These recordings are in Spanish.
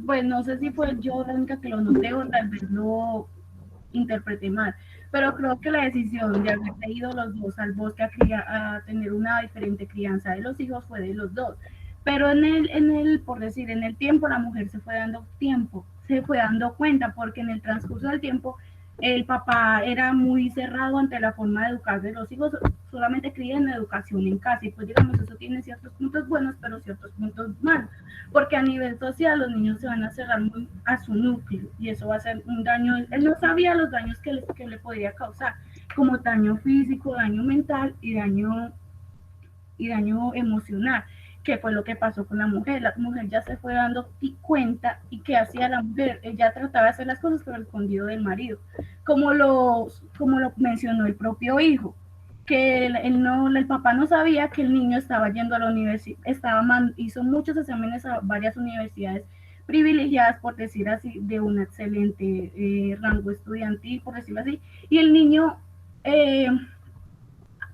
pues no sé si fue yo la única que lo noté o tal vez lo interpreté mal, pero creo que la decisión de haber ido los dos al bosque a tener una diferente crianza de los hijos fue de los dos. Pero por decir, en el tiempo la mujer se fue dando cuenta, porque en el transcurso del tiempo el papá era muy cerrado ante la forma de educar de los hijos, solamente creía en la educación en casa, y pues digamos, eso tiene ciertos puntos buenos, pero ciertos puntos malos, porque a nivel social los niños se van a cerrar muy a su núcleo, y eso va a ser un daño. Él no sabía los daños que le podría causar, como daño físico, daño mental y daño emocional, que fue lo que pasó con la mujer. La mujer ya se fue dando cuenta, y que hacía la mujer, ella trataba de hacer las cosas pero escondido del marido, como lo mencionó el propio hijo, que el papá no sabía que el niño estaba yendo a la universidad, hizo muchos exámenes a varias universidades privilegiadas, por decir así, de un excelente rango estudiantil, por decirlo así, y el niño eh,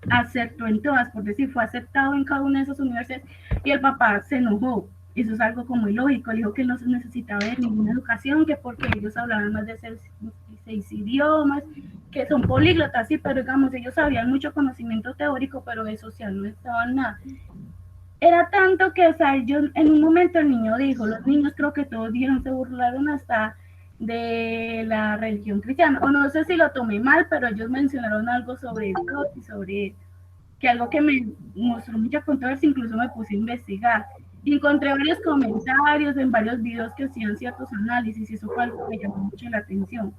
aceptó en todas, por decir, fue aceptado en cada una de esas universidades, y el papá se enojó. Eso es algo como ilógico. Él dijo que no se necesitaba de ninguna educación, que porque ellos hablaban más de 6 idiomas, que son políglotas, sí, pero digamos, ellos sabían mucho conocimiento teórico, pero de social no estaban nada. Era tanto que, o sea, en un momento el niño dijo, los niños creo que todos dijeron, se burlaron hasta de la religión cristiana, o no sé si lo tomé mal, pero ellos mencionaron algo sobre Dios y sobre que algo que me mostró mucha controversia, incluso me puse a investigar. Y encontré varios comentarios en varios videos que hacían ciertos análisis, y eso fue algo que me llamó mucho la atención.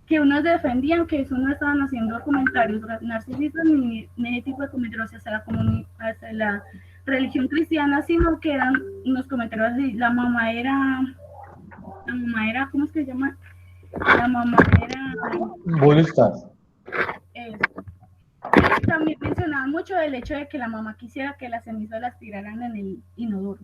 Que unos defendían que eso no estaban haciendo comentarios narcisistas ni ese tipo de comentarios hacia la religión cristiana, sino que eran unos comentarios así. ¿Cómo es que se llama? La mamá era... Budista. También mencionaban mucho del hecho de que la mamá quisiera que las cenizas las tiraran en el inodoro.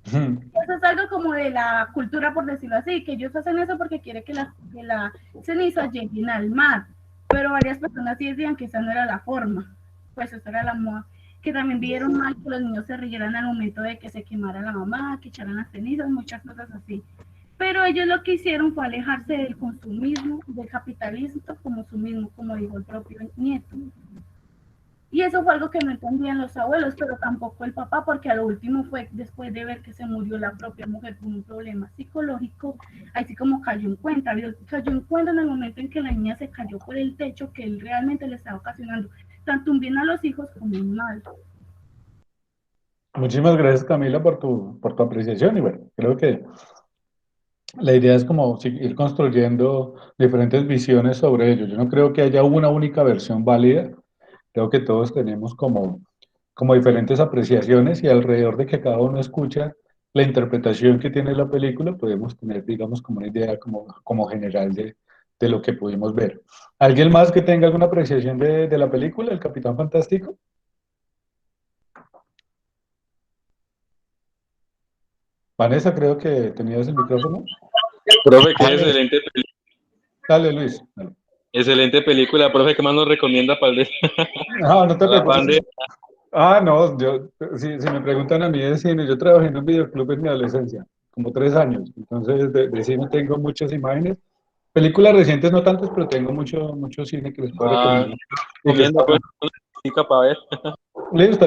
Eso es algo como de la cultura, por decirlo así, que ellos hacen eso porque quieren que la ceniza lleguen al mar, pero varias personas sí decían que esa no era la forma, pues esa era la moda, que también vieron mal que los niños se rieran al momento de que se quemara la mamá, que echaran las cenizas, muchas cosas así. Pero ellos lo que hicieron fue alejarse del consumismo, del capitalismo consumismo, como dijo el propio nieto. Y eso fue algo que no entendían los abuelos, pero tampoco el papá, porque a lo último fue después de ver que se murió la propia mujer con un problema psicológico, así como cayó en cuenta en el momento en que la niña se cayó por el techo, que él realmente le estaba ocasionando tanto un bien a los hijos como un mal. Muchísimas gracias, Camila, por tu apreciación. Y bueno, creo que la idea es como ir construyendo diferentes visiones sobre ello. Yo no creo que haya una única versión válida. Creo que todos tenemos como diferentes apreciaciones, y alrededor de que cada uno escucha la interpretación que tiene la película, podemos tener, digamos, como una idea como general de lo que pudimos ver. ¿Alguien más que tenga alguna apreciación de la película, El Capitán Fantástico? Vanessa, creo que tenías el micrófono. Profe, qué excelente, Dale, Luis. Dale. excelente película, profe, ¿qué más nos recomienda para No te la preocupes. pandemia? No, si me preguntan a mí de cine, yo trabajé en un videoclub en mi adolescencia, como 3 años, entonces de cine tengo muchas imágenes, películas recientes no tantas, pero tengo mucho cine que les puedo recomendar. Y que está Recomiendo, pues, para ver.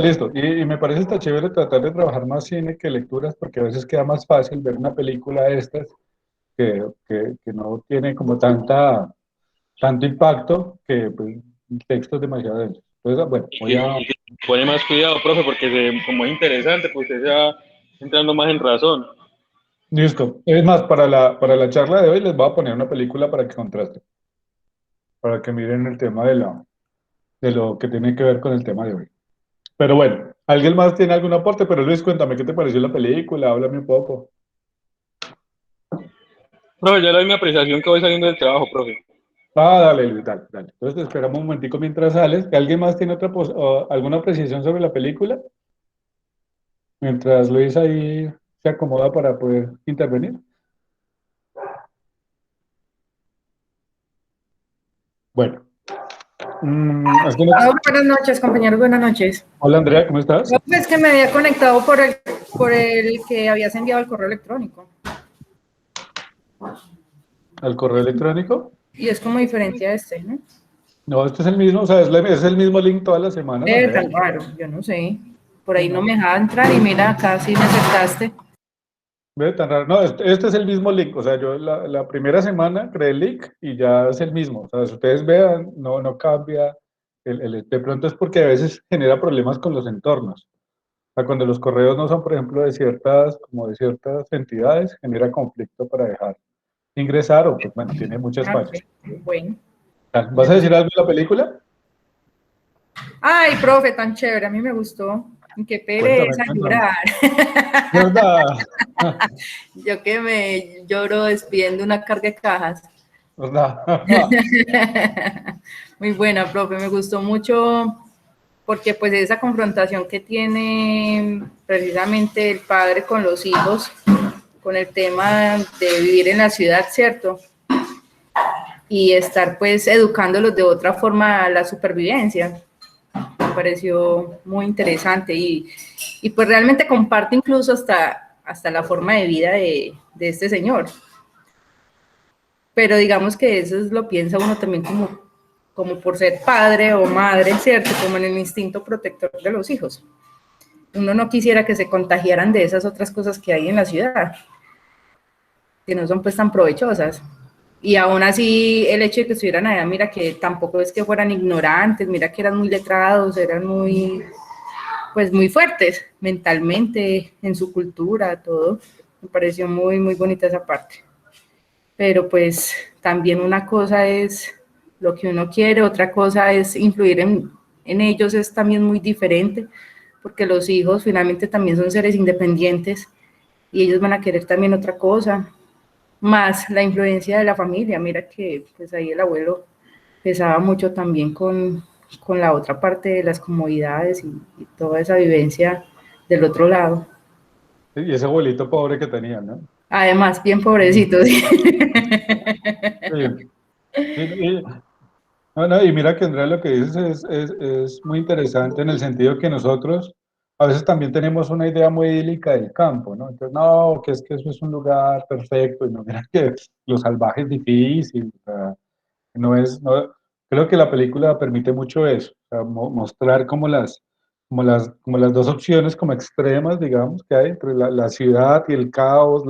listo, y me parece está chévere tratar de trabajar más cine que lecturas, porque a veces queda más fácil ver una película de estas que no tiene como tanto impacto, que pues, el texto es demasiado denso. Entonces, bueno, voy a... Y pone más cuidado, profe, porque como es interesante, pues usted se va entrando más en razón. Listo. Es más, para la charla de hoy les voy a poner una película para que contrasten, para que miren el tema de lo que tiene que ver con el tema de hoy. Pero bueno, ¿alguien más tiene algún aporte? Pero Luis, cuéntame, ¿qué te pareció la película? Háblame un poco. Profe, ya le doy mi apreciación que voy saliendo del trabajo, profe. Dale, Luis, dale. Entonces te esperamos un momentico mientras sales. ¿Alguien más tiene alguna apreciación sobre la película? Mientras Luis ahí se acomoda para poder intervenir. Bueno. Buenas noches, compañeros, buenas noches. Hola, Andrea, ¿cómo estás? No, pues que me había conectado por el que habías enviado el correo electrónico. al correo electrónico. Y es como diferente a este, ¿no? No, este es el mismo, o sea, es el mismo link todas las semanas, Andrea. Tan raro, yo no sé. Por ahí no me dejaba entrar y mira, acá sí me aceptaste. Ve, tan raro. No, este es el mismo link, o sea, yo la primera semana creé el link y ya es el mismo. O sea, si ustedes vean, no cambia. De pronto es porque a veces genera problemas con los entornos. O sea, cuando los correos no son, por ejemplo, como de ciertas entidades, genera conflicto para dejar ingresar o, pues, bueno, tiene muchas fallas. Bueno. ¿Vas a decir algo de la película? Ay, profe, tan chévere, a mí me gustó. Qué pereza llorar. ¿Verdad? Yo que me lloro despidiendo una carga de cajas. ¿Verdad? Muy buena, profe, me gustó mucho porque pues esa confrontación que tiene precisamente el padre con los hijos, con el tema de vivir en la ciudad, ¿cierto? Y estar pues educándolos de otra forma a la supervivencia. Me pareció muy interesante y pues realmente comparte incluso hasta la forma de vida de este señor. Pero digamos que eso lo piensa uno también como por ser padre o madre, ¿cierto? Como en el instinto protector de los hijos. Uno no quisiera que se contagiaran de esas otras cosas que hay en la ciudad, que no son pues tan provechosas. Y aún así, el hecho de que estuvieran allá, mira que tampoco es que fueran ignorantes, mira que eran muy letrados, eran muy, pues muy fuertes mentalmente, en su cultura, todo. Me pareció muy, muy bonita esa parte. Pero pues también una cosa es lo que uno quiere, otra cosa es influir en ellos, es también muy diferente, porque los hijos finalmente también son seres independientes y ellos van a querer también otra cosa, más la influencia de la familia. Mira que pues ahí el abuelo pesaba mucho también con la otra parte de las comodidades y toda esa vivencia del otro lado. Y ese abuelito pobre que tenía, ¿no? Además, bien pobrecito. Sí. Sí. No, y mira que Andrea lo que dices es muy interesante en el sentido que nosotros a veces también tenemos una idea muy idílica del campo, ¿no? Entonces, no, que es que eso es un lugar perfecto, y no, mira que lo salvaje es difícil, o sea, creo que la película permite mucho eso, o sea, mostrar como las dos opciones como extremas, digamos, que hay entre la ciudad y el caos,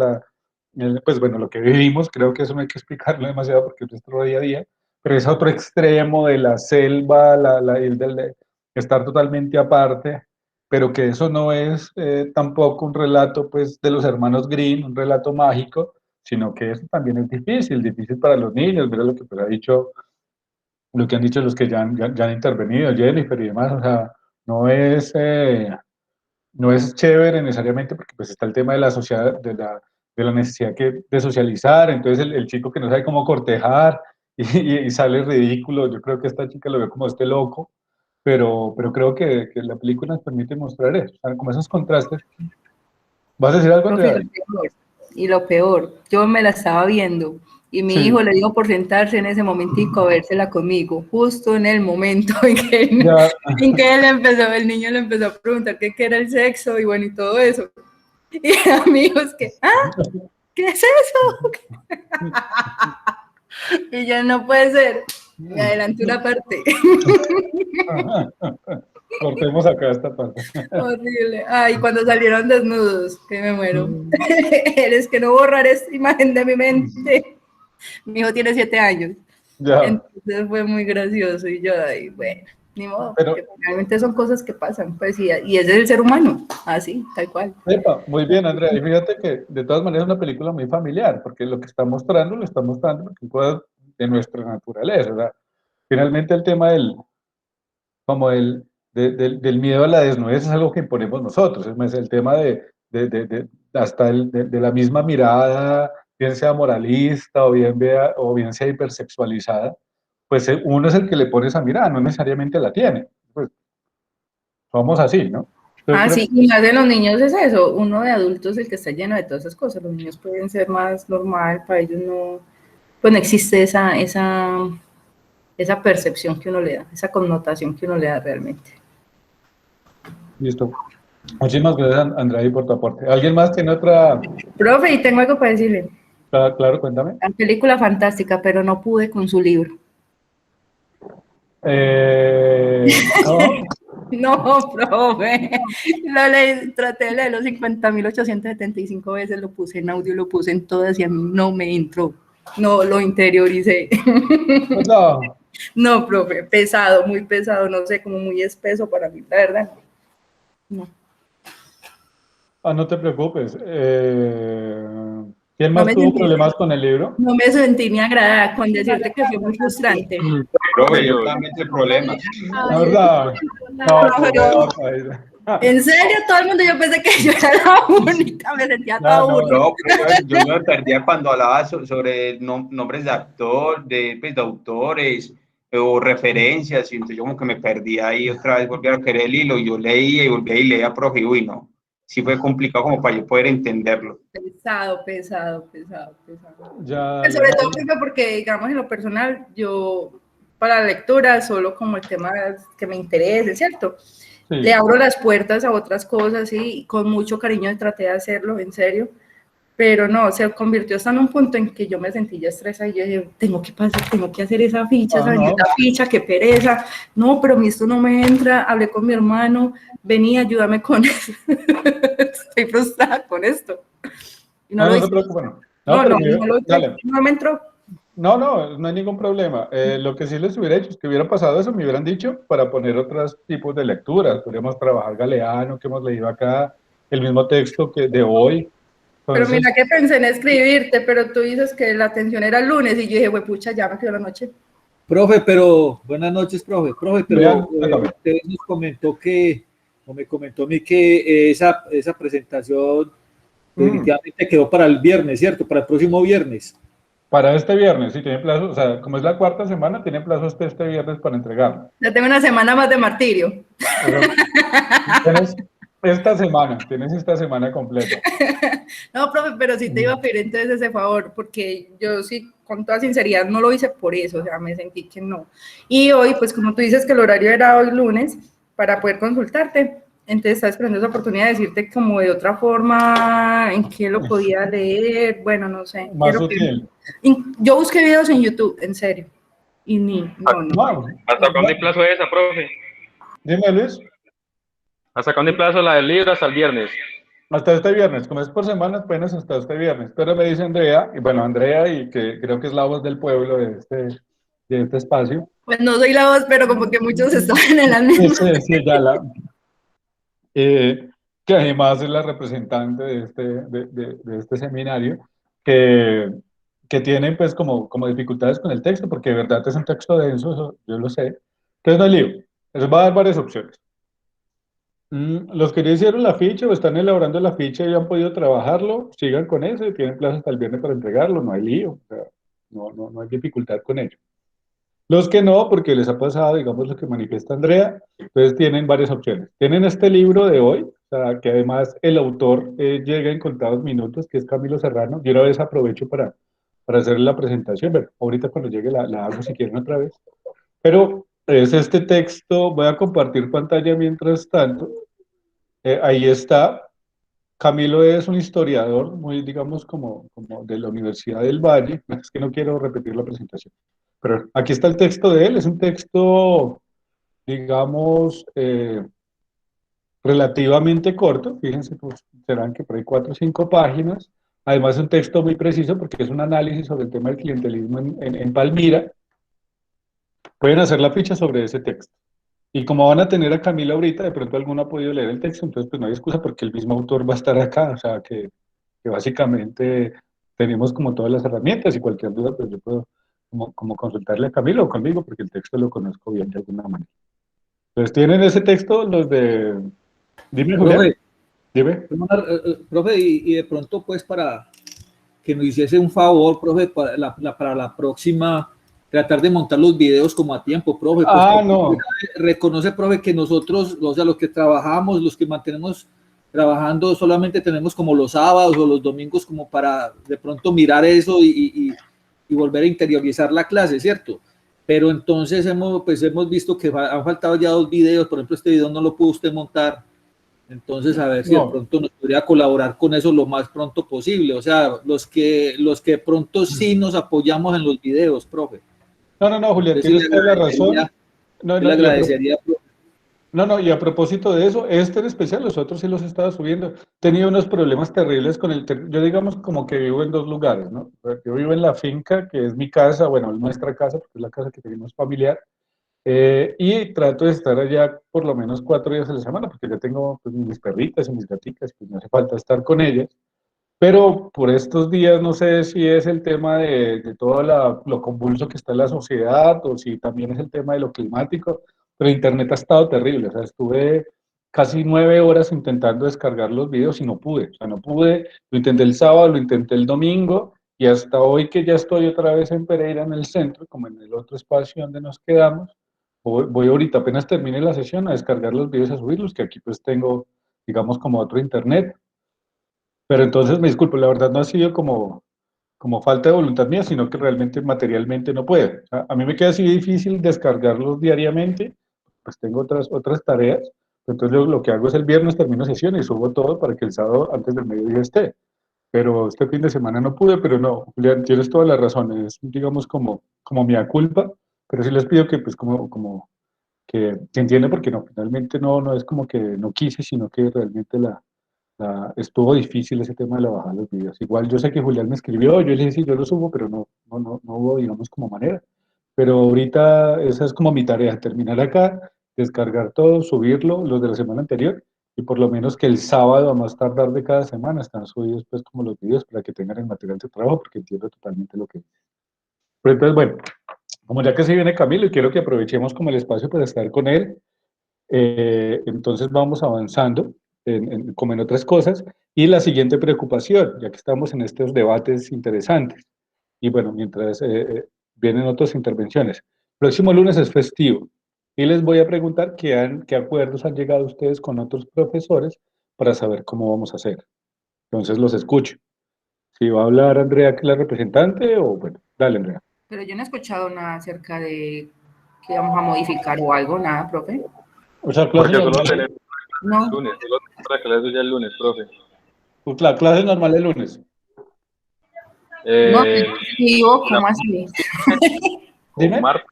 pues bueno, lo que vivimos, creo que eso no hay que explicarlo demasiado porque es nuestro día a día, pero es otro extremo de la selva, el de estar totalmente aparte, pero que eso no es tampoco un relato pues de los hermanos Grimm, un relato mágico, sino que eso también es difícil para los niños. Mira lo que pues, lo que han dicho los que ya han intervenido, Jennifer y demás, o sea, no es, no es chévere necesariamente porque pues está el tema de la sociedad, de la necesidad de socializar, entonces el chico que no sabe cómo cortejar y sale ridículo, yo creo que esta chica lo ve como este loco, pero creo que la película nos permite mostrar eso, o sea, como esos contrastes. ¿Vas a decir algo, Andrea? Y lo peor, yo me la estaba viendo y mi hijo le dio por sentarse en ese momentico a vérsela conmigo, justo en el momento en que el niño le empezó a preguntar qué era el sexo y bueno, y todo eso. Y a mi hijo es que, ¿qué es eso? Y ya no puede ser. Me adelanté una parte. Cortemos acá esta parte. Horrible. Ay, cuando salieron desnudos, que me muero. Eres que no borrar esta imagen de mi mente. Mi hijo tiene 7 años. Ya. Entonces fue muy gracioso y yo, ay, bueno, ni modo, pero realmente son cosas que pasan, pues, y ese es el ser humano, así, tal cual. Epa, muy bien, Andrea, y fíjate que de todas maneras es una película muy familiar, porque lo que está mostrando, lo está mostrando cosas de nuestra naturaleza, ¿verdad? Finalmente el tema del miedo a la desnudez es algo que imponemos nosotros, es más, el tema hasta de la misma mirada, bien sea moralista o bien sea hipersexualizada, pues uno es el que le pone esa mirada, no necesariamente la tiene, pues somos así, ¿no? Sí, y más de los niños es eso, uno de adultos es el que está lleno de todas esas cosas, los niños pueden ser más normal, para ellos no, pues no existe esa percepción que uno le da, esa connotación que uno le da realmente. Listo. Muchísimas gracias, Andrea, por tu aporte. ¿Alguien más tiene otra? Profe, y tengo algo para decirle. Claro, claro, cuéntame. La película fantástica, pero no pude con su libro. No, No, profe. Lo leí, traté de leerlo 50.875 veces, lo puse en audio, lo puse en todas y a mí no me entró. No lo interioricé. pues no. No, profe, pesado, muy pesado, no sé, como muy espeso para mí, la verdad. No, Ah, no te preocupes. ¿Quién no más me tuvo sentí, problemas con el libro? no me sentí ni agradada con decirte que fue muy frustrante. Profe, yo también tuve problemas. La verdad. No, proveedor, país. En serio, todo el mundo, yo pensé que yo era la única, me sentía toda No, única. No, pero yo me perdía cuando hablaba sobre nombres de actor, pues, de autores o referencias, y entonces yo como que me perdía ahí otra vez, volví a querer el hilo, y yo leía y volvía y leía, profe, y uy, no, sí fue complicado como para yo poder entenderlo. Pesado. ya, Pues sobre todo porque, digamos, en lo personal, yo para la lectura solo como el tema que me interese, ¿cierto? sí. Le abro las puertas a otras cosas y con mucho cariño traté de hacerlo, en serio, pero no, se convirtió hasta en un punto en que yo me sentí ya estresada y yo dije, tengo que pasar, tengo que hacer esa ficha, No. esa ficha, qué pereza, no, pero a mí esto no me entra, hablé con mi hermano, vení, ayúdame con eso, estoy frustrada con esto. Y no, No, lo no hice. se preocupe. No, No, pero dale. No me entró. no hay ningún problema. Lo que sí les hubiera hecho es que hubiera pasado eso, me hubieran dicho, para poner otros tipos de lecturas. Podríamos trabajar Galeano, que hemos leído acá, el mismo texto que de hoy. Pero Entonces, mira que pensé en escribirte, pero tú dices que la atención era el lunes y yo dije, güey, pucha, ya me quedó la noche. Profe, pero buenas noches, profe. Profe, pero cuéntame. usted nos comentó que, o me comentó a mí que esa presentación definitivamente quedó para el viernes, ¿cierto? Para el próximo viernes. Para este viernes, sí tiene plazo, o sea, como es la cuarta semana, tiene plazo hasta este viernes para entregarlo. Ya tengo una semana más de martirio. Pero tienes esta semana completa. No, profe, pero sí te iba a pedir entonces ese favor, porque yo sí, con toda sinceridad, no lo hice por eso, o sea, me sentí que no. Y hoy, pues como tú dices que el horario era hoy lunes, para poder consultarte, entonces estaba esperando esa oportunidad de decirte como de otra forma, en qué lo podía leer, bueno, no sé. Más útil. Yo busqué videos en YouTube, en serio, y no. ¿Hasta cuándo hay plazo esa, profe? Dime, Luis. ¿Hasta cuándo hay plazo la del libro? Hasta el viernes. Hasta este viernes, como es por semana, apenas hasta este viernes. Pero me dice Andrea, y bueno, Andrea, y que creo que es la voz del pueblo de este espacio. Pues no soy la voz, pero como que muchos estaban en la misma. Sí, ya que además es la representante de este seminario, que tiene pues como dificultades con el texto, porque de verdad es un texto denso, eso yo lo sé. Entonces no hay lío, eso va a dar varias opciones. Los que ya hicieron la ficha o están elaborando la ficha y han podido trabajarlo, sigan con eso y tienen plazo hasta el viernes para entregarlo, no hay lío, o sea, no hay dificultad con ello. Los que no, porque les ha pasado, digamos, lo que manifiesta Andrea, entonces tienen varias opciones. Tienen este libro de hoy, o sea, que además el autor llega en contados minutos, que es Camilo Serrano. Yo una vez aprovecho para hacer la presentación, pero ahorita cuando llegue la hago si quieren otra vez. Pero es este texto, voy a compartir pantalla mientras tanto. Ahí está. Camilo es un historiador muy, digamos, como de la Universidad del Valle. Es que no quiero repetir la presentación. Pero aquí está el texto de él. Es un texto, digamos, relativamente corto. Fíjense, pues, serán que por ahí 4 o 5 páginas. Además, es un texto muy preciso porque es un análisis sobre el tema del clientelismo en Palmira. Pueden hacer la ficha sobre ese texto. Y como van a tener a Camila ahorita, de pronto alguno ha podido leer el texto, entonces pues no hay excusa porque el mismo autor va a estar acá, o sea que básicamente tenemos como todas las herramientas y cualquier duda pues yo puedo como consultarle a Camila o conmigo porque el texto lo conozco bien de alguna manera. Entonces tienen ese texto los de... Dime, Julián. Profe, Dime. Profe, y de pronto pues para que nos hiciese un favor, profe, para la próxima, tratar de montar los videos como a tiempo, profe. Pues, no. Reconoce, profe, que nosotros, o sea, los que trabajamos, los que mantenemos trabajando, solamente tenemos como los sábados o los domingos como para de pronto mirar eso y volver a interiorizar la clase, ¿cierto? Pero entonces hemos visto que han faltado ya 2 videos, por ejemplo, este video no lo pudo usted montar Entonces, a ver si de No. pronto nos podría colaborar con eso lo más pronto posible. O sea, los que de pronto sí nos apoyamos en los videos, profe. No, Julián, Entonces, tienes toda la razón. yo le agradecería, profe. Y a propósito de eso, este en especial, los otros sí los estaba subiendo. He tenido unos problemas terribles con yo digamos como que vivo en dos lugares, ¿no? Yo vivo en la finca, que es mi casa, bueno, es nuestra casa, porque es la casa que tenemos familiar, y trato de estar allá por lo menos 4 días a la semana, porque ya tengo pues, mis perritas y mis gaticas, pues me hace falta estar con ellas. Pero por estos días no sé si es el tema de todo lo convulso que está en la sociedad o si también es el tema de lo climático, pero Internet ha estado terrible. O sea, estuve casi 9 horas intentando descargar los videos y no pude. O sea, no pude. Lo intenté el sábado, lo intenté el domingo y hasta hoy que ya estoy otra vez en Pereira, en el centro, como en el otro espacio donde nos quedamos, voy ahorita, apenas termine la sesión, a descargar los videos, a subirlos, que aquí pues tengo, digamos, como otro Internet. Pero entonces me disculpo, la verdad no ha sido como falta de voluntad mía, sino que realmente materialmente no puedo. O sea, a mí me queda así difícil descargarlos diariamente, pues tengo otras tareas. Entonces lo que hago es el viernes termino sesión y subo todo para que el sábado antes del mediodía esté. Pero este fin de semana no pude, pero no, Julián, tienes toda la razón, es digamos como mea culpa, pero sí les pido que pues como que entiendan porque no, finalmente no es como que no quise, sino que realmente estuvo difícil ese tema de la bajada de los videos. Igual yo sé que Julián me escribió, yo le dije sí, yo lo subo, pero no hubo, digamos, como manera. Pero ahorita esa es como mi tarea, terminar acá, descargar todo, subirlo, los de la semana anterior, y por lo menos que el sábado, a más tardar de cada semana, están subidos pues como los videos para que tengan el material de trabajo, porque entiendo totalmente lo que dice. Pero entonces, bueno, como ya que se viene Camilo y quiero que aprovechemos como el espacio para estar con él, entonces vamos avanzando como en otras cosas. Y la siguiente preocupación, ya que estamos en estos debates interesantes, y bueno, mientras vienen otras intervenciones. Próximo lunes es festivo y les voy a preguntar qué acuerdos han llegado ustedes con otros profesores para saber cómo vamos a hacer. Entonces los escucho. Si va a hablar Andrea, que es la representante, o bueno, dale Andrea. Pero yo no he escuchado nada acerca de que vamos a modificar o algo, nada, profe. O sea, Porque clase solo normal. tenemos No, el lunes, solo para clases ya el lunes, profe. Clase normal el lunes. no, Eh, digo, ¿cómo la- así? Dime. Marta,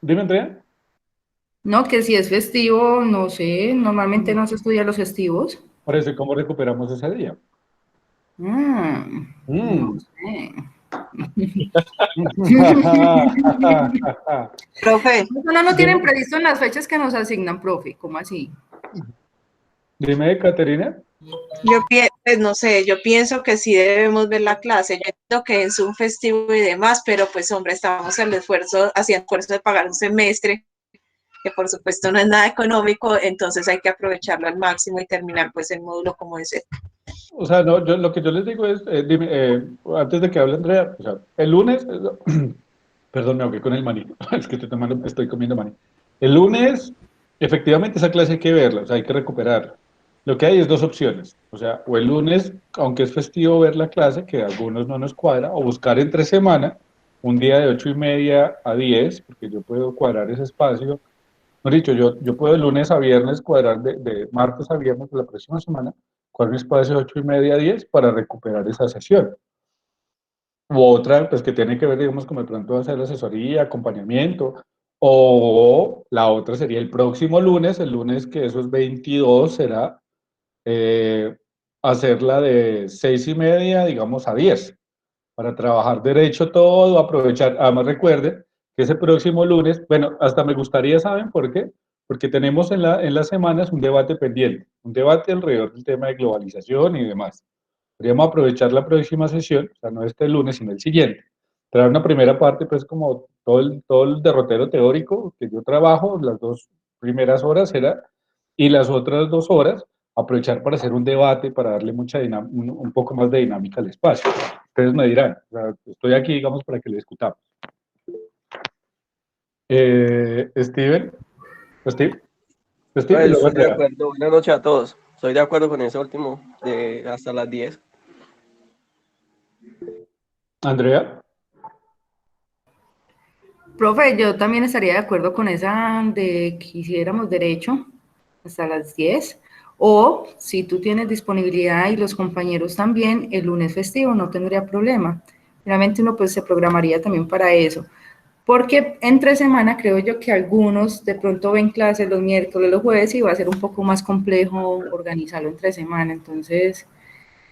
Dime, Andrea. No, que si es festivo, no sé, normalmente no se estudia los festivos. Por eso, ¿cómo recuperamos ese día? No sé. Profe, No tienen previsto en las fechas que nos asignan, profe, ¿cómo así? Dime, Caterina. pues no sé, yo pienso que sí debemos ver la clase. Yo entiendo que es un festivo y demás, pero pues hombre, estamos haciendo esfuerzo de pagar un semestre, que por supuesto no es nada económico, entonces hay que aprovecharlo al máximo y terminar pues el módulo como ese. O sea, no, lo que yo les digo es, dime, antes de que hable Andrea, o sea, el lunes, perdón, me ahogué con el maní, es que estoy comiendo maní. El lunes, efectivamente, esa clase hay que verla, o sea, hay que recuperarla. Lo que hay es dos opciones, o sea, o el lunes, aunque es festivo ver la clase, que a algunos no nos cuadra, o buscar entre semana, un día de 8:30 a 10, porque yo puedo cuadrar ese espacio. No dicho, yo puedo de lunes a viernes cuadrar, de martes a viernes de la próxima semana, cuadrar un espacio de 8:30 a 10 para recuperar esa sesión. U otra, pues que tiene que ver, digamos, como de pronto hacer asesoría, acompañamiento. O la otra sería el próximo lunes, el lunes que eso es 22, será hacerla de 6:30, digamos, a 10, para trabajar derecho todo, aprovechar. Además, recuerden que ese próximo lunes, bueno, hasta me gustaría, ¿saben por qué? Porque tenemos en las semanas un debate pendiente, un debate alrededor del tema de globalización y demás. Podríamos aprovechar la próxima sesión, o sea, no este lunes, sino el siguiente. Traer una primera parte, pues, como todo el derrotero teórico que yo trabajo, las 2 primeras horas era, y las otras 2 horas, aprovechar para hacer un debate, para darle un poco más de dinámica al espacio. Ustedes me dirán, o sea, estoy aquí, digamos, para que le discutamos. Steven, Steve, Steve, y luego Estoy de Andrea. acuerdo. Buenas noches a todos. Estoy de acuerdo con ese último, de hasta las 10. Andrea. Profe, yo también estaría de acuerdo con esa de que hiciéramos derecho, hasta las 10. O si tú tienes disponibilidad y los compañeros también, el lunes festivo no tendría problema. Realmente uno pues se programaría también para eso. Porque entre semana creo yo que algunos de pronto ven clases los miércoles, los jueves y va a ser un poco más complejo organizarlo entre semana. Entonces,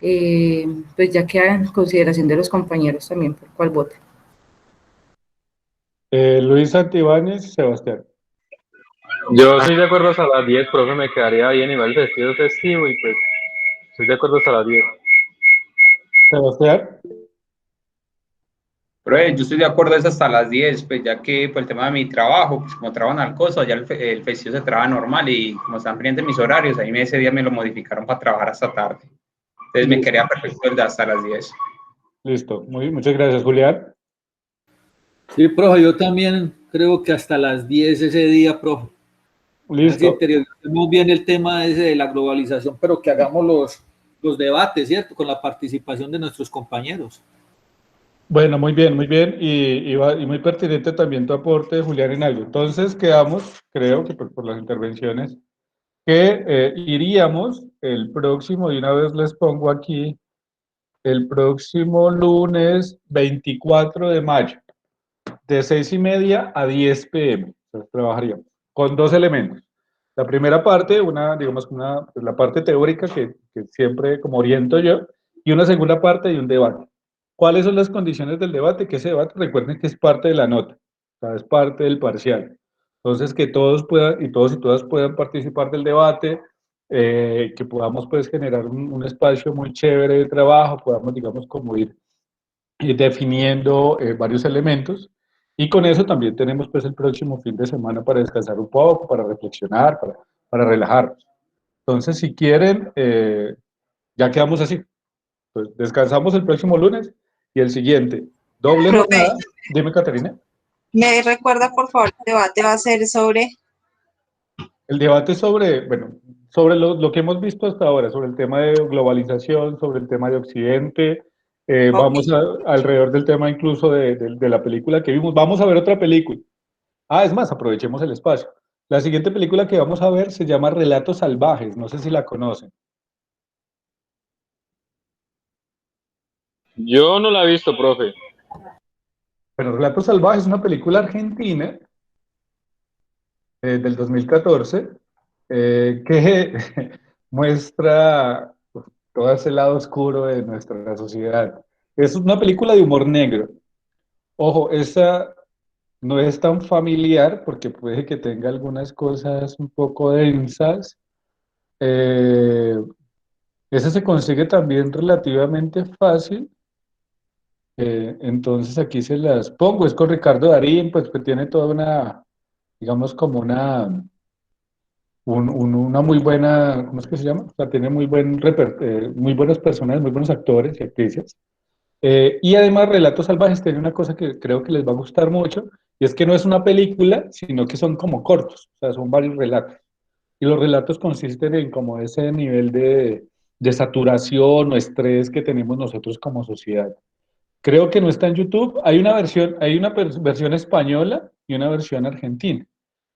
pues ya queda en consideración de los compañeros también por cuál vote. Luis Santibáñez, Sebastián. Yo estoy de acuerdo hasta las 10, profe, me quedaría bien igual festivo y pues estoy de acuerdo hasta las 10. Sebastián. Pero yo estoy de acuerdo, es hasta las 10, pues ya que por el tema de mi trabajo, pues como trabajo en Alcosa, ya el festivo se trabaja normal y como están pendientes mis horarios, ahí ese día me lo modificaron para trabajar hasta tarde. Entonces me quedaría perfecto el de hasta las 10. Listo, muchas gracias, Julián. Sí, profe, yo también creo que hasta las 10 ese día, profe. Listo. Interioricemos bien el tema ese de la globalización, pero que hagamos los debates, ¿cierto? Con la participación de nuestros compañeros. Bueno, muy bien, y muy pertinente también tu aporte, Julián, en algo. Entonces quedamos, creo que por las intervenciones, que iríamos el próximo, y una vez les pongo aquí, el próximo lunes 24 de mayo, de 6:30 a 10 p.m. Entonces, trabajaríamos con dos elementos. La primera parte, pues la parte teórica que siempre como oriento yo, y una segunda parte y un debate. ¿Cuáles son las condiciones del debate? Que ese debate, recuerden que es parte de la nota, o sea, es parte del parcial. Entonces, que todos puedan, y todos y todas puedan participar del debate, que podamos pues generar un espacio muy chévere de trabajo, podamos, digamos, como ir definiendo varios elementos, y con eso también tenemos pues el próximo fin de semana para descansar un poco, para reflexionar, para relajarnos. Entonces, si quieren, ya quedamos así. Pues descansamos el próximo lunes y el siguiente, doble Profe, jornada. Dime, Caterina. ¿me recuerda por favor el debate va a ser sobre? El debate sobre lo que hemos visto hasta ahora, sobre el tema de globalización, sobre el tema de Occidente, Ok. alrededor del tema incluso de la película que vimos. Vamos a ver otra película. Es más, aprovechemos el espacio. La siguiente película que vamos a ver se llama Relatos Salvajes, no sé si la conocen. Yo no la he visto, profe. Bueno, Relatos Salvajes es una película argentina del 2014 que muestra todo ese lado oscuro de nuestra sociedad. Es una película de humor negro. Ojo, esa no es tan familiar porque puede que tenga algunas cosas un poco densas. Eh, Esa se consigue también relativamente fácil. Entonces aquí se las pongo. Es con Ricardo Darín, pues que tiene toda una, digamos, como una muy buena, ¿cómo es que se llama? O sea, tiene muy buenas personas, muy buenos actores y actrices. Y además Relatos Salvajes tiene una cosa que creo que les va a gustar mucho, y es que no es una película, sino que son como cortos, o sea, son varios relatos. Y los relatos consisten en como ese nivel de saturación o estrés que tenemos nosotros como sociedad. Creo que no está en YouTube. Hay una versión española y una versión argentina.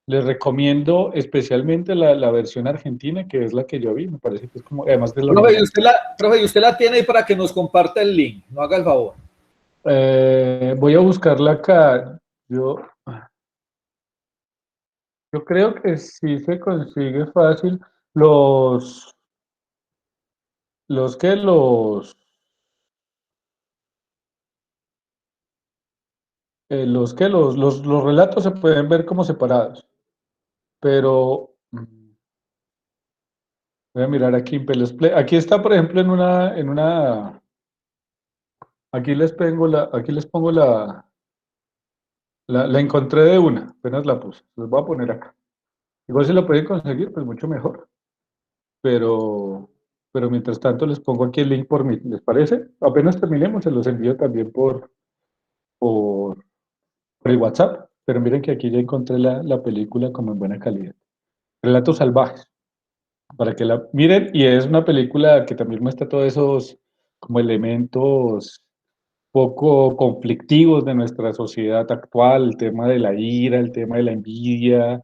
Les recomiendo especialmente la versión argentina, que es la que yo vi. Me parece que es como, además de la Profe, original. y usted la tiene ahí para que nos comparta el link, no haga el favor. Voy a buscarla acá. Yo creo que sí se consigue fácil. Los, los que los relatos se pueden ver como separados, pero voy a mirar aquí en Pelos Play. Aquí está, por ejemplo, aquí les pongo la encontré de una, apenas la puse. Les voy a poner acá. Igual si la pueden conseguir, pues mucho mejor. Pero, pero mientras tanto les pongo aquí el link por mí. ¿Les parece? Apenas terminemos, se los envío también por, por el WhatsApp. Pero miren que aquí ya encontré la película como en buena calidad. Relatos Salvajes, para que la miren, y es una película que también muestra todos esos como elementos poco conflictivos de nuestra sociedad actual, el tema de la ira, el tema de la envidia,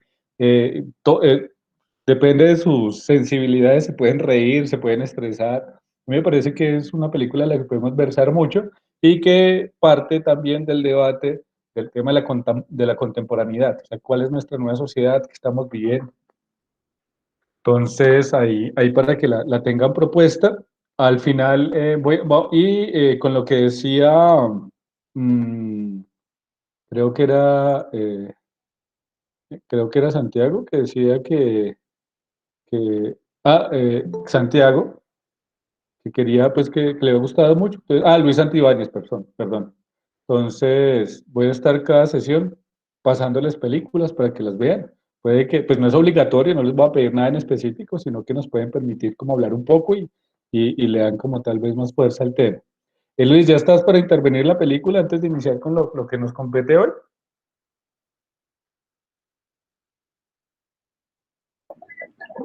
depende de sus sensibilidades, se pueden reír, se pueden estresar. A mí me parece que es una película en la que podemos versar mucho y que parte también del debate del tema de la contemporaneidad, o sea, cuál es nuestra nueva sociedad que estamos viviendo. Entonces, ahí para que la tengan propuesta, al final, con lo que decía, mm, creo que era, eh, creo que era Santiago, que decía Santiago, que quería, pues, que le había gustado mucho. Entonces, Luis Santibáñez, perdón. Entonces, voy a estar cada sesión pasándoles películas para que las vean. Puede que, pues no es obligatorio, no les voy a pedir nada en específico, sino que nos pueden permitir como hablar un poco y le dan como tal vez más fuerza al tema. Luis, ¿ya estás para intervenir en la película antes de iniciar con lo que nos compete hoy?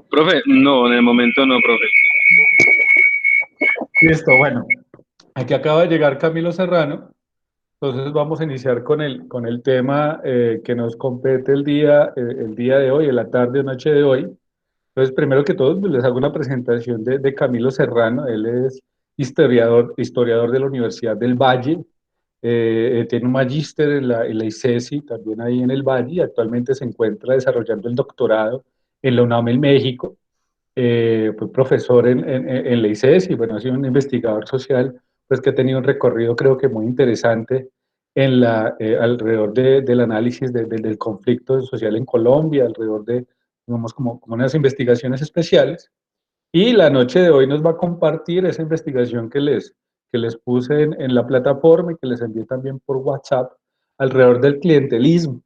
Profe, no, en el momento no, profe. Listo, bueno. Aquí acaba de llegar Camilo Serrano. Entonces vamos a iniciar con el tema que nos compete el día de hoy, en la tarde o noche de hoy. Entonces, primero que todo, pues, les hago una presentación de Camilo Serrano. Él es historiador de la Universidad del Valle. Tiene un magíster en la ICESI, también ahí en el Valle, y actualmente se encuentra desarrollando el doctorado en la UNAM en México. Fue profesor en la ICESI, bueno, ha sido un investigador social, pues que ha tenido un recorrido creo que muy interesante alrededor del análisis del conflicto social en Colombia, alrededor de, digamos, como unas investigaciones especiales. Y la noche de hoy nos va a compartir esa investigación que les puse en la plataforma y que les envié también por WhatsApp alrededor del clientelismo.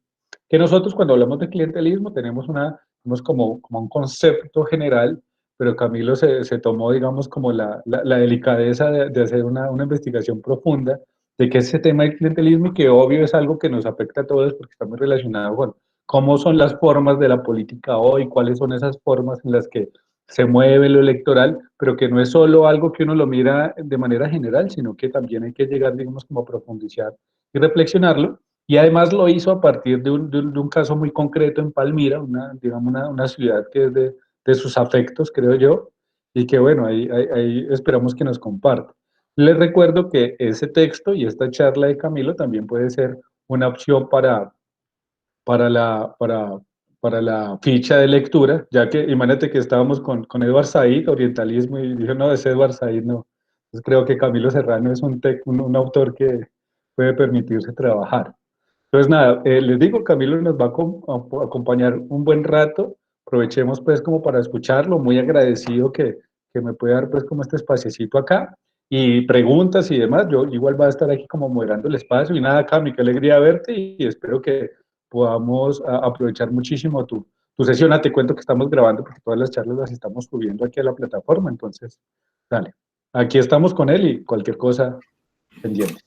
Que nosotros cuando hablamos de clientelismo tenemos como un concepto general, pero Camilo se tomó, digamos, como la delicadeza de hacer una investigación profunda de qué es ese tema del clientelismo y que obvio es algo que nos afecta a todos porque está muy relacionado con cómo son las formas de la política hoy, cuáles son esas formas en las que se mueve lo electoral, pero que no es solo algo que uno lo mira de manera general, sino que también hay que llegar, digamos, como a profundizar y reflexionarlo. Y además lo hizo a partir de un caso muy concreto en Palmira, digamos, una ciudad que es de sus afectos, creo yo, y que bueno, ahí esperamos que nos comparta. Les recuerdo que ese texto y esta charla de Camilo también puede ser una opción para la, para, para la ficha de lectura, ya que imagínate que estábamos con Edward Said, orientalismo, y dije, no, ese Edward Said no. Entonces creo que Camilo Serrano es un autor que puede permitirse trabajar. Entonces nada, les digo, Camilo nos va a acompañar un buen rato, aprovechemos pues como para escucharlo, muy agradecido que me pueda dar pues como este espaciecito acá, y preguntas y demás, yo igual voy a estar aquí como moderando el espacio, y nada, Cami, qué alegría verte, y espero que podamos aprovechar muchísimo tu sesión. Te cuento que estamos grabando porque todas las charlas las estamos subiendo aquí a la plataforma, entonces, dale, aquí estamos con él y cualquier cosa pendiente.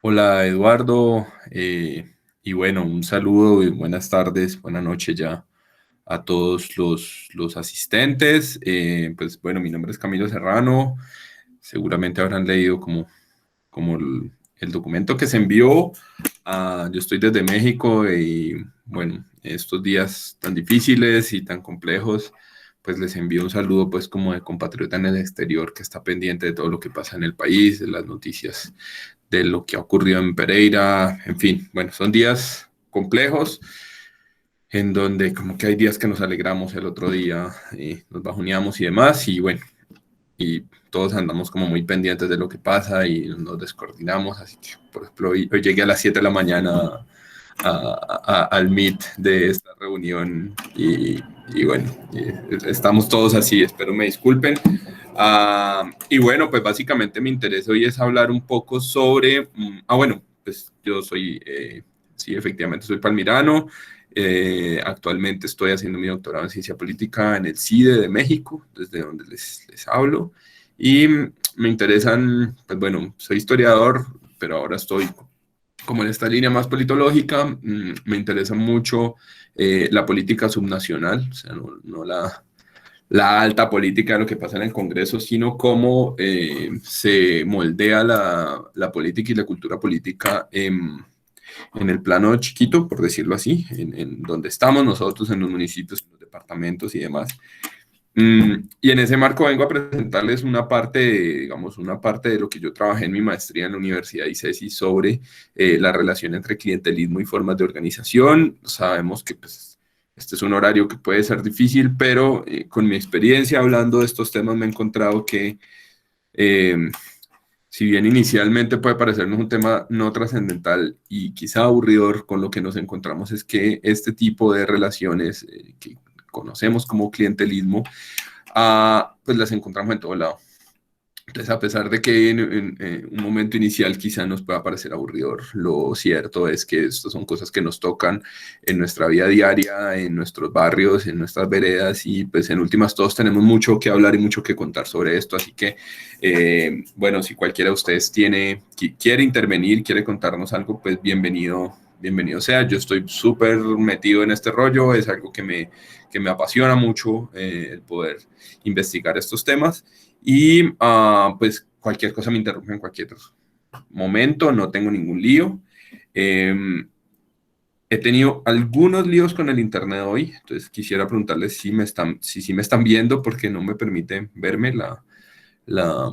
Hola Eduardo, y bueno, un saludo y buenas tardes, buenas noches ya a todos los asistentes. Pues bueno, mi nombre es Camilo Serrano, seguramente habrán leído como el documento que se envió. Yo estoy desde México y bueno, estos días tan difíciles y tan complejos, pues les envío un saludo pues como de compatriota en el exterior que está pendiente de todo lo que pasa en el país, de las noticias, de lo que ha ocurrido en Pereira, en fin, bueno, son días complejos en donde como que hay días que nos alegramos, el otro día nos bajoneamos y demás, y bueno, y todos andamos como muy pendientes de lo que pasa y nos descoordinamos, así que, por ejemplo, hoy llegué a las 7 de la mañana al meet de esta reunión y bueno, estamos todos así, espero me disculpen. Y bueno, pues básicamente mi interés hoy es hablar un poco sobre, bueno, pues yo soy, sí, efectivamente soy palmirano, actualmente estoy haciendo mi doctorado en ciencia política en el CIDE de México, desde donde les hablo, y me interesan, pues bueno, soy historiador, pero ahora estoy como en esta línea más politológica. Me interesa mucho la política subnacional, o sea, no la alta política de lo que pasa en el Congreso, sino cómo se moldea la política y la cultura política en el plano chiquito, por decirlo así, en donde estamos nosotros, en los municipios, en los departamentos y demás. Y en ese marco vengo a presentarles una parte, digamos, una parte de lo que yo trabajé en mi maestría en la universidad ICESI sobre la relación entre clientelismo y formas de organización. Sabemos que pues, este es un horario que puede ser difícil, pero con mi experiencia hablando de estos temas me he encontrado que si bien inicialmente puede parecernos un tema no trascendental y quizá aburridor, con lo que nos encontramos es que este tipo de relaciones que conocemos como clientelismo, pues las encontramos en todo lado. Entonces, a pesar de que en un momento inicial quizá nos pueda parecer aburridor, lo cierto es que estas son cosas que nos tocan en nuestra vida diaria, en nuestros barrios, en nuestras veredas, y pues en últimas todos tenemos mucho que hablar y mucho que contar sobre esto. Así que, bueno, si cualquiera de ustedes quiere intervenir, quiere contarnos algo, pues bienvenido sea. Yo estoy súper metido en este rollo, es algo que me apasiona mucho, el poder investigar estos temas. Y pues cualquier cosa me interrumpe en cualquier momento, no tengo ningún lío. He tenido algunos líos con el internet hoy, entonces quisiera preguntarles si me están viendo, porque no me permite verme la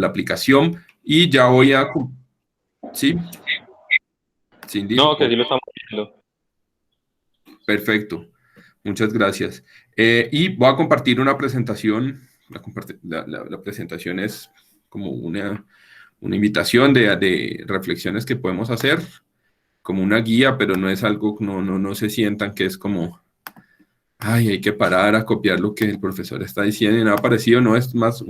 aplicación. Y ya voy a... ¿Sí? Cindy. No, que sí lo estamos viendo. Perfecto, muchas gracias. Y voy a compartir una presentación. La presentación es como una invitación de reflexiones que podemos hacer, como una guía, pero no es algo, no se sientan que es como, ay, hay que parar a copiar lo que el profesor está diciendo y nada parecido. No, es más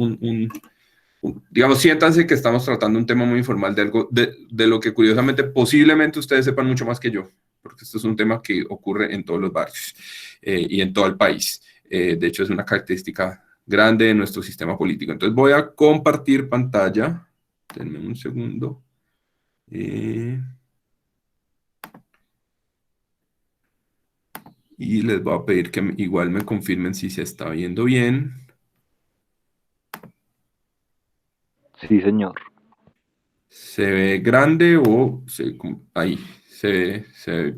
digamos, siéntanse que estamos tratando un tema muy informal de algo, de lo que curiosamente posiblemente ustedes sepan mucho más que yo, porque esto es un tema que ocurre en todos los barrios y en todo el país. De hecho, es una característica grande de nuestro sistema político. Entonces voy a compartir pantalla. Denme un segundo. Y les voy a pedir que igual me confirmen si se está viendo bien. Sí, señor. ¿Se ve grande o ahí? Se ve.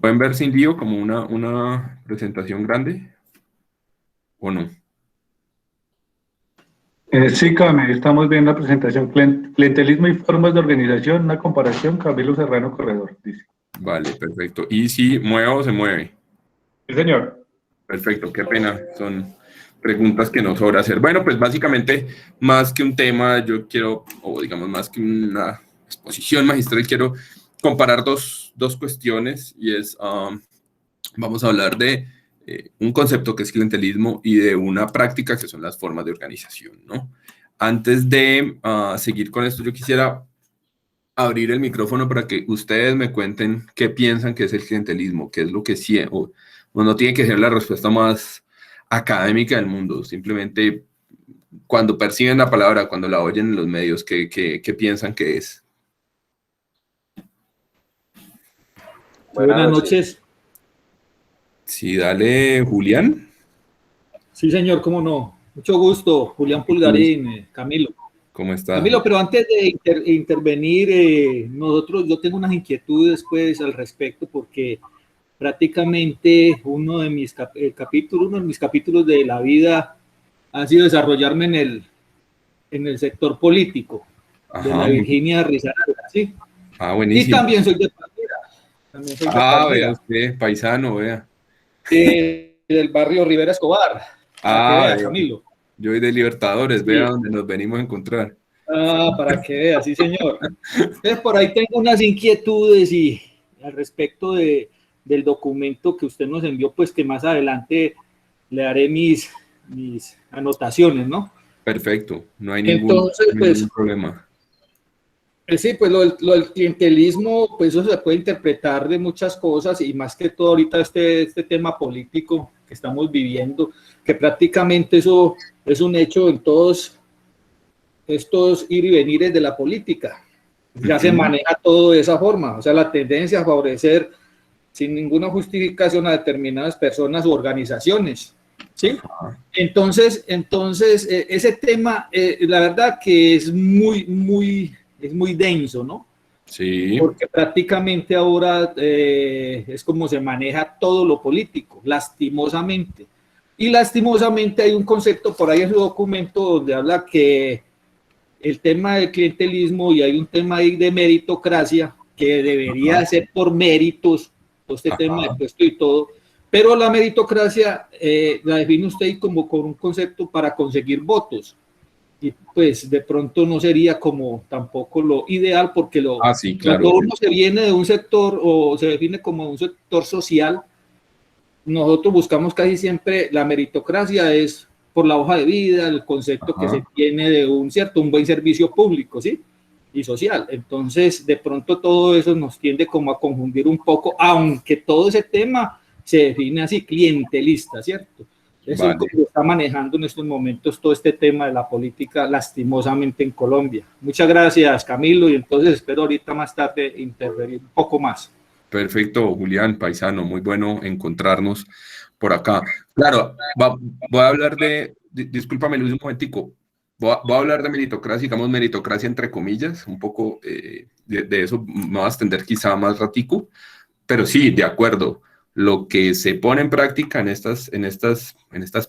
¿Pueden ver sin lío como una presentación grande o no? Sí, Cami, estamos viendo la presentación. Clientelismo y formas de organización, una comparación, Camilo Serrano Corredor, dice. Vale, perfecto. ¿Y si muevo, se mueve? Sí, señor. Perfecto, qué pena. Son preguntas que nos sobra hacer. Bueno, pues básicamente, más que un tema, yo quiero, o digamos, más que una exposición magistral, quiero comparar dos cuestiones, y es, vamos a hablar de un concepto que es clientelismo y de una práctica que son las formas de organización, ¿no? Antes de seguir con esto, yo quisiera abrir el micrófono para que ustedes me cuenten qué piensan que es el clientelismo, qué es lo que sí, o no tiene que ser la respuesta más académica del mundo, simplemente cuando perciben la palabra, cuando la oyen en los medios, ¿qué piensan que es? Buenas noches. Sí, dale, Julián. Sí, señor, cómo no. Mucho gusto, Julián Pulgarín, Camilo. ¿Cómo estás? Camilo, pero antes de intervenir, yo tengo unas inquietudes pues al respecto, porque prácticamente uno de mis capítulos de la vida ha sido desarrollarme en el sector político. Ajá. De la Virginia Risaralda, ¿sí? Ah, buenísimo. Y también soy de Palmira. Vea usted, paisano, vea. Del barrio Rivera Escobar. Para que vea, Camilo. Yo soy de Libertadores, sí. Vea donde nos venimos a encontrar. Para que vea, sí, señor. Entonces, por ahí tengo unas inquietudes y al respecto del documento que usted nos envió, pues que más adelante le haré mis anotaciones, ¿no? Perfecto, no hay ningún problema. Sí, pues lo del clientelismo, pues eso se puede interpretar de muchas cosas, y más que todo ahorita este tema político que estamos viviendo, que prácticamente eso es un hecho en todos estos ir y venires de la política. Ya se maneja todo de esa forma, o sea, la tendencia a favorecer sin ninguna justificación a determinadas personas u organizaciones, ¿sí? Entonces ese tema, la verdad que es muy denso, ¿no? Sí. Porque prácticamente ahora es como se maneja todo lo político, lastimosamente. Y lastimosamente hay un concepto por ahí en su documento donde habla que el tema del clientelismo y hay un tema ahí de meritocracia que debería ser por méritos, todo este tema de puesto y todo, pero la meritocracia la define usted como con un concepto para conseguir votos. Y pues de pronto no sería como tampoco lo ideal porque sí, claro. cuando uno se viene de un sector o se define como un sector social, nosotros buscamos casi siempre la meritocracia es por la hoja de vida, el concepto que se tiene de un buen servicio público, ¿sí? Y social. Entonces, de pronto todo eso nos tiende como a confundir un poco, aunque todo ese tema se define así, clientelista, ¿cierto? Eso es como lo está manejando en estos momentos todo este tema de la política, lastimosamente en Colombia. Muchas gracias, Camilo, y entonces espero ahorita más tarde intervenir un poco más. Perfecto, Julián, paisano, muy bueno encontrarnos por acá. Claro, voy a hablar discúlpame Luis un momentico, voy a hablar de meritocracia, digamos meritocracia entre comillas, un poco de eso me voy a extender quizá más ratico, pero sí, de acuerdo, lo que se pone en práctica en estas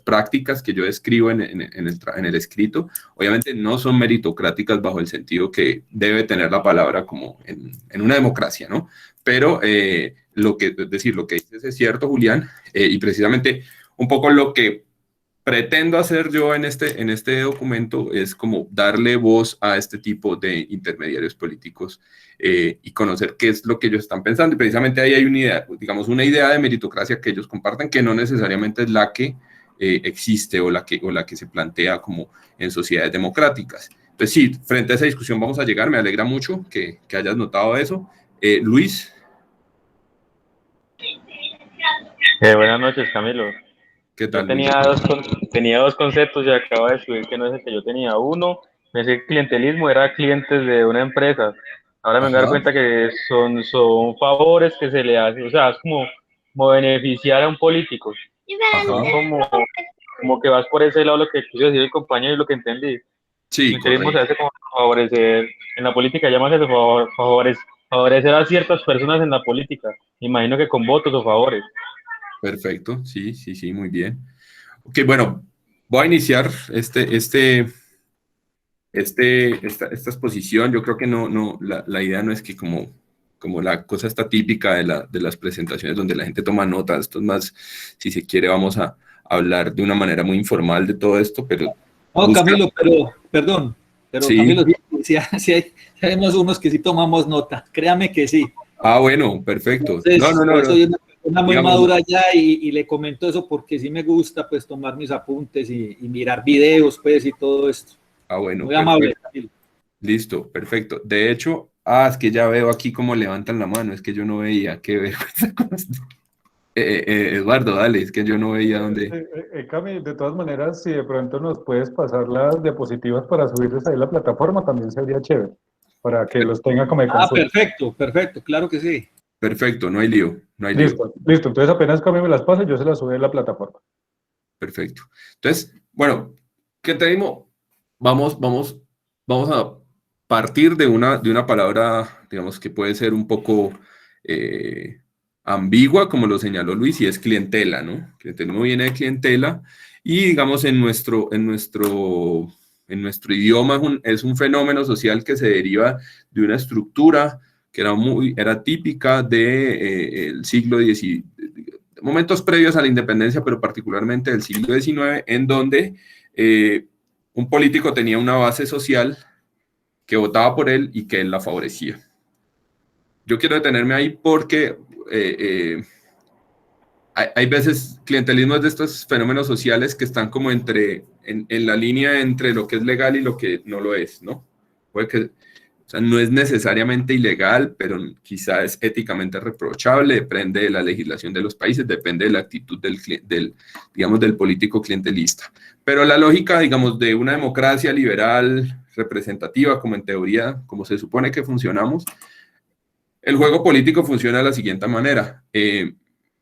prácticas que yo describo en el escrito, obviamente no son meritocráticas bajo el sentido que debe tener la palabra como en una democracia, ¿no? Pero lo que dices es cierto, Julián, y precisamente un poco lo que pretendo hacer yo en este documento es como darle voz a este tipo de intermediarios políticos y conocer qué es lo que ellos están pensando. Y precisamente ahí hay una idea, digamos, una idea de meritocracia que ellos comparten, que no necesariamente es la que existe o la que se plantea como en sociedades democráticas. Entonces, sí, frente a esa discusión vamos a llegar. Me alegra mucho que hayas notado eso. Luis. Buenas noches, Camilo. ¿Qué tal? Yo tenía dos conceptos y acabo de descubrir que no es el que yo tenía. Uno, me decía que clientelismo era clientes de una empresa. Ahora me doy cuenta que son favores que se le hacen, o sea, es como beneficiar a un político. Como que vas por ese lado, lo que quiso decir el compañero y lo que entendí. Sí, clientelismo se hace como favorecer, en la política llaman eso favorecer a ciertas personas en la política. Imagino que con votos o favores. Perfecto, sí, muy bien. Ok, bueno, voy a iniciar esta exposición. Yo creo que la idea no es que como la cosa está típica de las presentaciones donde la gente toma notas. Esto es más, si se quiere, vamos a hablar de una manera muy informal de todo esto, pero... No, Camilo, perdón, sí. Camilo, sí sabemos unos que sí tomamos nota, créame que sí. Ah, bueno, perfecto. Entonces, soy una muy madura ya y le comento eso porque sí me gusta pues tomar mis apuntes y mirar videos pues y todo esto. Ah, bueno. Muy amable, Camilo. Listo, perfecto. De hecho, es que ya veo aquí cómo levantan la mano, es que yo no veía, qué vergüenza. Eduardo, dale, es que yo no veía dónde... Cami, de todas maneras, si de pronto nos puedes pasar las diapositivas para subirles ahí a la plataforma, también sería chévere, para que los tenga como de consulta. Perfecto, claro que sí. Perfecto, no hay lío, Listo, entonces apenas Cami me las pase, yo se las subí a la plataforma. Perfecto. Entonces, bueno, ¿qué te digo? Vamos a partir de una palabra, digamos, que puede ser un poco ambigua, como lo señaló Luis, y es clientela, ¿no? Clientelismo viene de clientela, y digamos, en nuestro idioma es un fenómeno social que se deriva de una estructura que era típica del siglo XIX, momentos previos a la independencia, pero particularmente del siglo XIX, en donde un político tenía una base social que votaba por él y que él la favorecía. Yo quiero detenerme ahí porque hay veces clientelismo es de estos fenómenos sociales que están como en la línea entre lo que es legal y lo que no lo es, ¿no? Puede que, o sea, no es necesariamente ilegal, pero quizá es éticamente reprochable, depende de la legislación de los países, depende de la actitud del político clientelista. Pero la lógica, digamos, de una democracia liberal representativa, como en teoría, como se supone que funcionamos, el juego político funciona de la siguiente manera.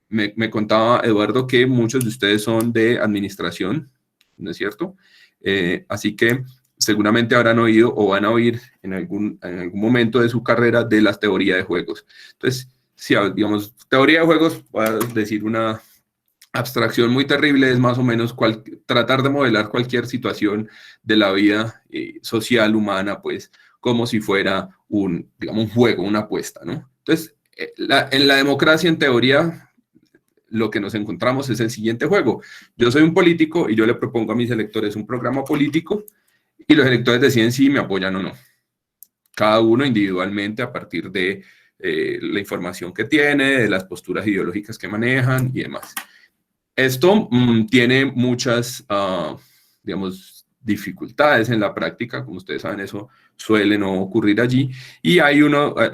Me contaba Eduardo que muchos de ustedes son de administración, ¿no es cierto? Así que seguramente habrán oído o van a oír en algún momento de su carrera de la teoría de juegos. Entonces, si digamos, teoría de juegos, voy a decir una abstracción muy terrible, es más o menos tratar de modelar cualquier situación de la vida social humana, pues, como si fuera digamos, un juego, una apuesta, ¿no? Entonces, en la democracia, en teoría, lo que nos encontramos es el siguiente juego. Yo soy un político y yo le propongo a mis electores un programa político y los electores deciden si me apoyan o no. Cada uno individualmente a partir de la información que tiene, de las posturas ideológicas que manejan y demás. Esto tiene muchas, digamos, dificultades en la práctica, como ustedes saben, eso suele no ocurrir allí, y hay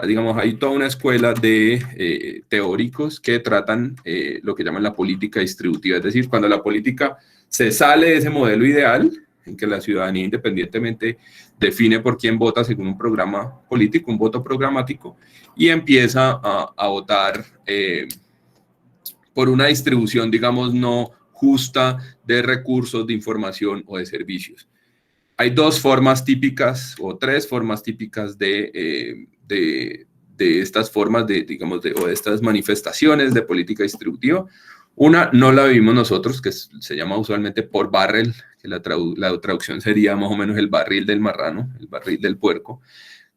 digamos, hay toda una escuela de teóricos que tratan lo que llaman la política distributiva, es decir, cuando la política se sale de ese modelo ideal, en que la ciudadanía independientemente define por quién vota según un programa político, un voto programático, y empieza a votar por una distribución, digamos, no justa de recursos, de información o de servicios. Hay dos formas típicas o tres formas típicas de estas formas digamos, o de estas manifestaciones de política distributiva. Una no la vivimos nosotros, que se llama usualmente por barrel, que la traducción sería más o menos el barril del marrano, el barril del puerco,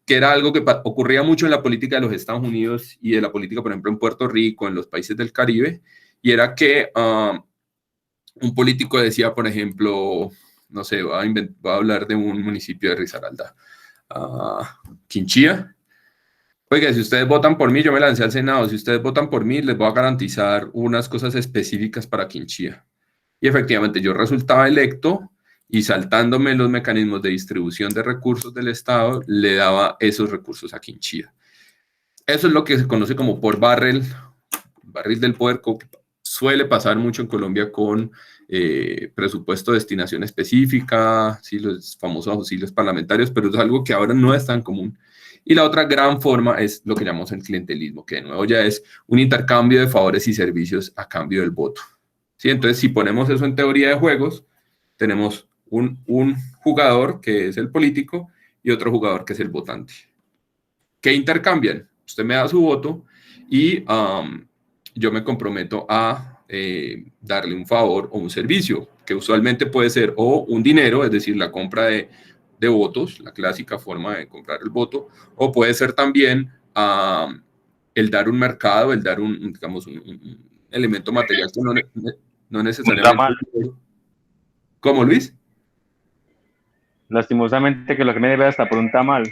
que era algo que ocurría mucho en la política de los Estados Unidos y de la política, por ejemplo, en Puerto Rico, en los países del Caribe, y era que un político decía, por ejemplo, no sé, voy a hablar de un municipio de Risaralda, Quinchía. Oiga, si ustedes votan por mí, yo me lancé al Senado, si ustedes votan por mí, les voy a garantizar unas cosas específicas para Quinchía. Y efectivamente, yo resultaba electo y saltándome los mecanismos de distribución de recursos del Estado, le daba esos recursos a Quinchía. Eso es lo que se conoce como por barril del puerco, que suele pasar mucho en Colombia con presupuesto de destinación específica, ¿sí? Los famosos auxilios parlamentarios, pero es algo que ahora no es tan común. Y la otra gran forma es lo que llamamos el clientelismo, que de nuevo ya es un intercambio de favores y servicios a cambio del voto. ¿Sí? Entonces, si ponemos eso en teoría de juegos, tenemos un jugador que es el político y otro jugador que es el votante. ¿Qué intercambian? Usted me da su voto y yo me comprometo a darle un favor o un servicio, que usualmente puede ser o un dinero, es decir, la compra de votos, la clásica forma de comprar el voto, o puede ser también el dar un mercado, el dar digamos, un elemento material que no necesariamente... ¿Cómo, Luis? Lastimosamente que lo que me debe hasta por un tamal.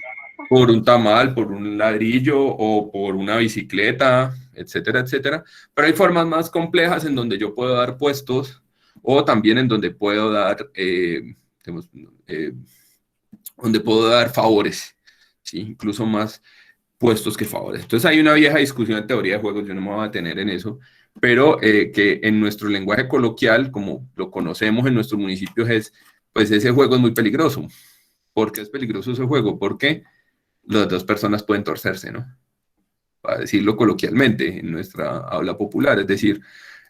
Por un tamal, por un ladrillo o por una bicicleta, etcétera, etcétera. Pero hay formas más complejas en donde yo puedo dar puestos o también en donde puedo dar, donde puedo dar favores, ¿sí? Incluso más puestos que favores. Entonces hay una vieja discusión en teoría de juegos, yo no me voy a detener en eso, pero que en nuestro lenguaje coloquial, como lo conocemos en nuestros municipios, pues ese juego es muy peligroso. ¿Por qué es peligroso ese juego? Porque las dos personas pueden torcerse, ¿no? Para decirlo coloquialmente, en nuestra habla popular, es decir,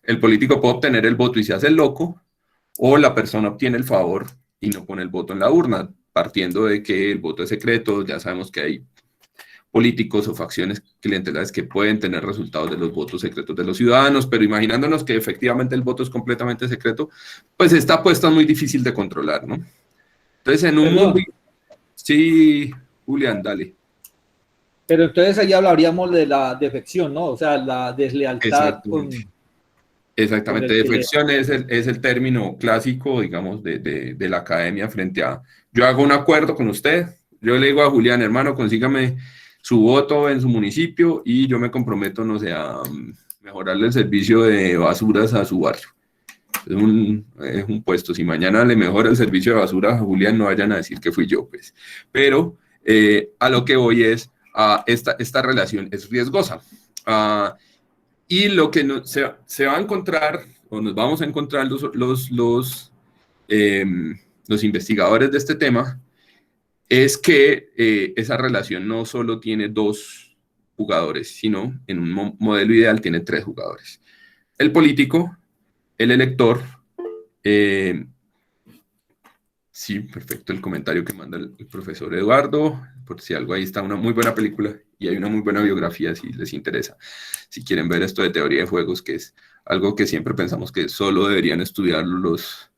el político puede obtener el voto y se hace el loco, o la persona obtiene el favor y no pone el voto en la urna, partiendo de que el voto es secreto. Ya sabemos que hay políticos o facciones clientelares que pueden tener resultados de los votos secretos de los ciudadanos, pero imaginándonos que efectivamente el voto es completamente secreto, pues esta apuesta es muy difícil de controlar, ¿no? Entonces, en un mundo... Sí, Julián, dale. Pero entonces ahí hablaríamos de la defección, ¿no? O sea, la deslealtad con... Exactamente, defección es el término clásico, digamos, de la academia frente a... Yo hago un acuerdo con usted, yo le digo a Julián, hermano, consígame su voto en su municipio y yo me comprometo, no sé, a mejorarle el servicio de basuras a su barrio. Es un puesto. Si mañana le mejora el servicio de basura a Julián, no vayan a decir que fui yo, pues. Pero a lo que voy es, esta relación es riesgosa. Y lo que se va a encontrar, o nos vamos a encontrar los investigadores de este tema, es que esa relación no solo tiene dos jugadores, sino en un modelo ideal tiene tres jugadores. El político, el elector Sí, perfecto el comentario que manda el profesor Eduardo, por si algo ahí está una muy buena película y hay una muy buena biografía si les interesa, si quieren ver esto de teoría de juegos, que es algo que siempre pensamos que solo deberían estudiar los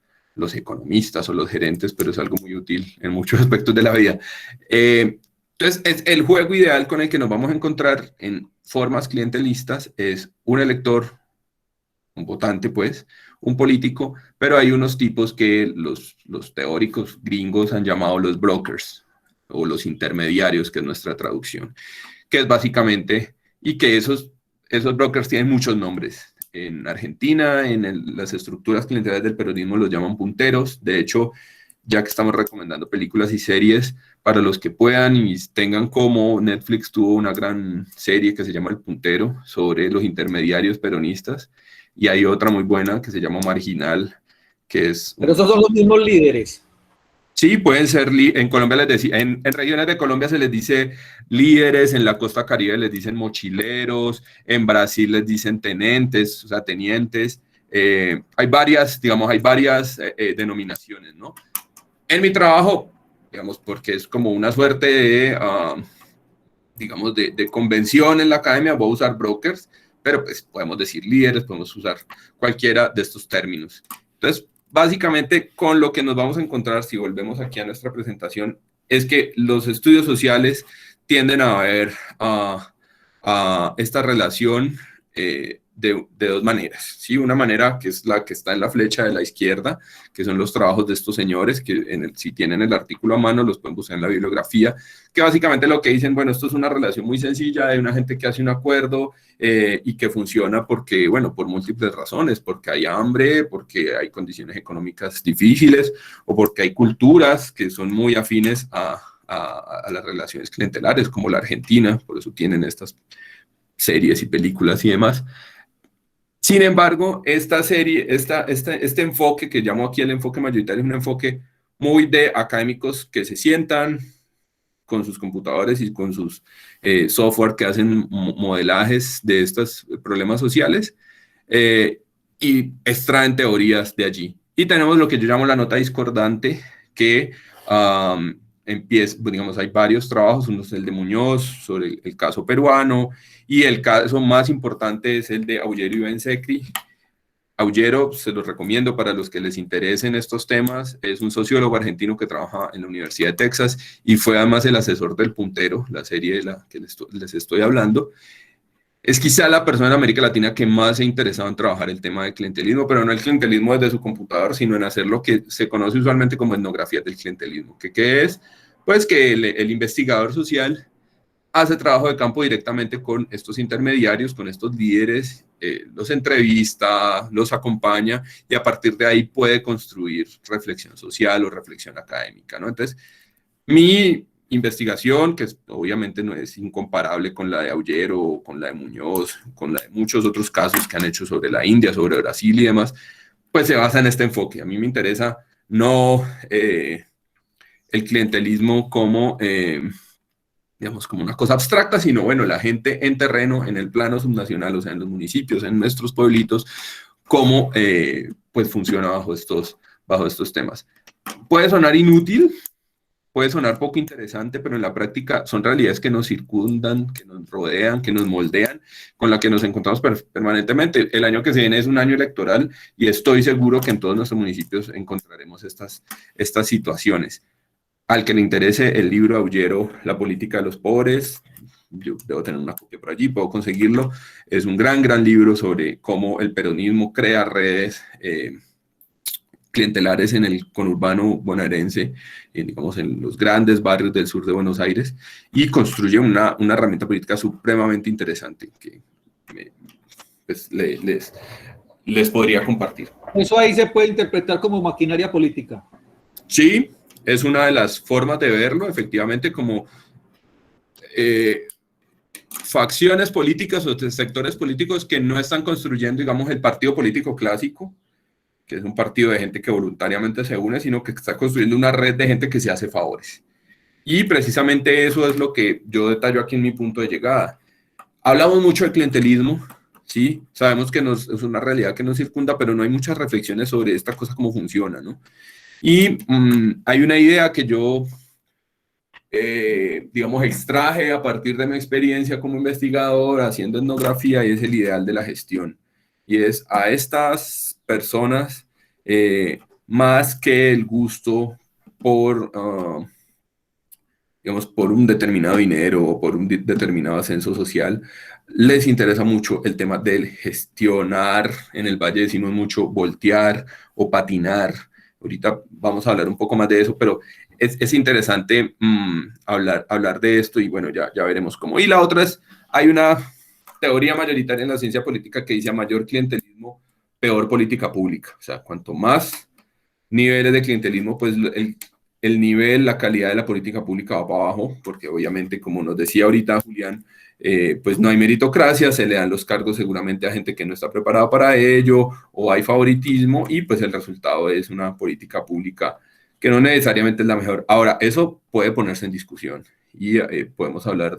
economistas o los gerentes, pero es algo muy útil en muchos aspectos de la vida. Entonces, el juego ideal con el que nos vamos a encontrar en formas clientelistas es un elector, un votante, pues, un político, pero hay unos tipos que los teóricos gringos han llamado los brokers o los intermediarios, que es nuestra traducción, que es básicamente, y que esos brokers tienen muchos nombres. En Argentina, en las estructuras clientelares del peronismo los llaman punteros. De hecho, ya que estamos recomendando películas y series, para los que puedan y tengan, como Netflix tuvo una gran serie que se llama El Puntero, sobre los intermediarios peronistas, y hay otra muy buena que se llama Marginal, que es... Pero esos son los mismos líderes. Sí, pueden ser, en Colombia les decía, en regiones de Colombia se les dice líderes, en la costa caribe les dicen mochileros, en Brasil les dicen tenentes, o sea, tenientes. Hay varias denominaciones, ¿no? En mi trabajo, digamos, porque es como una suerte de, digamos, de convención en la academia, voy a usar brokers, pero pues podemos decir líderes, podemos usar cualquiera de estos términos. Entonces, básicamente con lo que nos vamos a encontrar, si volvemos aquí a nuestra presentación, es que los estudios sociales tienden a ver esta relación de dos maneras, ¿sí? Una manera que es la que está en la flecha de la izquierda, que son los trabajos de estos señores, que si tienen el artículo a mano los pueden buscar en la bibliografía, que básicamente lo que dicen, bueno, esto es una relación muy sencilla de una gente que hace un acuerdo y que funciona porque, bueno, por múltiples razones, porque hay hambre, porque hay condiciones económicas difíciles o porque hay culturas que son muy afines a las relaciones clientelares, como la Argentina, por eso tienen estas series y películas y demás. Sin embargo, esta serie, este enfoque que llamo aquí el enfoque mayoritario, es un enfoque muy de académicos que se sientan con sus computadores y con sus software que hacen modelajes de estos problemas sociales y extraen teorías de allí. Y tenemos lo que yo llamo la nota discordante, que empieza, digamos, hay varios trabajos, uno es el de Muñoz sobre el caso peruano, y el caso más importante es el de Aullero y Ben-Secri. Aullero, se los recomiendo para los que les interesen estos temas, es un sociólogo argentino que trabaja en la Universidad de Texas y fue además el asesor del Puntero, la serie de la que les estoy hablando. Es quizá la persona en América Latina que más se ha interesado en trabajar el tema del clientelismo, pero no el clientelismo desde su computador, sino en hacer lo que se conoce usualmente como etnografía del clientelismo. ¿Qué es? Pues que el investigador social hace trabajo de campo directamente con estos intermediarios, con estos líderes, los entrevista, los acompaña y a partir de ahí puede construir reflexión social o reflexión académica, ¿no? Entonces, mi investigación, que obviamente no es incomparable con la de Aullero o con la de Muñoz, con la de muchos otros casos que han hecho sobre la India, sobre Brasil y demás, pues se basa en este enfoque. A mí me interesa no el clientelismo como... digamos, como una cosa abstracta, sino, bueno, la gente en terreno, en el plano subnacional, o sea, en los municipios, en nuestros pueblitos, cómo, pues, funciona bajo estos temas. Puede sonar inútil, puede sonar poco interesante, pero en la práctica son realidades que nos circundan, que nos rodean, que nos moldean, con las que nos encontramos permanentemente. El año que se viene es un año electoral y estoy seguro que en todos nuestros municipios encontraremos estas situaciones. Al que le interese el libro Aullero, La política de los pobres, yo debo tener una copia por allí, puedo conseguirlo. Es un gran libro sobre cómo el peronismo crea redes clientelares en el conurbano bonaerense, digamos, en los grandes barrios del sur de Buenos Aires, y construye una herramienta política supremamente interesante que pues, les podría compartir. Eso ahí se puede interpretar como maquinaria política. Sí. Es una de las formas de verlo, efectivamente, como facciones políticas o sectores políticos que no están construyendo, digamos, el partido político clásico, que es un partido de gente que voluntariamente se une, sino que está construyendo una red de gente que se hace favores. Y precisamente eso es lo que yo detallo aquí en mi punto de llegada. Hablamos mucho de clientelismo, ¿sí? Sabemos que es una realidad que nos circunda, pero no hay muchas reflexiones sobre esta cosa, cómo funciona, ¿no? Y hay una idea que yo, digamos, extraje a partir de mi experiencia como investigador haciendo etnografía, y es el ideal de la gestión. Y es a estas personas, más que el gusto por, digamos, por un determinado dinero o por un determinado ascenso social, les interesa mucho el tema del gestionar. En el Valle decimos mucho voltear o patinar. Ahorita vamos a hablar un poco más de eso, pero es interesante hablar de esto, y bueno, ya veremos cómo. Y la otra es, hay una teoría mayoritaria en la ciencia política que dice: a mayor clientelismo, peor política pública. O sea, cuanto más niveles de clientelismo, pues el nivel, la calidad de la política pública va para abajo, porque obviamente, como nos decía ahorita Julián, pues no hay meritocracia, se le dan los cargos seguramente a gente que no está preparada para ello, o hay favoritismo, y pues el resultado es una política pública que no necesariamente es la mejor. Ahora, eso puede ponerse en discusión, y podemos hablar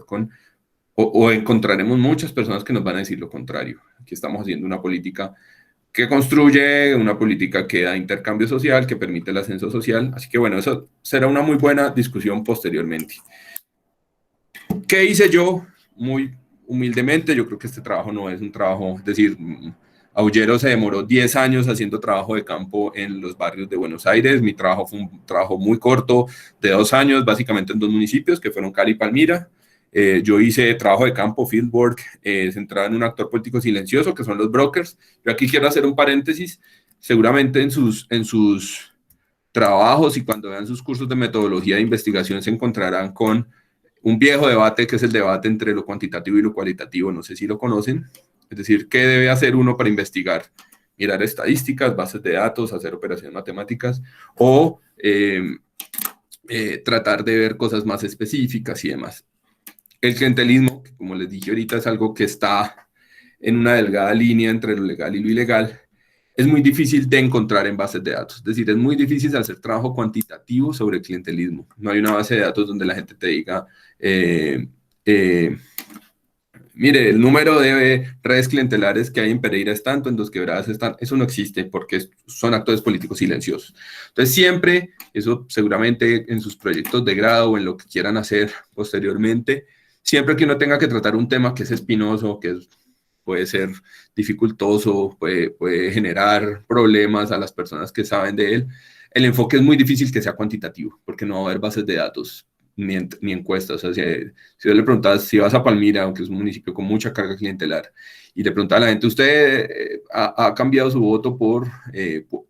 o encontraremos muchas personas que nos van a decir lo contrario. Aquí estamos haciendo una política que construye, una política que da intercambio social, que permite el ascenso social. Así que bueno, eso será una muy buena discusión posteriormente. ¿Qué hice yo? Muy humildemente, yo creo que este trabajo no es un trabajo, es decir, Aullero se demoró 10 años haciendo trabajo de campo en los barrios de Buenos Aires. Mi trabajo fue un trabajo muy corto, de 2 años, básicamente en 2 municipios, que fueron Cali y Palmira. Yo hice trabajo de campo, fieldwork, centrado en un actor político silencioso, que son los brokers. Yo aquí quiero hacer un paréntesis. Seguramente en sus trabajos y cuando vean sus cursos de metodología de investigación se encontrarán con un viejo debate, que es el debate entre lo cuantitativo y lo cualitativo. No sé si lo conocen. Es decir, ¿qué debe hacer uno para investigar? Mirar estadísticas, bases de datos, hacer operaciones matemáticas, o tratar de ver cosas más específicas y demás. El clientelismo, que como les dije ahorita, es algo que está en una delgada línea entre lo legal y lo ilegal. Es muy difícil de encontrar en bases de datos. Es decir, es muy difícil hacer trabajo cuantitativo sobre el clientelismo. No hay una base de datos donde la gente te diga, mire, el número de redes clientelares que hay en Pereira es tanto, en Dos Quebradas es tanto. Eso no existe porque son actores políticos silenciosos. Entonces siempre, eso seguramente en sus proyectos de grado o en lo que quieran hacer posteriormente, siempre que uno tenga que tratar un tema que es espinoso, que puede ser dificultoso, puede generar problemas a las personas que saben de él, el enfoque es muy difícil que sea cuantitativo, porque no va a haber bases de datos ni encuestas. O sea, si yo le preguntas, si vas a Palmira, aunque es un municipio con mucha carga clientelar, y le preguntas a la gente, ¿usted ha cambiado su voto por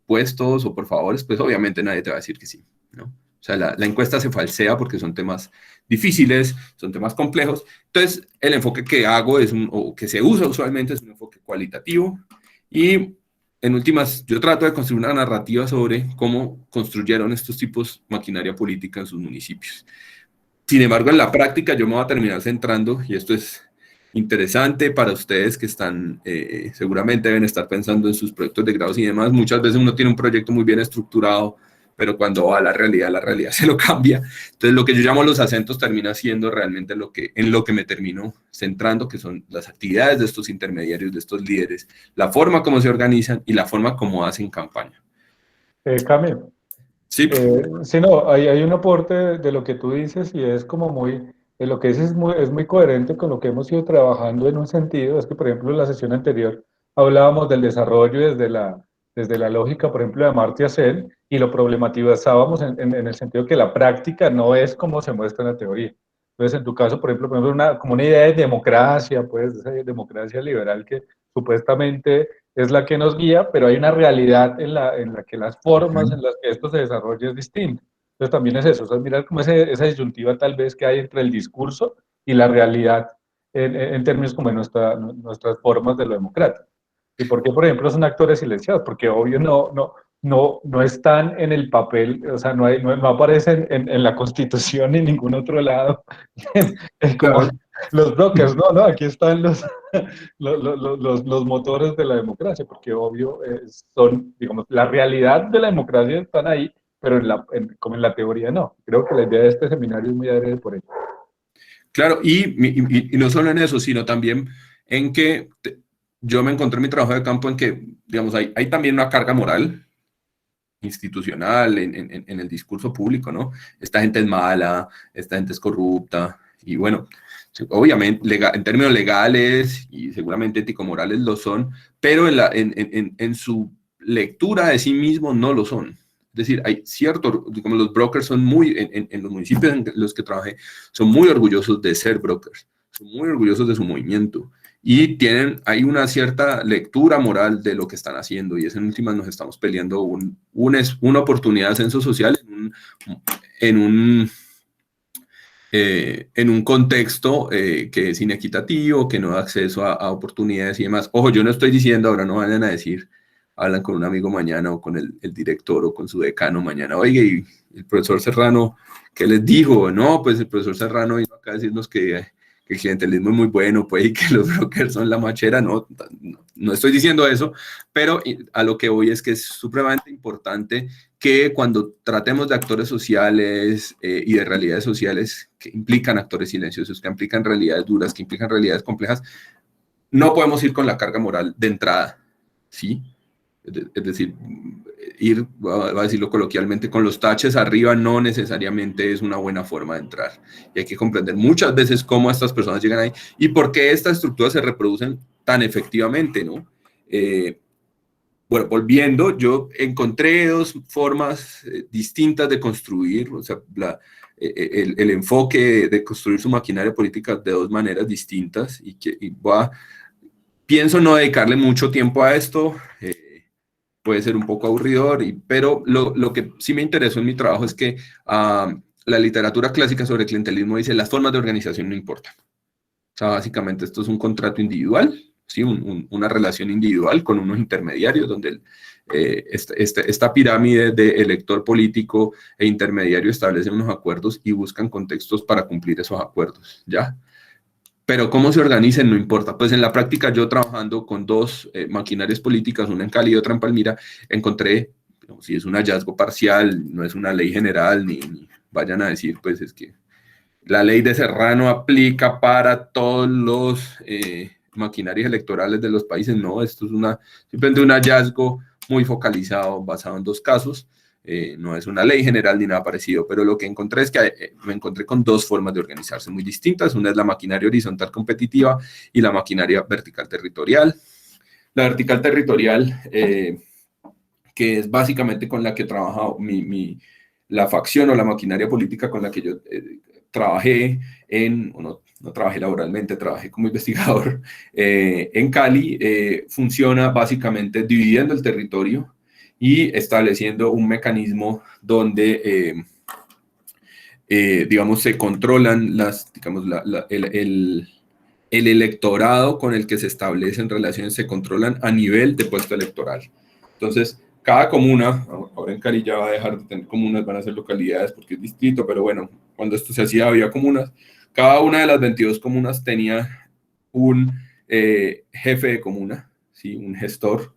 puestos o por favores? Pues obviamente nadie te va a decir que sí, ¿no? O sea, la encuesta se falsea porque son temas difíciles, son temas complejos. Entonces, el enfoque que hago o que se usa usualmente es un enfoque cualitativo, y en últimas, yo trato de construir una narrativa sobre cómo construyeron estos tipos maquinaria política en sus municipios. Sin embargo, en la práctica yo me voy a terminar centrando, y esto es interesante para ustedes que están, seguramente deben estar pensando en sus proyectos de grados y demás. Muchas veces uno tiene un proyecto muy bien estructurado, pero cuando va a la realidad se lo cambia. Entonces, lo que yo llamo los acentos termina siendo realmente en lo que me termino centrando, que son las actividades de estos intermediarios, de estos líderes, la forma como se organizan y la forma como hacen campaña. Camilo. Sí. Sí, no, hay un aporte de lo que tú dices, y es como lo que dices es muy coherente con lo que hemos ido trabajando en un sentido. Es que, por ejemplo, en la sesión anterior hablábamos del desarrollo desde la lógica, por ejemplo, de Amartya Sen, y lo problematizábamos en el sentido que la práctica no es como se muestra en la teoría. Entonces, en tu caso, por ejemplo, como una idea de democracia, pues, esa democracia liberal que supuestamente es la que nos guía, pero hay una realidad en la que las formas en las que esto se desarrolla es distinta. Entonces también es eso, o sea, mirar como esa disyuntiva tal vez que hay entre el discurso y la realidad en términos como de nuestras formas de lo democrático. ¿Y por qué, por ejemplo, son actores silenciados? Porque obvio no están en el papel, o sea, no aparecen en la Constitución ni en ningún otro lado, como los brokers, no, aquí están los motores de la democracia, porque obvio son, digamos, la realidad de la democracia están ahí, pero como en la teoría no. Creo que la idea de este seminario es muy adrede por ello. Claro, y no solo en eso, sino también en que yo me encontré en mi trabajo de campo en que, digamos, hay también una carga moral, institucional, en el discurso público, ¿no? Esta gente es mala, esta gente es corrupta, y bueno, obviamente en términos legales y seguramente ético-morales lo son, pero en su lectura de sí mismos no lo son. Es decir, hay cierto, como los brokers son muy, en los municipios en los que trabajé, son muy orgullosos de ser brokers, son muy orgullosos de su movimiento, y hay una cierta lectura moral de lo que están haciendo, y es en últimas nos estamos peleando una oportunidad de ascenso social en un contexto que es inequitativo, que no da acceso a oportunidades y demás. Ojo, yo no estoy diciendo, ahora no vayan a decir, hablan con un amigo mañana o con el director o con su decano mañana, oiga, y el profesor Serrano, ¿qué les dijo? No, pues el profesor Serrano vino acá a decirnos que el clientelismo es muy bueno, pues, y que los brokers son la machera. No estoy diciendo eso, pero a lo que voy es que es supremamente importante que cuando tratemos de actores sociales y de realidades sociales que implican actores silenciosos, que implican realidades duras, que implican realidades complejas, no podemos ir con la carga moral de entrada, ¿sí? Es decir, ir, voy a decirlo coloquialmente, con los taches arriba no necesariamente es una buena forma de entrar. Y hay que comprender muchas veces cómo estas personas llegan ahí y por qué estas estructuras se reproducen tan efectivamente, ¿no? Bueno, volviendo, yo encontré dos formas distintas de construir, o sea, el enfoque de construir su maquinaria política de dos maneras distintas, pienso no dedicarle mucho tiempo a esto, puede ser un poco aburridor, pero lo que sí me interesó en mi trabajo es que la literatura clásica sobre clientelismo dice las formas de organización no importan. O sea, básicamente esto es un contrato individual, ¿sí? Una relación individual con unos intermediarios donde esta pirámide de elector político e intermediario establecen unos acuerdos y buscan contextos para cumplir esos acuerdos, ¿ya? Pero cómo se organicen no importa. Pues en la práctica yo trabajando con dos maquinarias políticas, una en Cali y otra en Palmira, encontré, si es un hallazgo parcial, no es una ley general, ni vayan a decir, pues es que la ley de Serrano aplica para todos los maquinarias electorales de los países. No, esto es simplemente un hallazgo muy focalizado, basado en dos casos. No es una ley general ni nada parecido, pero lo que encontré es que me encontré con dos formas de organizarse muy distintas. Una es la maquinaria horizontal competitiva y la maquinaria vertical territorial. La vertical territorial, que es básicamente con la que he trabajado, la facción o la maquinaria política con la que yo trabajé no trabajé laboralmente, trabajé como investigador en Cali, funciona básicamente dividiendo el territorio y estableciendo un mecanismo donde, digamos, se controlan el electorado con el que se establecen relaciones, se controlan a nivel de puesto electoral. Entonces, cada comuna, ahora en Cali ya va a dejar de tener comunas, van a ser localidades porque es distrito, pero bueno, cuando esto se hacía había comunas. Cada una de las 22 comunas tenía un jefe de comuna, ¿sí? Un gestor,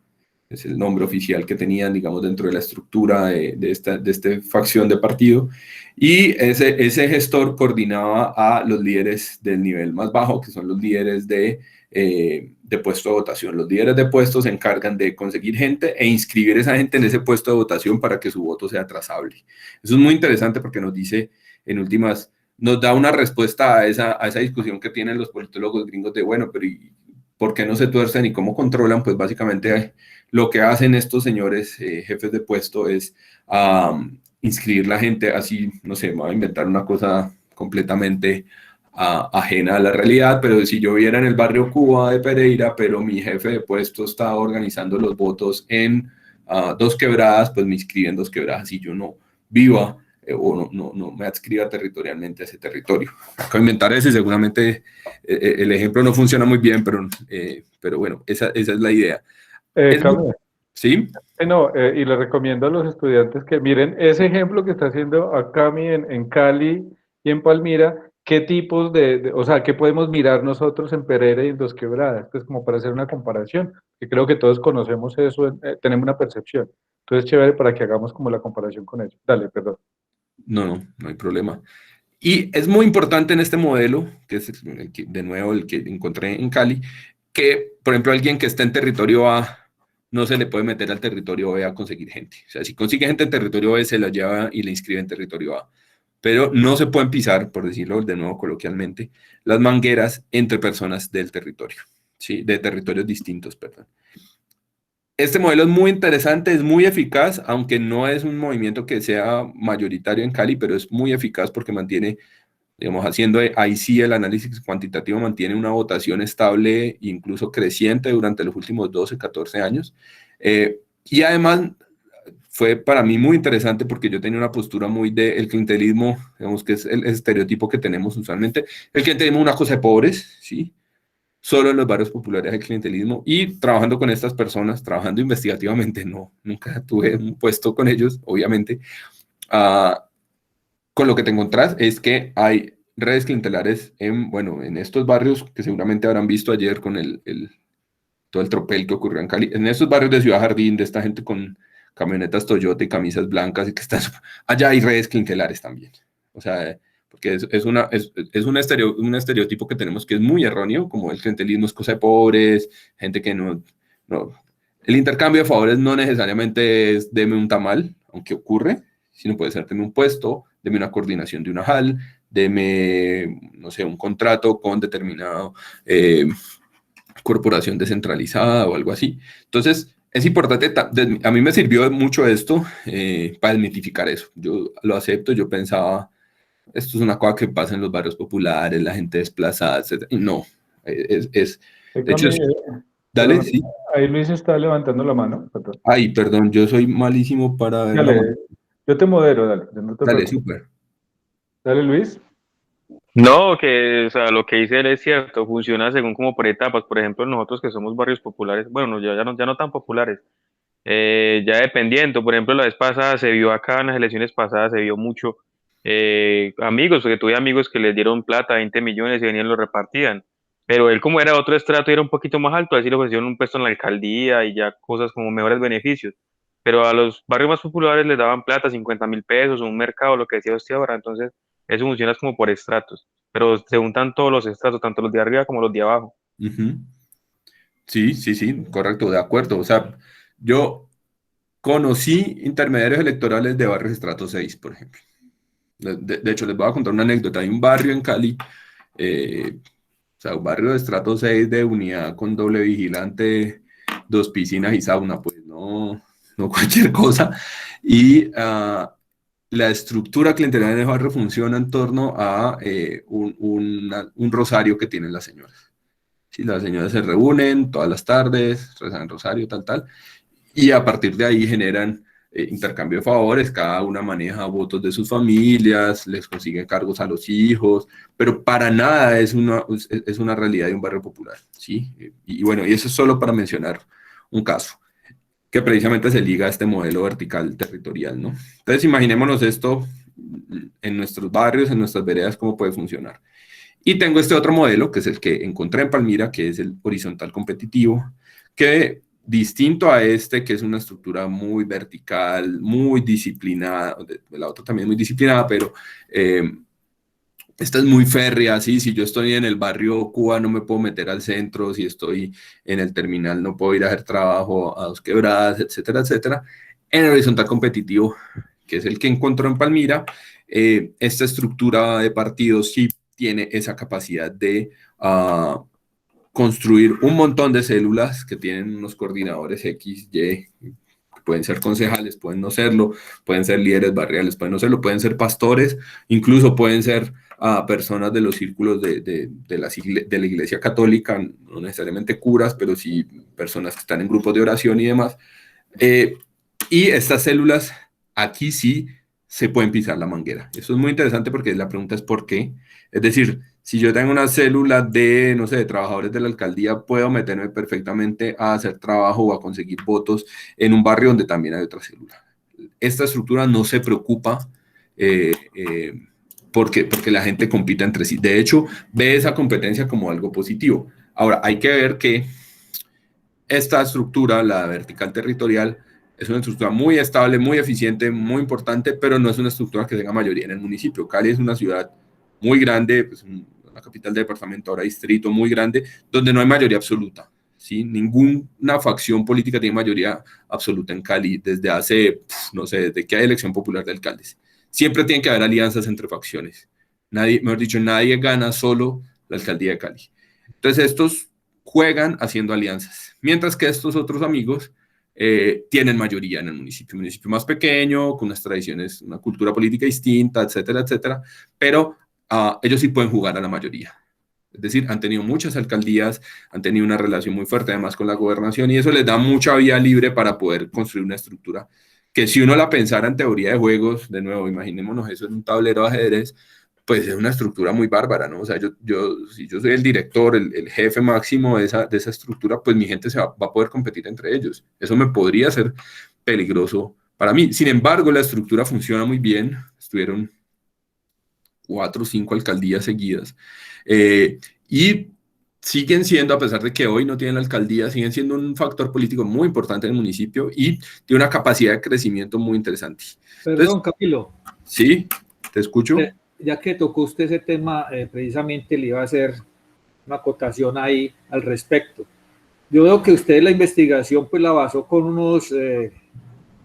es el nombre oficial que tenían, digamos, dentro de la estructura de esta facción de partido, y ese gestor coordinaba a los líderes del nivel más bajo, que son los líderes de puesto de votación. Los líderes de puesto se encargan de conseguir gente e inscribir a esa gente en ese puesto de votación para que su voto sea trazable. Eso es muy interesante porque nos dice, en últimas, nos da una respuesta a esa discusión que tienen los politólogos gringos de, bueno, pero ¿por qué no se tuercen y cómo controlan? Pues básicamente lo que hacen estos señores jefes de puesto es inscribir la gente así, no sé, me voy a inventar una cosa completamente ajena a la realidad, pero si yo viera en el barrio Cuba de Pereira, pero mi jefe de puesto está organizando los votos en Dos Quebradas, pues me inscriben en Dos Quebradas y yo no viva o no me adscriba territorialmente a ese territorio. Acabo de inventar eso y seguramente el ejemplo no funciona muy bien, pero bueno, esa es la idea. ¿Sí? Y le recomiendo a los estudiantes que miren ese ejemplo que está haciendo a Cami en Cali y en Palmira, qué tipos o sea, qué podemos mirar nosotros en Pereira y en Dos Quebradas, pues como para hacer una comparación, que creo que todos conocemos eso, tenemos una percepción. Entonces, chévere para que hagamos como la comparación con eso. Dale, perdón. No hay problema. Y es muy importante en este modelo, que es de nuevo el que encontré en Cali, que, por ejemplo, alguien que está en territorio A no se le puede meter al territorio B a conseguir gente. O sea, si consigue gente en territorio B, se la lleva y la inscribe en territorio A. Pero no se pueden pisar, por decirlo de nuevo coloquialmente, las mangueras entre personas del territorio, ¿sí? De territorios distintos, perdón. Este modelo es muy interesante, es muy eficaz, aunque no es un movimiento que sea mayoritario en Cali, pero es muy eficaz porque mantiene, digamos, haciendo ahí sí el análisis cuantitativo, mantiene una votación estable, incluso creciente durante los últimos 12, 14 años. Y además fue para mí muy interesante porque yo tenía una postura muy del clientelismo, digamos que es el estereotipo que tenemos usualmente. El clientelismo es una cosa de pobres, ¿sí? Solo en los barrios populares hay clientelismo, y trabajando con estas personas, trabajando investigativamente, no, nunca tuve un puesto con ellos, obviamente, con lo que te encontrás es que hay redes clientelares en estos barrios que seguramente habrán visto ayer con todo el tropel que ocurrió en Cali, en estos barrios de Ciudad Jardín, de esta gente con camionetas Toyota y camisas blancas, y que están, allá hay redes clientelares también, o sea, porque es un estereotipo que tenemos que es muy erróneo, como el clientelismo es cosa de pobres, gente que no. El intercambio de favores no necesariamente es deme un tamal, aunque ocurre, sino puede ser deme un puesto, deme una coordinación de una JAL, deme, no sé, un contrato con determinado corporación descentralizada o algo así. Entonces, es importante, a mí me sirvió mucho esto para desmitificar eso. Yo lo acepto, yo pensaba, esto es una cosa que pasa en los barrios populares, la gente desplazada, etc. Y no, de hecho, dale, Perdón, sí. ahí Luis está levantando la mano. Perdón. Ay, perdón, yo soy malísimo para ver la Dale, mano. yo te modero, dale. No te Dale, preocupes. súper. Dale, Luis. No, que, o sea, lo que dice él es cierto, funciona según como por etapas. Por ejemplo, nosotros que somos barrios populares, bueno, no, ya no tan populares, ya dependiendo. Por ejemplo, la vez pasada se vio acá, en las elecciones pasadas se vio mucho amigos, porque tuve amigos que les dieron plata, 20 millones, y venían y lo repartían. Pero él, como era otro estrato y era un poquito más alto, así le ofrecieron un puesto en la alcaldía y ya cosas como mejores beneficios. Pero a los barrios más populares les daban plata, 50.000 pesos, un mercado, lo que decía usted ahora. Entonces, eso funciona como por estratos. Pero se juntan todos los estratos, tanto los de arriba como los de abajo. Uh-huh. Sí, sí, sí, correcto, de acuerdo. O sea, yo conocí intermediarios electorales de barrios estrato 6, por ejemplo. De hecho, les voy a contar una anécdota. Hay un barrio en Cali, o sea, un barrio de estrato 6 de unidad con doble vigilante, 2 piscinas y sauna, pues no cualquier cosa. Y la estructura clientelar en el barrio funciona en torno a un rosario que tienen las señoras. Sí, las señoras se reúnen todas las tardes, rezan el rosario, tal, y a partir de ahí generan intercambio de favores, cada una maneja votos de sus familias, les consiguen cargos a los hijos, pero para nada es una realidad de un barrio popular, ¿sí? Y bueno, y eso es solo para mencionar un caso que precisamente se liga a este modelo vertical territorial, ¿no? Entonces, imaginémonos esto en nuestros barrios, en nuestras veredas, cómo puede funcionar. Y tengo este otro modelo, que es el que encontré en Palmira, que es el horizontal competitivo, que distinto a este, que es una estructura muy vertical, muy disciplinada, la otra también muy disciplinada, pero esta es muy férrea, ¿sí? Si yo estoy en el barrio Cuba no me puedo meter al centro, si estoy en el terminal no puedo ir a hacer trabajo a Dos Quebradas, etcétera, etcétera. En el horizontal competitivo, que es el que encontró en Palmira, esta estructura de partidos sí tiene esa capacidad de construir un montón de células que tienen unos coordinadores X, Y, pueden ser concejales, pueden no serlo, pueden ser líderes barriales, pueden no serlo, pueden ser pastores, incluso pueden ser personas de los círculos de la Iglesia Católica, no necesariamente curas, pero sí personas que están en grupos de oración y demás. Y estas células, aquí sí se pueden pisar la manguera. Eso es muy interesante porque la pregunta es ¿por qué? Es decir, si yo tengo una célula de, no sé, de trabajadores de la alcaldía, puedo meterme perfectamente a hacer trabajo o a conseguir votos en un barrio donde también hay otra célula. Esta estructura no se preocupa porque la gente compita entre sí. De hecho, ve esa competencia como algo positivo. Ahora, hay que ver que esta estructura, la vertical territorial, es una estructura muy estable, muy eficiente, muy importante, pero no es una estructura que tenga mayoría en el municipio. Cali es una ciudad muy grande, pues una capital de departamento, ahora distrito muy grande, donde no hay mayoría absoluta, ¿sí? Ninguna facción política tiene mayoría absoluta en Cali desde hace, no sé, desde que hay elección popular de alcaldes. Siempre tiene que haber alianzas entre facciones. Nadie, mejor dicho, nadie gana solo la alcaldía de Cali. Entonces estos juegan haciendo alianzas, mientras que estos otros amigos tienen mayoría en el municipio, un municipio más pequeño, con unas tradiciones, una cultura política distinta, etcétera, etcétera, pero ellos sí pueden jugar a la mayoría. Es decir, han tenido muchas alcaldías, han tenido una relación muy fuerte además con la gobernación y eso les da mucha vía libre para poder construir una estructura que si uno la pensara en teoría de juegos, de nuevo, imaginémonos eso en un tablero de ajedrez, pues es una estructura muy bárbara, ¿no? O sea, si yo soy el director, el jefe máximo de esa estructura, pues mi gente va a poder competir entre ellos. Eso me podría ser peligroso para mí. Sin embargo, la estructura funciona muy bien. Estuvieron 4 o 5 alcaldías seguidas. Y siguen siendo, a pesar de que hoy no tienen la alcaldía, siguen siendo un factor político muy importante en el municipio y tiene una capacidad de crecimiento muy interesante. Perdón, Camilo. Sí, te escucho. Ya que tocó usted ese tema, precisamente le iba a hacer una acotación ahí al respecto. Yo veo que usted la investigación pues la basó con unos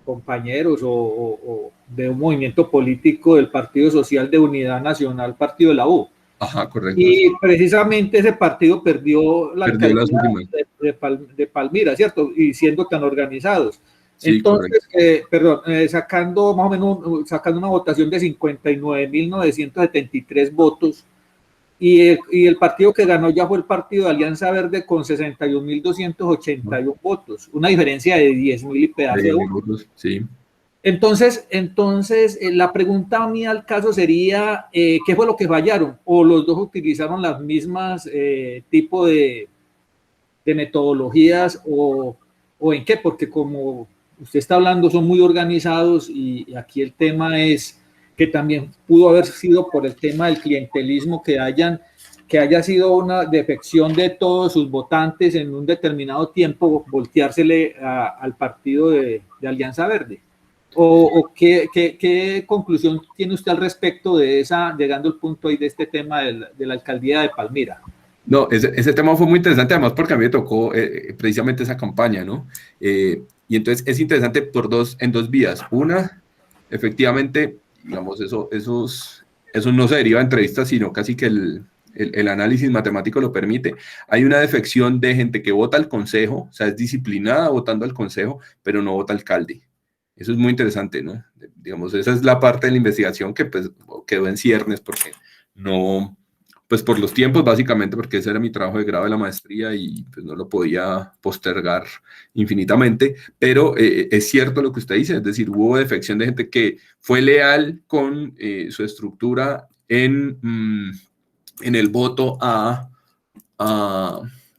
compañeros o de un movimiento político del Partido Social de Unidad Nacional, Partido de la U. Ajá, correcto. Y precisamente ese partido perdió la alcaldía de Palmira, ¿cierto? Y siendo tan organizados. Sí, entonces, sacando más o menos sacando una votación de 59.973 votos y el partido que ganó ya fue el partido de Alianza Verde con 61.281 votos, una diferencia de 10.000 y pedazos de votos. Sí. Entonces, la pregunta mía al caso sería, ¿qué fue lo que fallaron? ¿O los dos utilizaron las mismas tipo de metodologías o en qué? Porque como usted está hablando, son muy organizados y aquí el tema es que también pudo haber sido por el tema del clientelismo que haya sido una defección de todos sus votantes en un determinado tiempo, volteársele al partido de Alianza Verde. ¿O qué conclusión tiene usted al respecto de llegando al punto ahí de este tema de la alcaldía de Palmira? No, ese tema fue muy interesante, además porque a mí me tocó precisamente esa campaña, ¿no? Y entonces es interesante en dos vías. Una, efectivamente, digamos, eso no se deriva de entrevistas, sino casi que el análisis matemático lo permite. Hay una defección de gente que vota al consejo, o sea, es disciplinada votando al consejo, pero no vota alcalde. Eso es muy interesante, ¿no? Digamos, esa es la parte de la investigación que pues quedó en ciernes porque no... Pues por los tiempos, básicamente, porque ese era mi trabajo de grado de la maestría y pues no lo podía postergar infinitamente, pero es cierto lo que usted dice, es decir, hubo defección de gente que fue leal con su estructura en el voto al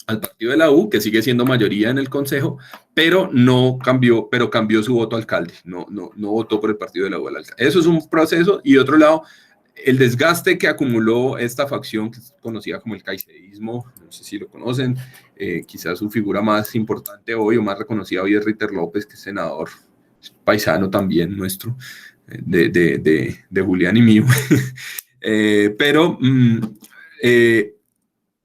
partido de la U, que sigue siendo mayoría en el consejo, pero cambió su voto alcalde, no votó por el partido de la U al alcalde. Eso es un proceso, y de otro lado, el desgaste que acumuló esta facción, que es conocida como el caiceísmo, no sé si lo conocen, quizás su figura más importante hoy o más reconocida hoy es Ritter López, que es senador paisano también nuestro, de Julián y mío. Pero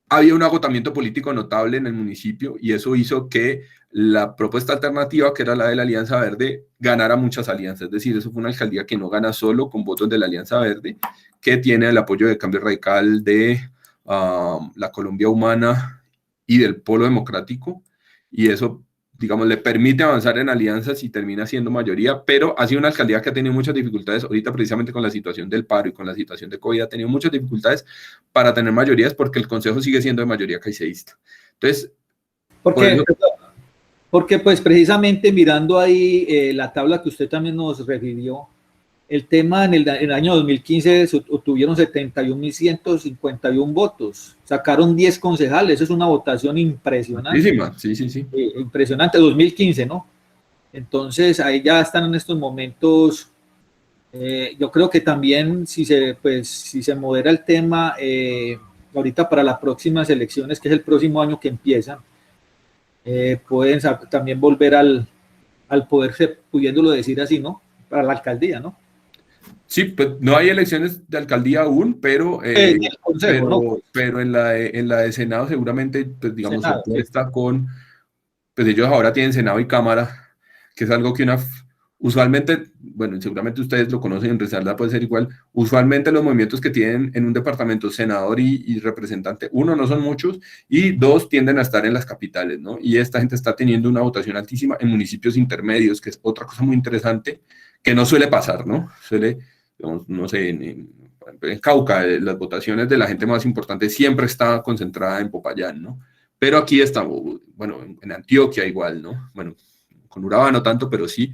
había un agotamiento político notable en el municipio y eso hizo que la propuesta alternativa, que era la de la Alianza Verde, ganara muchas alianzas. Es decir, eso fue una alcaldía que no gana solo con votos de la Alianza Verde, que tiene el apoyo de Cambio Radical, de la Colombia Humana y del Polo Democrático, y eso, digamos, le permite avanzar en alianzas y termina siendo mayoría, pero ha sido una alcaldía que ha tenido muchas dificultades, ahorita precisamente con la situación del paro y con la situación de COVID, ha tenido muchas dificultades para tener mayorías porque el consejo sigue siendo de mayoría caiceísta. Entonces, porque pues precisamente mirando ahí la tabla que usted también nos refirió, el tema en el año 2015 obtuvieron 71.151 votos, sacaron 10 concejales, eso es una votación impresionante. Sí. Impresionante, 2015, ¿no? Entonces ahí ya están en estos momentos, yo creo que también si se modera el tema, ahorita para las próximas elecciones, que es el próximo año que empiezan, pueden también volver al poder, pudiéndolo decir así, ¿no? Para la alcaldía, ¿no? Sí, pues no hay elecciones de alcaldía aún, pero consejo, pero en la de Senado seguramente, pues digamos, se apuesta con pues ellos ahora tienen Senado y Cámara, que es algo que usualmente, bueno, seguramente ustedes lo conocen, en Risaralda puede ser igual, usualmente los movimientos que tienen en un departamento senador y representante, uno, no son muchos, y dos, tienden a estar en las capitales, ¿no? Y esta gente está teniendo una votación altísima en municipios intermedios, que es otra cosa muy interesante, que no suele pasar, ¿no? Suele, digamos, no sé, en Cauca, las votaciones de la gente más importante siempre está concentrada en Popayán, ¿no? Pero aquí estamos, bueno, en Antioquia igual, ¿no? Bueno, con Urabá no tanto, pero sí.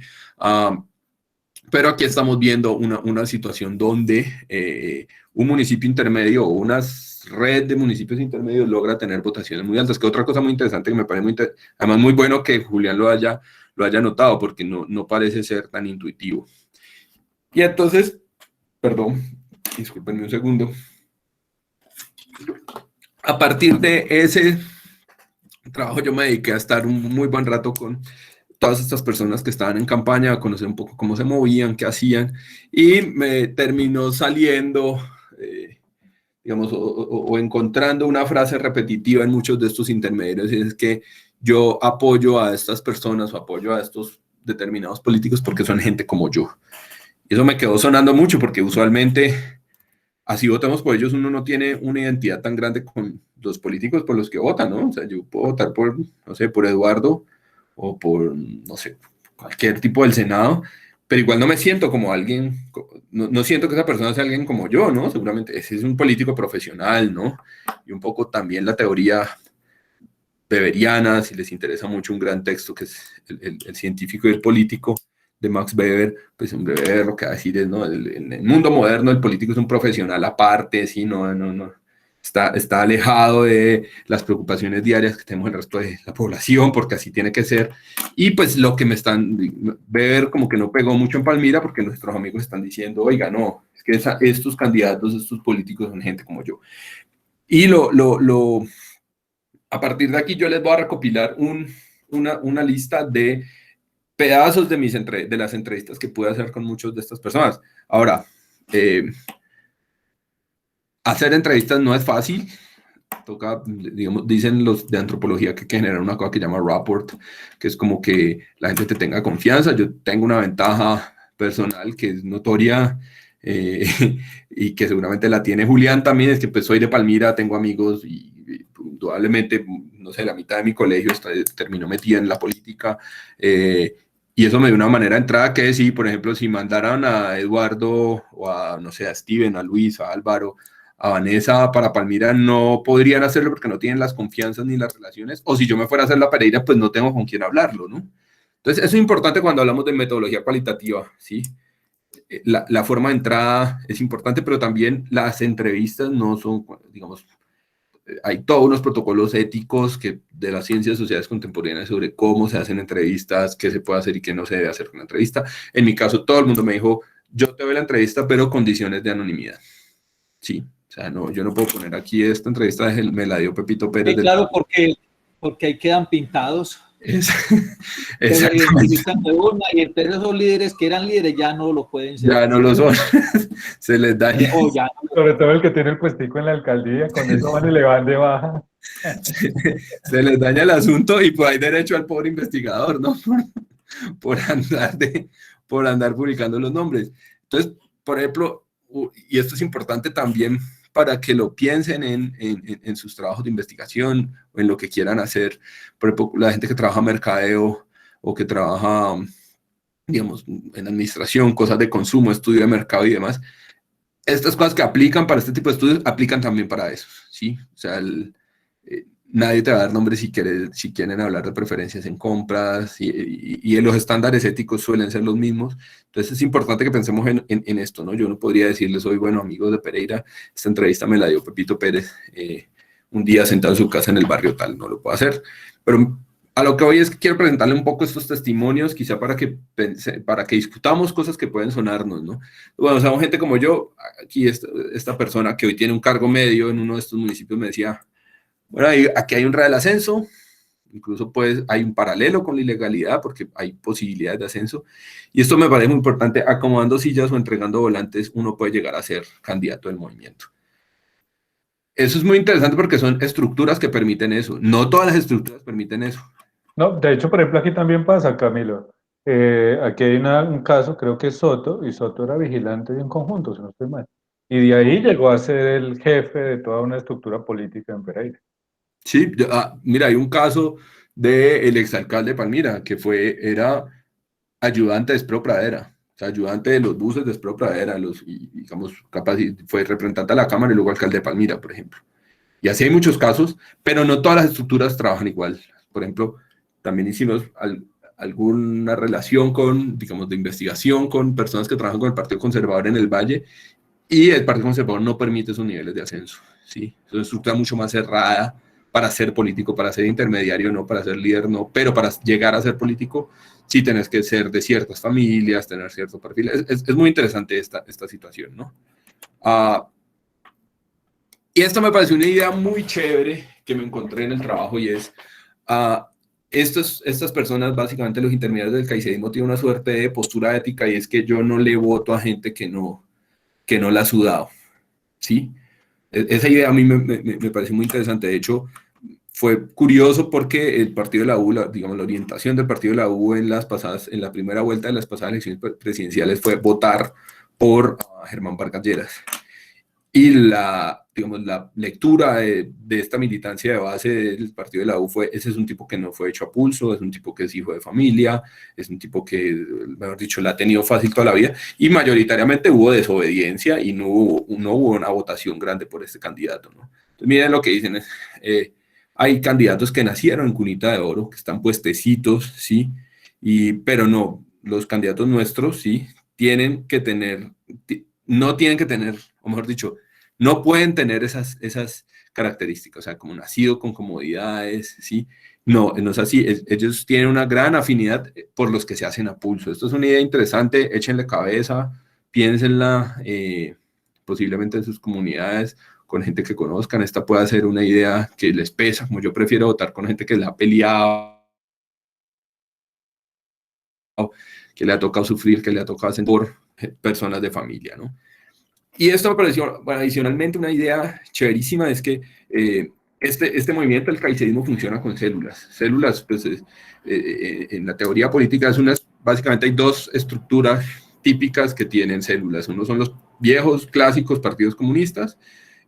Pero aquí estamos viendo una situación donde un municipio intermedio o una red de municipios intermedios logra tener votaciones muy altas, que otra cosa muy interesante que me parece además muy bueno que Julián lo haya notado, porque no parece ser tan intuitivo. Y entonces, perdón, discúlpenme un segundo. A partir de ese trabajo yo me dediqué a estar un muy buen rato con todas estas personas que estaban en campaña, a conocer un poco cómo se movían, qué hacían, y me terminó saliendo, digamos, o encontrando una frase repetitiva en muchos de estos intermediarios, y es que yo apoyo a estas personas o apoyo a estos determinados políticos porque son gente como yo. Y eso me quedó sonando mucho porque usualmente, así votamos por ellos, uno no tiene una identidad tan grande con los políticos por los que votan, ¿no? O sea, yo puedo votar por, no sé, por Eduardo, o por, no sé, cualquier tipo del Senado, pero igual no me siento como alguien, no siento que esa persona sea alguien como yo, ¿no? Seguramente ese es un político profesional, ¿no? Y un poco también la teoría weberiana, si les interesa mucho un gran texto que es el científico y el político de Max Weber, pues en Weber lo que va a decir es, ¿no? En el mundo moderno el político es un profesional aparte, ¿sí? No. Está alejado de las preocupaciones diarias que tenemos el resto de la población, porque así tiene que ser. Y pues lo que ver como que no pegó mucho en Palmira, porque nuestros amigos están diciendo, oiga, no, es que estos candidatos, estos políticos son gente como yo. Y a partir de aquí yo les voy a recopilar una lista de pedazos de las entrevistas que pude hacer con muchas de estas personas. Ahora, hacer entrevistas no es fácil, toca, digamos, dicen los de antropología que hay que generar una cosa que llama rapport, que es como que la gente te tenga confianza. Yo tengo una ventaja personal que es notoria y que seguramente la tiene Julián también, es que pues soy de Palmira, tengo amigos y indudablemente, no sé, la mitad de mi colegio terminó metida en la política, y eso me dio una manera de entrada que sí, por ejemplo, si mandaran a Eduardo o a, no sé, a Steven, a Luis, a Álvaro, a Vanessa para Palmira, no podrían hacerlo porque no tienen las confianzas ni las relaciones, o si yo me fuera a hacer la Pereira, pues no tengo con quién hablarlo, ¿no? Entonces, eso es importante cuando hablamos de metodología cualitativa, ¿sí? La forma de entrada es importante, pero también las entrevistas no son, digamos, hay todos unos protocolos éticos de las ciencias sociales contemporáneas sobre cómo se hacen entrevistas, qué se puede hacer y qué no se debe hacer con la entrevista. En mi caso, todo el mundo me dijo, yo te doy la entrevista, pero condiciones de anonimidad, ¿sí? O sea, no, yo no puedo poner aquí esta entrevista, me la dio Pepito Pérez. Sí, claro, porque ahí quedan pintados. Exactamente. Y entonces esos líderes que eran líderes ya no lo pueden ser. Ya no lo son. Se les daña. Sobre todo el que tiene el puestico en la alcaldía, con eso van y le van de baja. Se les daña el asunto y pues hay derecho al pobre investigador, ¿no? Por andar publicando los nombres. Entonces, por ejemplo, y esto es importante también para que lo piensen en sus trabajos de investigación o en lo que quieran hacer. Por ejemplo, la gente que trabaja mercadeo o que trabaja, digamos, en administración, cosas de consumo, estudio de mercado y demás, estas cosas que aplican para este tipo de estudios aplican también para eso, ¿sí? O sea, nadie te va a dar nombres si quieren hablar de preferencias en compras y los estándares éticos suelen ser los mismos. Entonces es importante que pensemos en esto, ¿no? Yo no podría decirles hoy, bueno, amigos de Pereira, esta entrevista me la dio Pepito Pérez un día sentado en su casa en el barrio tal, no lo puedo hacer. Pero a lo que voy es que quiero presentarle un poco estos testimonios, quizá para que discutamos cosas que pueden sonarnos, ¿no? Bueno, o sea, gente como yo, aquí esta persona que hoy tiene un cargo medio en uno de estos municipios me decía, bueno, aquí hay un real ascenso, incluso pues hay un paralelo con la ilegalidad porque hay posibilidades de ascenso, y esto me parece muy importante, acomodando sillas o entregando volantes, uno puede llegar a ser candidato del movimiento. Eso es muy interesante porque son estructuras que permiten eso, no todas las estructuras permiten eso, No, de hecho, por ejemplo, aquí también pasa, Camilo. Aquí hay un caso, creo que es Soto, y Soto era vigilante de un conjunto, si no estoy mal. Y de ahí llegó a ser el jefe de toda una estructura política en Pereira. Sí, mira, hay un caso del exalcalde de Palmira, que era ayudante de Espero Pradera, o sea, ayudante de los buses de Espero Pradera, y, digamos, capaz fue representante de la Cámara y luego alcalde de Palmira, por ejemplo. Y así hay muchos casos, pero no todas las estructuras trabajan igual. Por ejemplo, también hicimos alguna relación con, digamos, de investigación con personas que trabajan con el Partido Conservador en el Valle, y el Partido Conservador no permite esos niveles de ascenso, ¿sí? Es una estructura mucho más cerrada para ser político, para ser intermediario, no para ser líder, no, pero para llegar a ser político sí tenés que ser de ciertas familias, tener cierto perfil. Es muy interesante esta situación, ¿no? Y esto me pareció una idea muy chévere que me encontré en el trabajo, y es, estas personas, básicamente los intermediarios del caicedonismo, tienen una suerte de postura ética, y es que yo no le voto a gente que no la ha sudado, ¿sí? Esa idea a mí me parece muy interesante. De hecho, fue curioso porque el partido de la U, digamos, la orientación del partido de la U en la primera vuelta de las pasadas elecciones presidenciales fue votar por Germán Vargas Lleras. Y digamos, la lectura de esta militancia de base del partido de la U fue: ese es un tipo que no fue hecho a pulso, es un tipo que es hijo de familia, es un tipo que, mejor dicho, la ha tenido fácil toda la vida, y mayoritariamente hubo desobediencia y no hubo una votación grande por este candidato, ¿no? Entonces, miren lo que dicen, hay candidatos que nacieron en cunita de oro, que están puestecitos, ¿sí? Pero no, los candidatos nuestros, ¿sí? No tienen que tener, o mejor dicho, no pueden tener esas características, o sea, como nacido con comodidades, ¿sí? No es así. Ellos tienen una gran afinidad por los que se hacen a pulso. Esto es una idea interesante, échenle cabeza, piénsenla, posiblemente en sus comunidades, con gente que conozcan. Esta puede ser una idea que les pesa, como yo prefiero votar con gente que la ha peleado, que le ha tocado sufrir, que le ha tocado hacer por personas de familia, ¿no? Y esto me pareció, bueno, adicionalmente, una idea chéverísima, es que este movimiento del caicedonismo funciona con células. Células, pues, en la teoría política, básicamente hay dos estructuras típicas que tienen células. Uno son los viejos, clásicos partidos comunistas,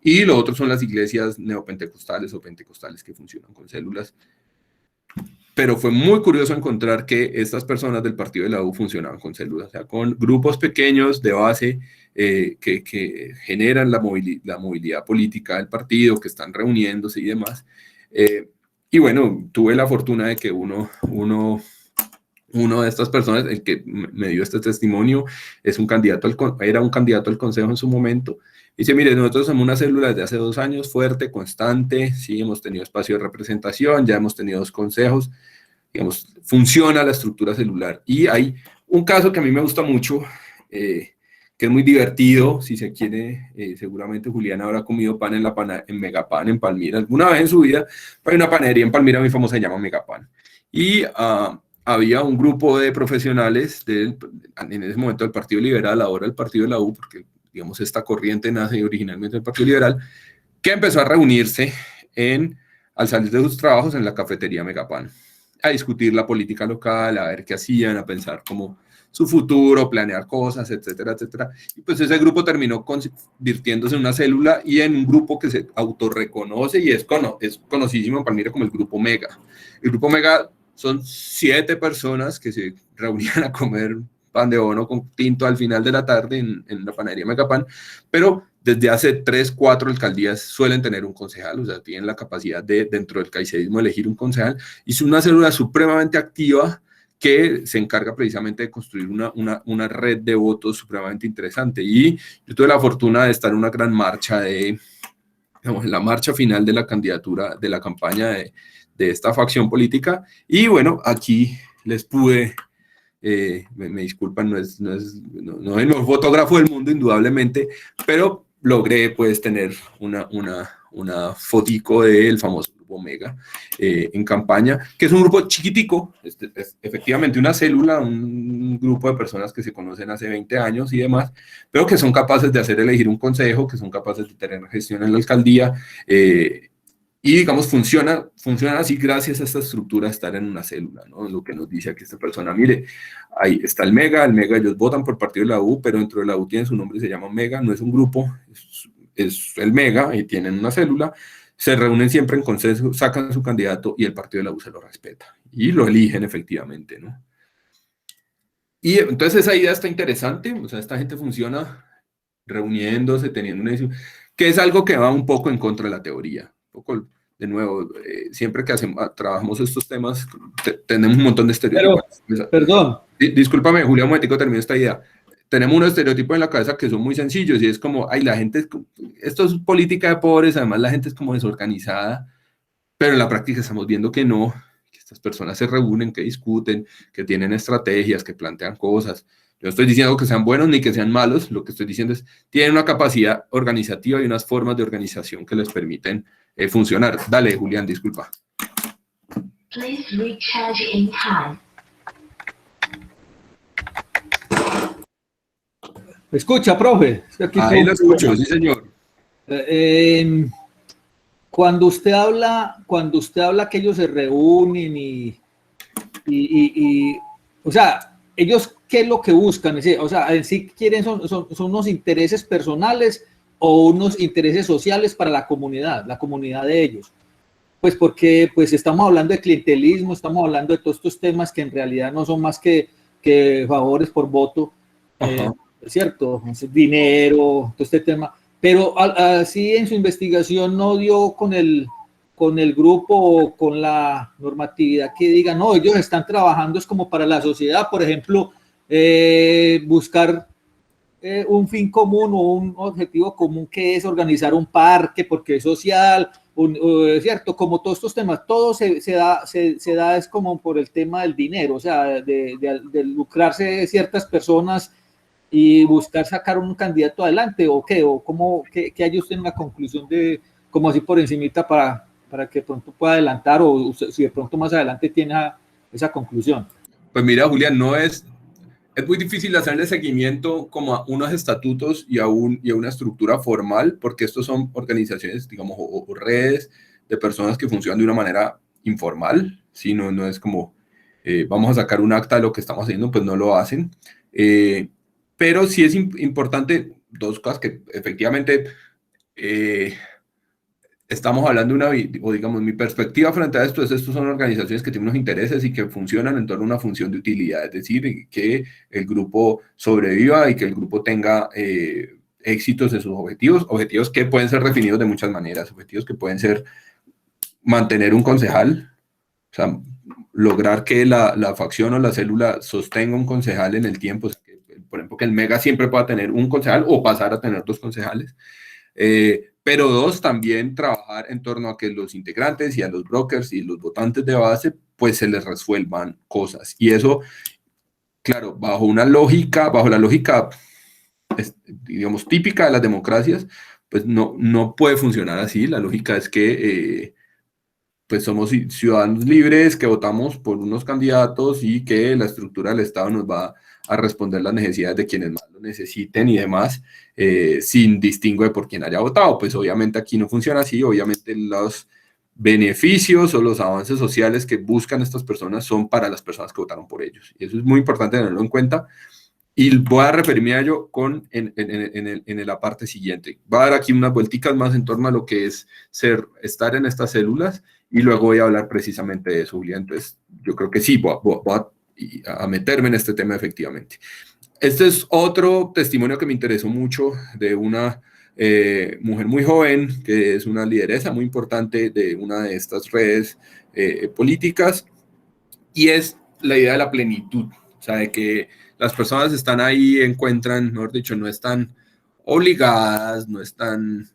y lo otro son las iglesias neopentecostales o pentecostales, que funcionan con células. Pero fue muy curioso encontrar que estas personas del partido de la U funcionaban con células, o sea, con grupos pequeños de base que generan la movilidad política del partido, que están reuniéndose y demás. Y bueno, tuve la fortuna de que uno de estas personas, el que me dio este testimonio, era un candidato al consejo en su momento. Dice: mire, nosotros somos una célula desde hace 2 años, fuerte, constante, sí, hemos tenido espacio de representación, ya hemos tenido 2 consejos, digamos, funciona la estructura celular. Y hay un caso que a mí me gusta mucho, que es muy divertido, si se quiere, seguramente Julián habrá comido pan en Megapan, en Palmira, alguna vez en su vida. Hay una panadería en Palmira muy famosa, se llama Megapan. Y había un grupo de profesionales en ese momento del Partido Liberal, ahora el Partido de la U, porque digamos, esta corriente nace originalmente del Partido Liberal, que empezó a reunirse al salir de sus trabajos en la cafetería Megapan, a discutir la política local, a ver qué hacían, a pensar como su futuro, planear cosas, etcétera, etcétera. Y pues ese grupo terminó convirtiéndose en una célula y en un grupo que se autorreconoce y es conocidísimo en Palmira como el Grupo Mega. El Grupo Mega son 7 personas que se reunían a comer pan de bono con tinto al final de la tarde en la panadería Megapan, pero desde hace 3, 4 alcaldías suelen tener un concejal, o sea, tienen la capacidad de, dentro del caicedonismo, elegir un concejal, y es una célula supremamente activa que se encarga precisamente de construir una red de votos supremamente interesante. Y yo tuve la fortuna de estar en una gran marcha digamos, en la marcha final de la candidatura, de la campaña de esta facción política, y bueno, aquí les pude... me disculpan, no es el mejor fotógrafo del mundo, indudablemente, pero logré pues tener una fotico del famoso Grupo Mega en campaña, que es un grupo chiquitico, es efectivamente una célula, un grupo de personas que se conocen hace 20 años y demás, pero que son capaces de hacer elegir un consejo, que son capaces de tener gestión en la alcaldía, Y, digamos, funciona así gracias a esta estructura de estar en una célula, ¿no? Lo que nos dice aquí esta persona, mire, ahí está el Mega ellos votan por partido de la U, pero dentro de la U tiene su nombre y se llama Mega, no es un grupo, es el Mega y tienen una célula, se reúnen siempre en consenso, sacan su candidato y el partido de la U se lo respeta. Y lo eligen efectivamente, ¿no? Y entonces esa idea está interesante, o sea, esta gente funciona reuniéndose, teniendo una decisión, que es algo que va un poco en contra de la teoría. Un poco, de nuevo, siempre que trabajamos estos temas, tenemos un montón de estereotipos. Pero, perdón. Discúlpame, Julián, un momentico, termino esta idea. Tenemos unos estereotipos en la cabeza que son muy sencillos y es como, ay, la gente, esto es política de pobres, además la gente es como desorganizada, pero en la práctica estamos viendo que no, que estas personas se reúnen, que discuten, que tienen estrategias, que plantean cosas. Yo no estoy diciendo que sean buenos ni que sean malos, lo que estoy diciendo es, tienen una capacidad organizativa y unas formas de organización que les permiten funcionar. Dale, Julián, disculpa. Please recharge in time. Escucha, profe. Ahí lo escucho, sí, señor. Cuando usted habla que ellos se reúnen y o sea, ellos, ¿qué es lo que buscan? O sea, en sí quieren, son unos intereses personales o unos intereses sociales para la comunidad de ellos. Pues porque pues estamos hablando de clientelismo, estamos hablando de todos estos temas que en realidad no son más que favores por voto, ¿cierto? Dinero, todo este tema. Pero así en su investigación no dio con el grupo o con la normatividad que diga, no, ellos están trabajando es como para la sociedad, por ejemplo, buscar un fin común o un objetivo común que es organizar un parque porque es social, ¿cierto? Como todos estos temas, todo se da es como por el tema del dinero, o sea, de lucrarse ciertas personas y buscar sacar un candidato adelante, o qué, o cómo, que haya usted una conclusión de, como así por encimita para que de pronto pueda adelantar, o si de pronto más adelante tiene esa conclusión. Pues mira, Julián, es muy difícil hacerle seguimiento como a unos estatutos y a una estructura formal, porque estos son organizaciones, digamos, o redes de personas que funcionan de una manera informal, ¿sí? No es como, vamos a sacar un acta de lo que estamos haciendo, pues no lo hacen. Pero sí es importante dos cosas que efectivamente estamos hablando o digamos, mi perspectiva frente a esto es, estos son organizaciones que tienen unos intereses y que funcionan en torno a una función de utilidad, es decir, que el grupo sobreviva y que el grupo tenga éxitos en sus objetivos que pueden ser definidos de muchas maneras, objetivos que pueden ser mantener un concejal, o sea, lograr que la facción o la célula sostenga un concejal en el tiempo, o sea, por ejemplo, que el Mega siempre pueda tener un concejal o pasar a tener 2 concejales. Pero 2, también trabajar en torno a que los integrantes y a los brokers y los votantes de base, pues se les resuelvan cosas. Y eso, claro, bajo la lógica, digamos, típica de las democracias, pues no puede funcionar así. La lógica es que pues somos ciudadanos libres, que votamos por unos candidatos y que la estructura del Estado nos va a responder las necesidades de quienes más lo necesiten y demás, sin distingo de por quién haya votado. Pues obviamente aquí no funciona así, obviamente los beneficios o los avances sociales que buscan estas personas son para las personas que votaron por ellos. Y eso es muy importante tenerlo en cuenta. Y voy a referirme a ello en la parte siguiente. Voy a dar aquí unas vuelticas más en torno a lo que es estar en estas células y luego voy a hablar precisamente de eso, Julián. Entonces, yo creo que sí, voy a meterme en este tema efectivamente. Este es otro testimonio que me interesó mucho de una mujer muy joven, que es una lideresa muy importante de una de estas redes políticas, y es la idea de la plenitud, o sea, de que las personas están ahí, encuentran, mejor dicho, no están obligadas, no están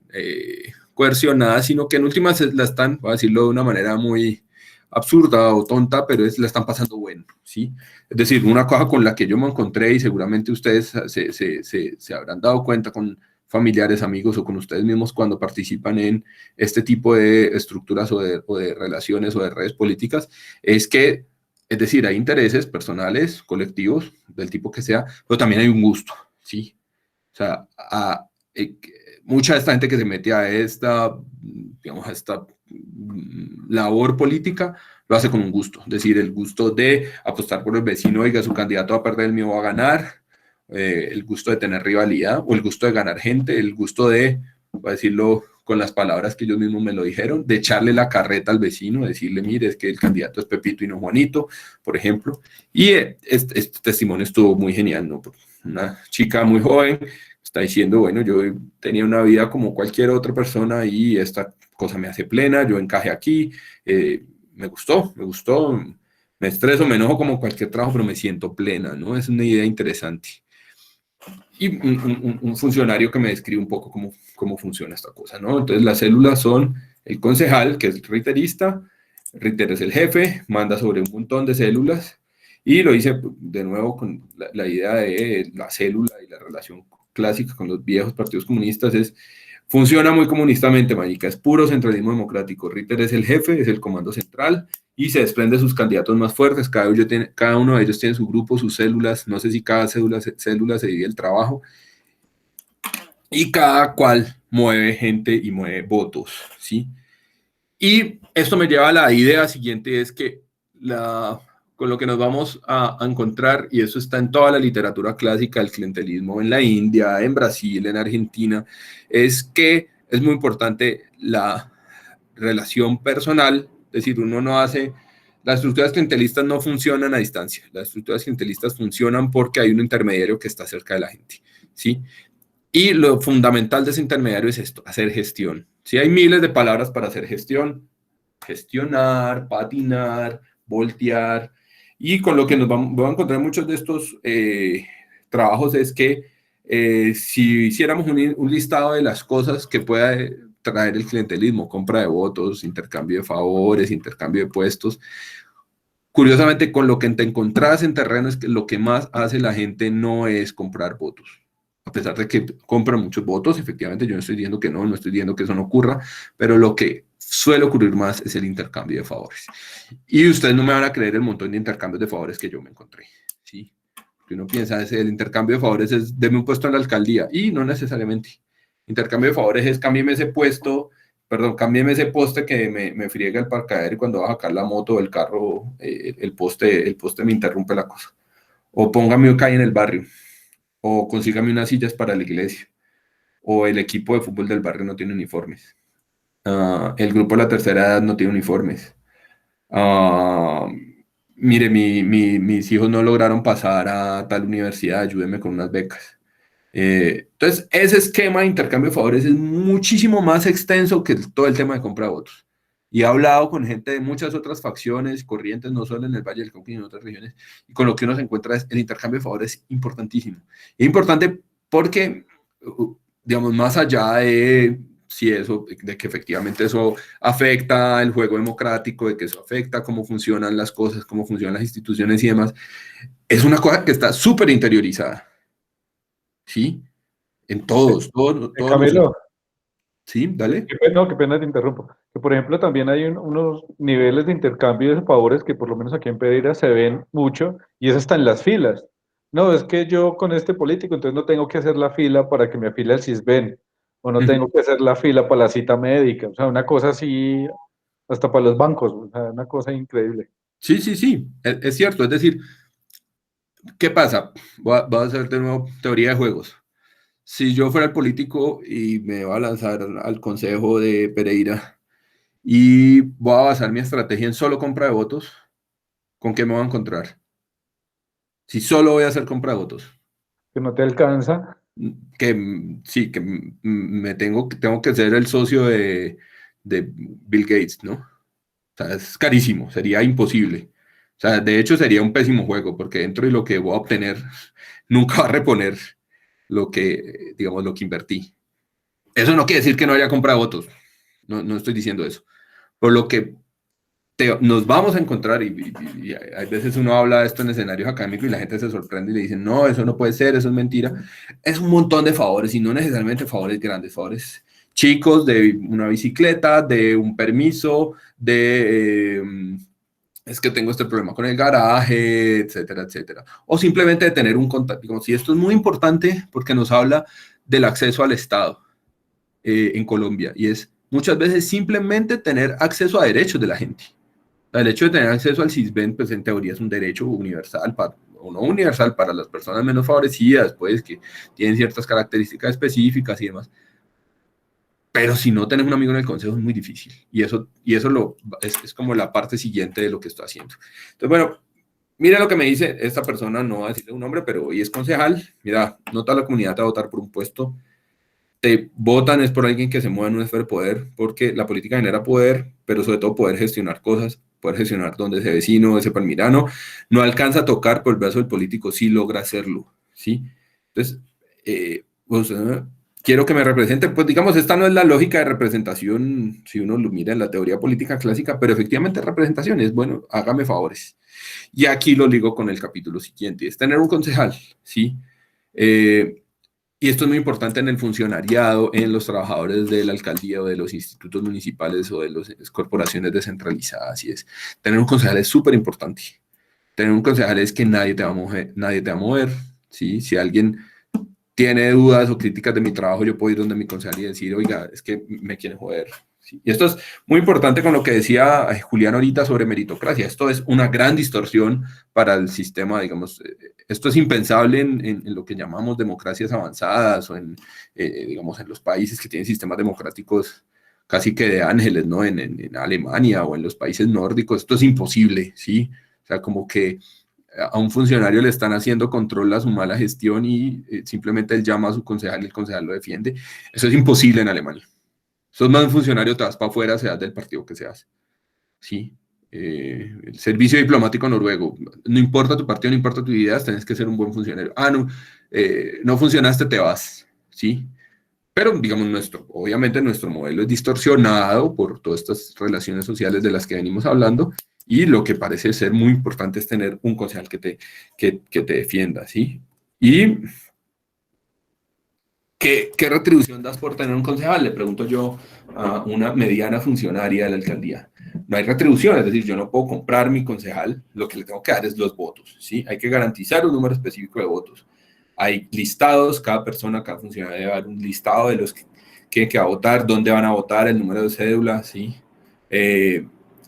coercionadas, sino que en últimas la están, voy a decirlo de una manera muy absurda o tonta, pero la están pasando bueno, ¿sí? Es decir, una cosa con la que yo me encontré y seguramente ustedes se habrán dado cuenta con familiares, amigos o con ustedes mismos cuando participan en este tipo de estructuras o de relaciones o de redes políticas, es que, es decir, hay intereses personales, colectivos, del tipo que sea, pero también hay un gusto, ¿sí? O sea, mucha de esta gente que se mete a esta labor política, lo hace con un gusto, es decir, el gusto de apostar por el vecino, oiga, su candidato va a perder, el mío va a ganar, el gusto de tener rivalidad, o el gusto de ganar gente, el gusto de, voy a decirlo con las palabras que ellos mismos me lo dijeron, de echarle la carreta al vecino, decirle, mire, es que el candidato es Pepito y no Juanito, por ejemplo. Y este testimonio estuvo muy genial, ¿no? Una chica muy joven está diciendo, bueno, yo tenía una vida como cualquier otra persona y esta cosa me hace plena, yo encajé aquí, me gustó, me estreso, me enojo como cualquier trabajo, pero me siento plena, ¿no? Es una idea interesante. Y un funcionario que me describe un poco cómo funciona esta cosa, ¿no? Entonces las células son el concejal, que es el riterista, Ritter es el jefe, manda sobre un montón de células, y lo hice de nuevo con la idea de la célula y la relación clásica con los viejos partidos comunistas, funciona muy comunistamente, marica, es puro centralismo democrático. Ritter es el jefe, es el comando central, y se desprende de sus candidatos más fuertes, cada uno de ellos tiene su grupo, sus células, no sé si cada célula se divide el trabajo, y cada cual mueve gente y mueve votos, ¿sí? Y esto me lleva a la idea siguiente, es que con lo que nos vamos a encontrar, y eso está en toda la literatura clásica, el clientelismo en la India, en Brasil, en Argentina, es que es muy importante la relación personal, es decir, uno no hace, las estructuras clientelistas no funcionan a distancia, las estructuras clientelistas funcionan porque hay un intermediario que está cerca de la gente, ¿sí? Y lo fundamental de ese intermediario es esto, hacer gestión. Sí, hay miles de palabras para hacer gestión, gestionar, patinar, voltear, y con lo que nos vamos a encontrar muchos de estos trabajos es que si hiciéramos un listado de las cosas que pueda traer el clientelismo, compra de votos, intercambio de favores, intercambio de puestos, curiosamente con lo que te encontrás en terreno es que lo que más hace la gente no es comprar votos. A pesar de que compran muchos votos, efectivamente yo no estoy diciendo que no estoy diciendo que eso no ocurra, pero lo que suele ocurrir más es el intercambio de favores. Y ustedes no me van a creer el montón de intercambios de favores que yo me encontré, ¿sí? Porque uno piensa, el intercambio de favores es, deme un puesto en la alcaldía, y no necesariamente. Intercambio de favores es, cámbieme ese puesto, perdón, cámbieme ese poste que me friega el parqueadero y cuando va a sacar la moto o el carro, el poste me interrumpe la cosa. O póngame un calle en el barrio. O consígame unas sillas para la iglesia, o el equipo de fútbol del barrio no tiene uniformes, el grupo de la tercera edad no tiene uniformes, mire, mis hijos no lograron pasar a tal universidad, ayúdeme con unas becas. Entonces, ese esquema de intercambio de favores es muchísimo más extenso que todo el tema de compra de votos. Y he hablado con gente de muchas otras facciones, corrientes, no solo en el Valle del Cauca, sino en otras regiones, y con lo que uno se encuentra es el intercambio de favores importantísimo. Es importante porque, digamos, más allá de si eso, de que efectivamente eso afecta el juego democrático, de que eso afecta cómo funcionan las cosas, cómo funcionan las instituciones y demás, es una cosa que está súper interiorizada, ¿sí? En todos. Camilo. Sí, dale. Qué pena te interrumpo. Que por ejemplo también hay unos niveles de intercambio de favores que por lo menos aquí en Pereira se ven mucho, y eso está en las filas. No, es que yo con este político entonces no tengo que hacer la fila para que me afile al CISBEN, o no tengo que hacer la fila para la cita médica, o sea, una cosa así, hasta para los bancos, o sea, una cosa increíble. Sí, es cierto, es decir, ¿qué pasa? Voy a hacer de nuevo teoría de juegos. Si yo fuera el político y me voy a lanzar al consejo de Pereira y voy a basar mi estrategia en solo compra de votos, ¿con qué me voy a encontrar? Si solo voy a hacer compra de votos. Que no te alcanza. Que sí, que tengo que ser el socio de Bill Gates, ¿no? O sea, es carísimo, sería imposible. O sea, de hecho sería un pésimo juego, porque dentro de lo que voy a obtener, nunca va a reponer lo que invertí. Eso no quiere decir que no haya comprado votos. No estoy diciendo eso. Por lo que nos vamos a encontrar, y hay veces uno habla de esto en escenarios académicos y la gente se sorprende y le dicen, no, eso no puede ser, eso es mentira. Es un montón de favores, y no necesariamente favores grandes, favores chicos, de una bicicleta, de un permiso, es que tengo este problema con el garaje, etcétera, etcétera. O simplemente de tener un contacto. Digamos, y esto es muy importante porque nos habla del acceso al Estado en Colombia, y es muchas veces simplemente tener acceso a derechos de la gente. El hecho de tener acceso al Sisbén, pues en teoría es un derecho universal, o no universal, para las personas menos favorecidas, pues que tienen ciertas características específicas y demás. Pero si no tenés un amigo en el consejo es muy difícil. Y eso es como la parte siguiente de lo que estoy haciendo. Entonces, bueno, mira lo que me dice esta persona, no voy a decirle un nombre, pero hoy es concejal. Mira, no toda la comunidad te va a votar por un puesto. Te votan es por alguien que se mueva en una esfera de poder, porque la política genera poder, pero sobre todo poder gestionar cosas, poder gestionar donde ese vecino, ese palmirano, no alcanza a tocar, por el brazo del político sí logra hacerlo, ¿sí? Entonces, pues, quiero que me represente, pues digamos, esta no es la lógica de representación, si uno lo mira en la teoría política clásica, pero efectivamente representación es, bueno, hágame favores. Y aquí lo ligo con el capítulo siguiente, es tener un concejal, ¿sí? Y esto es muy importante en el funcionariado, en los trabajadores de la alcaldía o de los institutos municipales o de las corporaciones descentralizadas. Y es, tener un concejal es súper importante. Tener un concejal es que nadie te va a mover, ¿sí? Si alguien tiene dudas o críticas de mi trabajo, yo puedo ir donde mi concejal y decir, oiga, es que me quieren joder. ¿Sí? Y esto es muy importante con lo que decía Julián ahorita sobre meritocracia. Esto es una gran distorsión para el sistema, digamos, esto es impensable en lo que llamamos democracias avanzadas o digamos, en los países que tienen sistemas democráticos casi que de ángeles, ¿no? En Alemania o en los países nórdicos, esto es imposible, ¿sí? O sea, como que a un funcionario le están haciendo control a su mala gestión y simplemente él llama a su concejal y el concejal lo defiende. Eso es imposible en Alemania. Sos más un funcionario, te vas para afuera, seas del partido que seas. ¿Sí? El servicio diplomático noruego, no importa tu partido, no importa tu ideas, tenés que ser un buen funcionario. No funcionaste, te vas. ¿Sí? Pero, digamos, obviamente nuestro modelo es distorsionado por todas estas relaciones sociales de las que venimos hablando, y lo que parece ser muy importante es tener un concejal que te defienda, ¿sí? Y ¿qué retribución das por tener un concejal? Le pregunto yo a una mediana funcionaria de la alcaldía. No hay retribución, es decir, yo no puedo comprar mi concejal, lo que le tengo que dar es los votos, ¿sí? Hay que garantizar un número específico de votos. Hay listados, cada persona, cada funcionario debe dar un listado de los que va a votar, dónde van a votar, el número de cédula, ¿sí?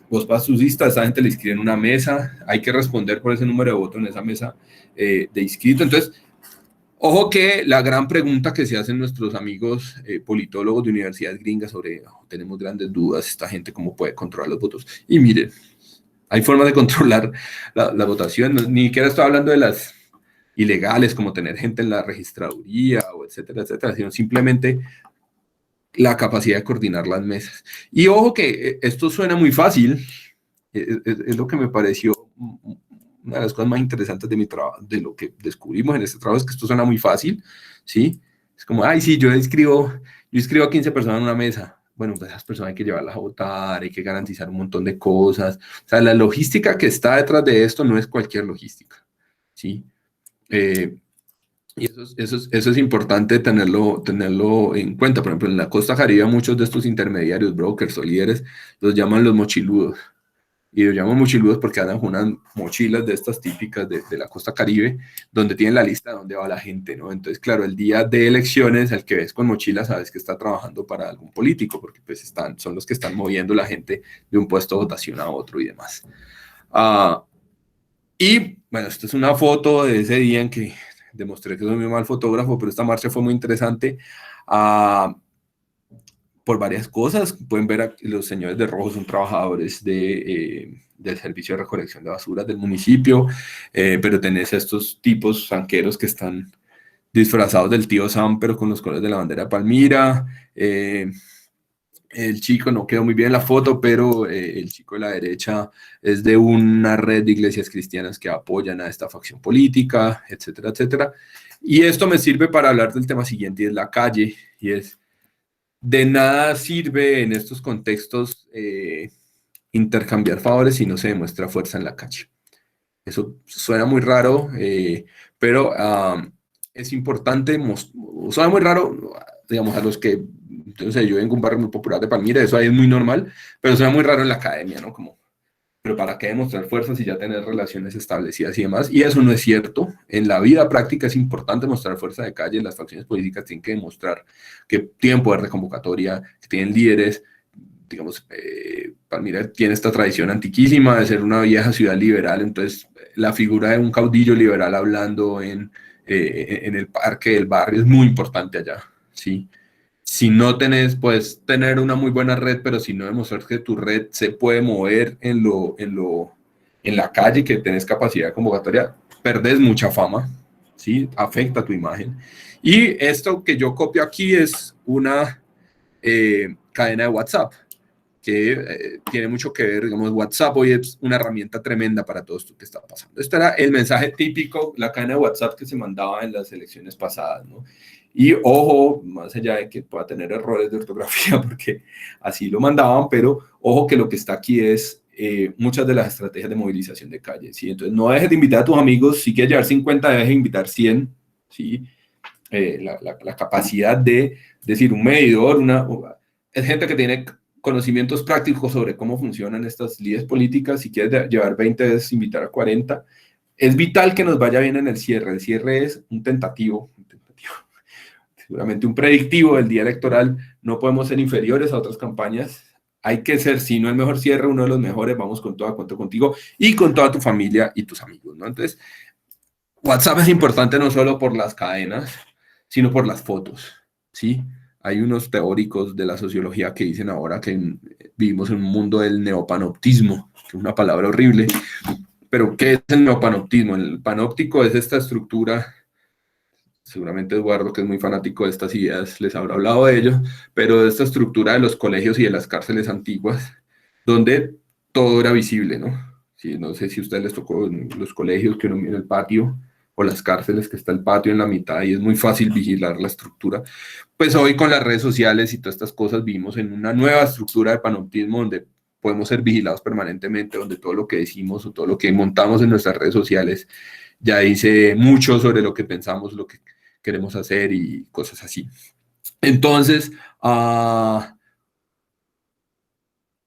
Vos vas a sus listas, esa gente le inscribe en una mesa, hay que responder por ese número de votos en esa mesa de inscrito. Entonces, ojo que la gran pregunta que se hacen nuestros amigos politólogos de universidades gringas sobre, tenemos grandes dudas, esta gente cómo puede controlar los votos. Y miren, hay formas de controlar la votación, ni siquiera estoy hablando de las ilegales, como tener gente en la registraduría, o etcétera, etcétera, sino simplemente la capacidad de coordinar las mesas. Y ojo que esto suena muy fácil, es lo que me pareció una de las cosas más interesantes de mi trabajo, de lo que descubrimos en este trabajo, es que esto suena muy fácil, ¿sí? Es como, ay, sí, yo inscribo a 15 personas en una mesa. Bueno, pues esas personas hay que llevarlas a votar, hay que garantizar un montón de cosas. O sea, la logística que está detrás de esto no es cualquier logística, ¿sí? Y eso es importante tenerlo en cuenta. Por ejemplo, en la costa caribe, muchos de estos intermediarios, brokers o líderes, los llaman los mochiludos. Y los llaman mochiludos porque andan con unas mochilas de estas típicas de la costa caribe, donde tienen la lista de dónde va la gente, ¿no? Entonces, claro, el día de elecciones, al que ves con mochila, sabes que está trabajando para algún político, porque pues son los que están moviendo la gente de un puesto de votación a otro y demás. Y, bueno, esta es una foto de ese día en que demostré que soy muy mal fotógrafo, pero esta marcha fue muy interesante por varias cosas. Pueden ver los señores de rojo son trabajadores del servicio de recolección de basuras del municipio, pero tenés a estos tipos zanqueros que están disfrazados del tío Sam, pero con los colores de la bandera de Palmira. El chico no quedó muy bien en la foto, pero el chico de la derecha es de una red de iglesias cristianas que apoyan a esta facción política, etcétera, etcétera. Y esto me sirve para hablar del tema siguiente, y es la calle, y es, de nada sirve en estos contextos intercambiar favores si no se demuestra fuerza en la calle. Eso suena muy raro, pero es importante, suena muy raro, digamos, a los que, entonces yo vengo a un barrio muy popular de Palmira, eso ahí es muy normal, pero suena muy raro en la academia, ¿no? Como pero ¿para qué demostrar fuerza si ya tenés relaciones establecidas y demás? Y eso no es cierto. En la vida práctica es importante mostrar fuerza de calle. Las facciones políticas tienen que demostrar que tienen poder de convocatoria, que tienen líderes. Digamos, Palmira tiene esta tradición antiquísima de ser una vieja ciudad liberal, entonces la figura de un caudillo liberal hablando en el parque del barrio es muy importante allá, ¿sí? Si no tenés, puedes tener una muy buena red, pero si no demostrar que tu red se puede mover en la calle, que tenés capacidad de convocatoria, perdés mucha fama, ¿sí? Afecta tu imagen. Y esto que yo copio aquí es una cadena de WhatsApp, que tiene mucho que ver, digamos, WhatsApp hoy es una herramienta tremenda para todo esto que está pasando. Este era el mensaje típico, la cadena de WhatsApp que se mandaba en las elecciones pasadas, ¿no? Y ojo, más allá de que pueda tener errores de ortografía, porque así lo mandaban, pero ojo que lo que está aquí es muchas de las estrategias de movilización de calle, ¿sí? Entonces no dejes de invitar a tus amigos, si quieres llevar 50, dejes de invitar 100, ¿sí? La capacidad de decir un medidor, es gente que tiene conocimientos prácticos sobre cómo funcionan estas líderes políticas. Si quieres llevar 20, es invitar a 40. Es vital que nos vaya bien en el cierre. El cierre es un tentativo, seguramente un predictivo del día electoral. No podemos ser inferiores a otras campañas. Hay que ser, si no el mejor cierre, uno de los mejores. Vamos con todo, cuento contigo y con toda tu familia y tus amigos, ¿no? Entonces, WhatsApp es importante no solo por las cadenas, sino por las fotos, ¿sí? Hay unos teóricos de la sociología que dicen ahora que vivimos en un mundo del neopanoptismo, que es una palabra horrible, pero ¿qué es el neopanoptismo? El panóptico es esta estructura, seguramente Eduardo, que es muy fanático de estas ideas, les habrá hablado de ello, pero de esta estructura de los colegios y de las cárceles antiguas, donde todo era visible, ¿no? Sí, no sé si a ustedes les tocó en los colegios que uno mira el patio, o las cárceles que está el patio en la mitad y es muy fácil vigilar la estructura. Pues hoy con las redes sociales y todas estas cosas vivimos en una nueva estructura de panoptismo donde podemos ser vigilados permanentemente, donde todo lo que decimos o todo lo que montamos en nuestras redes sociales ya dice mucho sobre lo que pensamos, lo que queremos hacer y cosas así. Entonces,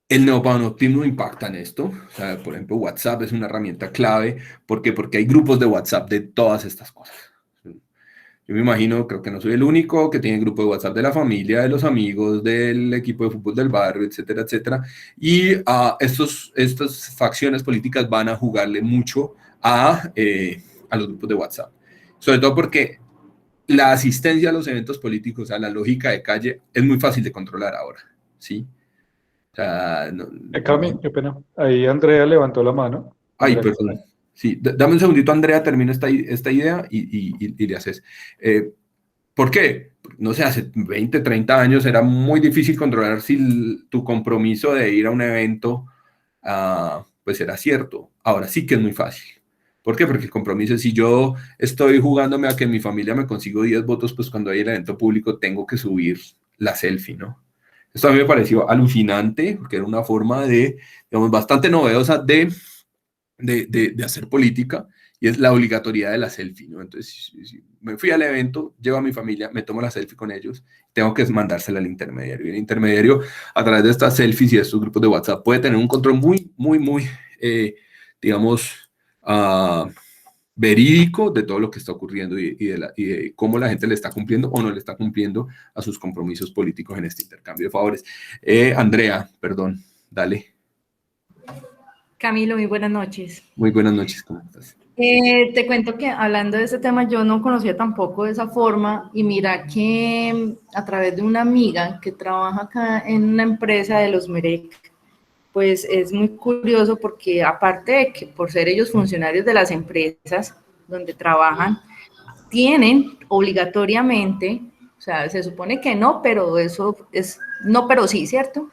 el neopanoptismo impacta en esto. O sea, por ejemplo, WhatsApp es una herramienta clave. ¿Por qué? Porque hay grupos de WhatsApp de todas estas cosas. Yo me imagino, creo que no soy el único, que tiene grupo de WhatsApp de la familia, de los amigos, del equipo de fútbol del barrio, etcétera, etcétera. Y estas facciones políticas van a jugarle mucho a los grupos de WhatsApp. Sobre todo porque la asistencia a los eventos políticos, a la lógica de calle, es muy fácil de controlar ahora, ¿sí? O sea, Cami, qué pena. Ahí Andrea levantó la mano. Ay, perdón. Sí, dame un segundito, Andrea, termino esta idea y le haces. ¿Por qué? No sé, hace 20, 30 años era muy difícil controlar si tu compromiso de ir a un evento pues era cierto. Ahora sí que es muy fácil. ¿Por qué? Porque el compromiso es, si yo estoy jugándome a que mi familia me consigo 10 votos, pues cuando hay el evento público tengo que subir la selfie, ¿no? Esto a mí me pareció alucinante, porque era una forma digamos, bastante novedosa de hacer política, y es la obligatoriedad de la selfie, ¿no? Entonces, si me fui al evento, llevo a mi familia, me tomo la selfie con ellos, tengo que mandársela al intermediario. Y el intermediario, a través de estas selfies y de estos grupos de WhatsApp, puede tener un control muy, muy, muy, digamos, verídico de todo lo que está ocurriendo y de cómo la gente le está cumpliendo o no le está cumpliendo a sus compromisos políticos en este intercambio de favores. Andrea, perdón, dale. Camilo, muy buenas noches. Muy buenas noches, ¿cómo estás? Te cuento que hablando de este tema, yo no conocía tampoco de esa forma, y mira que a través de una amiga que trabaja acá en una empresa de los MEREC, pues es muy curioso porque aparte de que por ser ellos funcionarios de las empresas donde trabajan, tienen obligatoriamente, o sea, se supone que no, pero eso es, no, pero sí, ¿cierto?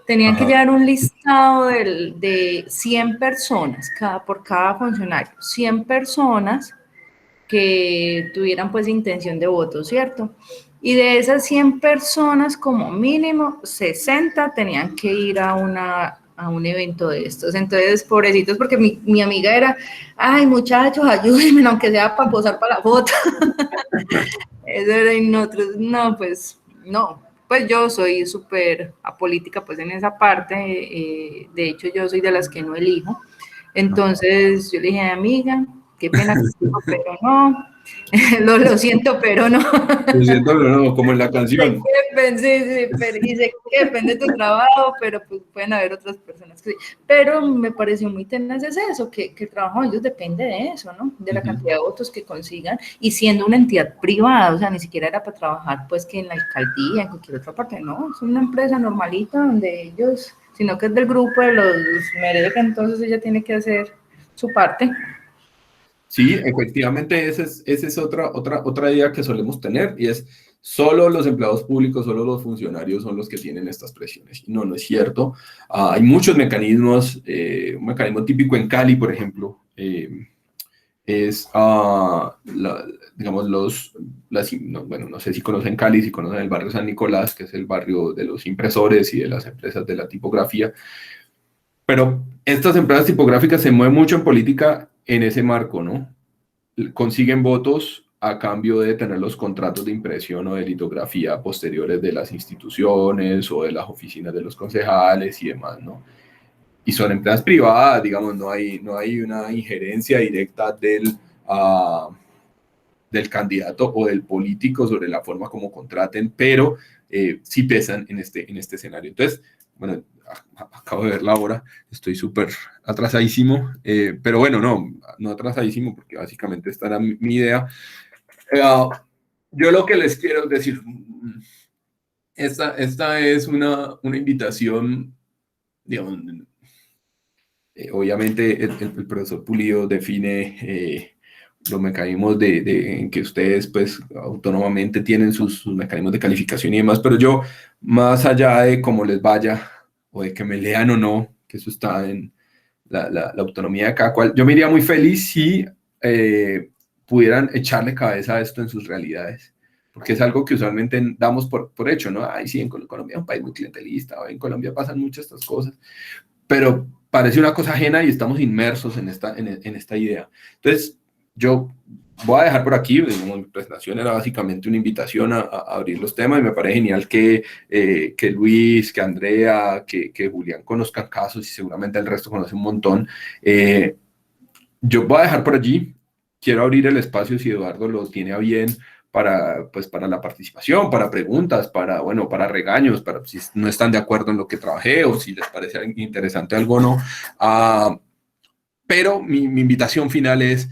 Tenían que llevar un listado de 100 personas, por cada funcionario, 100 personas que tuvieran pues intención de voto, ¿cierto? Y de esas 100 personas, como mínimo, 60 tenían que ir a un evento de estos. Entonces, pobrecitos, porque mi amiga era, ay, muchachos, ayúdenme, aunque sea para posar para la foto. Eso era en otros, no, pues, no. pues yo soy súper apolítica pues en esa parte, de hecho yo soy de las que no elijo. Entonces yo le dije, amiga, qué pena contigo, pero no, lo siento, pero no. Lo siento, pero no, como en la canción. Sí, pero, y sé que depende de tu trabajo, pero pues pueden haber otras personas que sí. Pero me pareció muy tenaz es eso, que el trabajo de ellos depende de eso, ¿no? De la cantidad de votos que consigan, y siendo una entidad privada, o sea, ni siquiera era para trabajar pues que en la alcaldía, en cualquier otra parte, no, es una empresa normalita donde ellos, sino que es del grupo de los Merec, entonces ella tiene que hacer su parte. Sí, efectivamente, esa es otra idea que solemos tener, y es solo los empleados públicos, solo los funcionarios son los que tienen estas presiones. Y no es cierto. Hay muchos mecanismos. Un mecanismo típico en Cali, por ejemplo, es, digamos, no sé si conocen Cali, si conocen el barrio San Nicolás, que es el barrio de los impresores y de las empresas de la tipografía. Pero estas empresas tipográficas se mueven mucho en política en ese marco, ¿no? Consiguen votos a cambio de tener los contratos de impresión o de litografía posteriores de las instituciones o de las oficinas de los concejales y demás, ¿no? Y son empresas privadas, digamos, no hay una injerencia directa del candidato o del político sobre la forma como contraten, pero sí pesan en este escenario. Entonces, bueno, acabo de ver la hora, estoy súper atrasadísimo, pero bueno, no atrasadísimo, porque básicamente esta era mi idea. Yo lo que les quiero decir, esta es una invitación, digamos, obviamente el profesor Pulido define los mecanismos en que ustedes pues autónomamente tienen sus mecanismos de calificación y demás, pero yo, más allá de cómo les vaya o de que me lean o no, que eso está en la autonomía de cada cual, yo me iría muy feliz si pudieran echarle cabeza a esto en sus realidades, porque es algo que usualmente damos por hecho, ¿no? Ay, sí, en Colombia es un país muy clientelista, en Colombia pasan muchas estas cosas, pero parece una cosa ajena y estamos inmersos en esta idea. Entonces, yo voy a dejar por aquí, mi presentación era básicamente una invitación a abrir los temas, y me parece genial que Luis, que Andrea, que Julián conozcan casos, y seguramente el resto conoce un montón. Yo voy a dejar por allí, quiero abrir el espacio si Eduardo lo tiene a bien, para la participación, para preguntas, para regaños, para si no están de acuerdo en lo que trabajé o si les parece interesante algo o no. Pero mi invitación final es,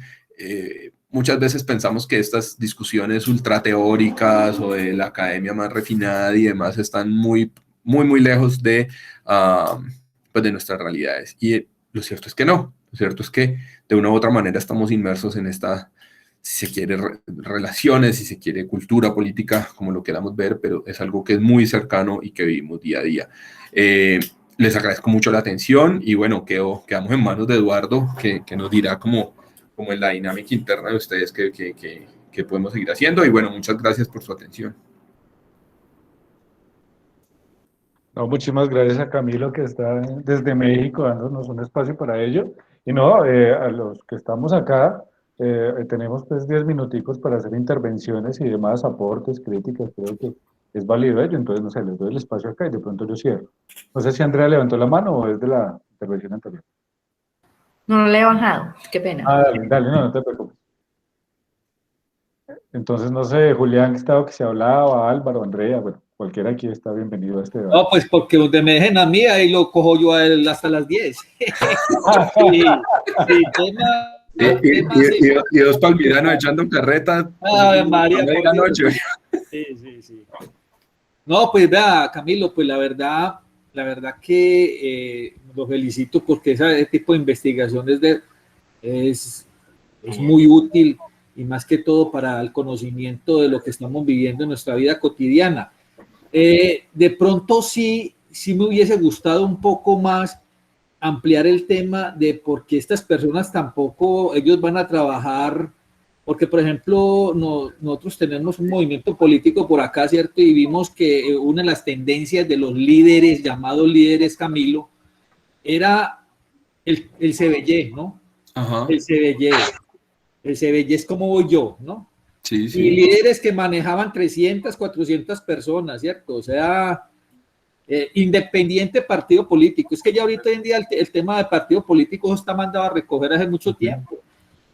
muchas veces pensamos que estas discusiones ultra teóricas o de la academia más refinada y demás están muy, muy, muy lejos de nuestras realidades. Y lo cierto es que no. Lo cierto es que de una u otra manera estamos inmersos en esta, si se quiere, relaciones, si se quiere, cultura política, como lo queramos ver, pero es algo que es muy cercano y que vivimos día a día. Les agradezco mucho la atención y bueno, quedamos en manos de Eduardo, que nos dirá como en la dinámica interna de ustedes que podemos seguir haciendo. Y bueno, muchas gracias por su atención. No, muchísimas gracias a Camilo, que está desde México dándonos un espacio para ello. Y a los que estamos acá, tenemos pues 10 minuticos para hacer intervenciones y demás, aportes, críticas, creo que es válido ello. Entonces, no sé, les doy el espacio acá y de pronto yo cierro. No sé si Andrea levantó la mano o es de la intervención anterior. No le he bajado, qué pena. Dale, no te preocupes. Entonces, no sé, Julián, que se hablaba, Álvaro, Andrea, bueno, cualquiera aquí está bienvenido a este debate. No, pues porque donde me dejen a mí, ahí lo cojo yo a él hasta las 10. Y dos palmiranos echando carreta. María, por noche. Sí. No, pues vea, Camilo, pues la verdad que lo felicito porque ese tipo de investigaciones es muy útil, y más que todo para el conocimiento de lo que estamos viviendo en nuestra vida cotidiana. De pronto sí me hubiese gustado un poco más ampliar el tema de por qué estas personas tampoco, ellos van a trabajar, porque por ejemplo nosotros tenemos un movimiento político por acá, ¿cierto? Y vimos que una de las tendencias de los líderes, llamados líderes, Camilo, era el CBY, ¿no? Ajá. El CBY es como voy yo, ¿no? Sí, y sí. líderes que manejaban 300, 400 personas, ¿cierto? O sea, independiente partido político. Es que ya ahorita hoy en día el tema de partido político está mandado a recoger hace mucho tiempo.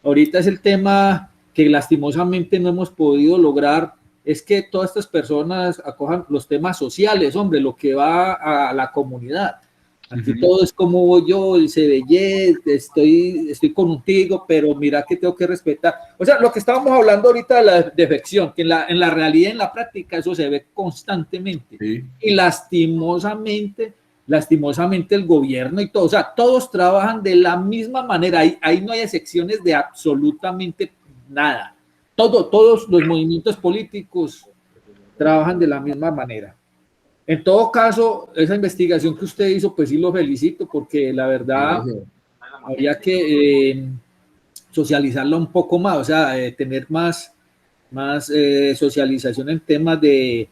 Ahorita es el tema que lastimosamente no hemos podido lograr, es que todas estas personas acojan los temas sociales, hombre, lo que va a la comunidad. Aquí todo es como voy yo, el CBY, estoy contigo, pero mira que tengo que respetar. O sea, lo que estábamos hablando ahorita de la defección, que en la realidad, en la práctica, eso se ve constantemente. Sí. Y lastimosamente el gobierno y todo, o sea, todos trabajan de la misma manera, ahí no hay excepciones de absolutamente nada. Todos los movimientos políticos trabajan de la misma manera. En todo caso, esa investigación que usted hizo, pues sí lo felicito, porque la verdad habría que socializarla un poco más, o sea, tener más socialización en temas de,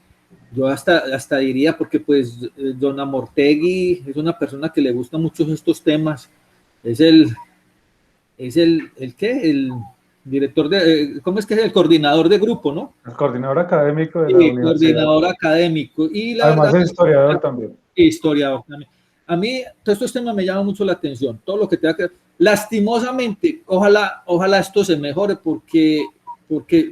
yo hasta diría, porque pues don Amortegui es una persona que le gustan mucho estos temas, es el director de, ¿cómo es que es? El coordinador de grupo, ¿no? El coordinador académico de la Sí, universidad. coordinador académico. Y la Además verdad, es historiador también. historiador también. A mí todos estos temas me llaman mucho la atención, todo lo que tenga que, lastimosamente, ojalá esto se mejore porque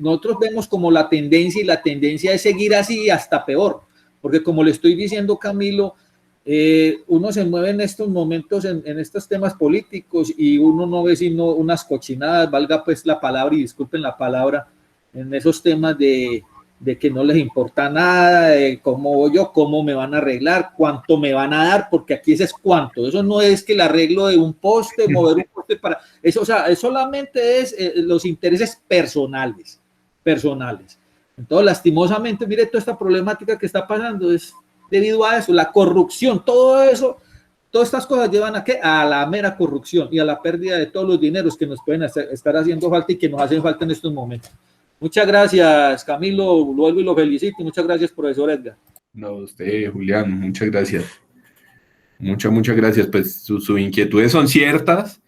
nosotros vemos como la tendencia, y la tendencia es seguir así hasta peor, porque como le estoy diciendo, Camilo, uno se mueve en estos momentos en estos temas políticos y uno no ve sino unas cochinadas, valga pues la palabra y disculpen la palabra, en esos temas de que no les importa nada, de cómo me van a arreglar, cuánto me van a dar, porque aquí ese es cuánto, eso no es que el arreglo de un poste, mover un poste para, eso, o sea, solamente es los intereses personales. Entonces, lastimosamente, mire, toda esta problemática que está pasando es debido a eso, la corrupción, todo eso, todas estas cosas llevan a ¿qué? A la mera corrupción y a la pérdida de todos los dineros que nos pueden estar haciendo falta y que nos hacen falta en estos momentos. Muchas gracias, Camilo, lo vuelvo y lo felicito. Muchas gracias, profesor Edgar. No, usted, Julián, muchas gracias. Muchas gracias. Pues sus inquietudes son ciertas.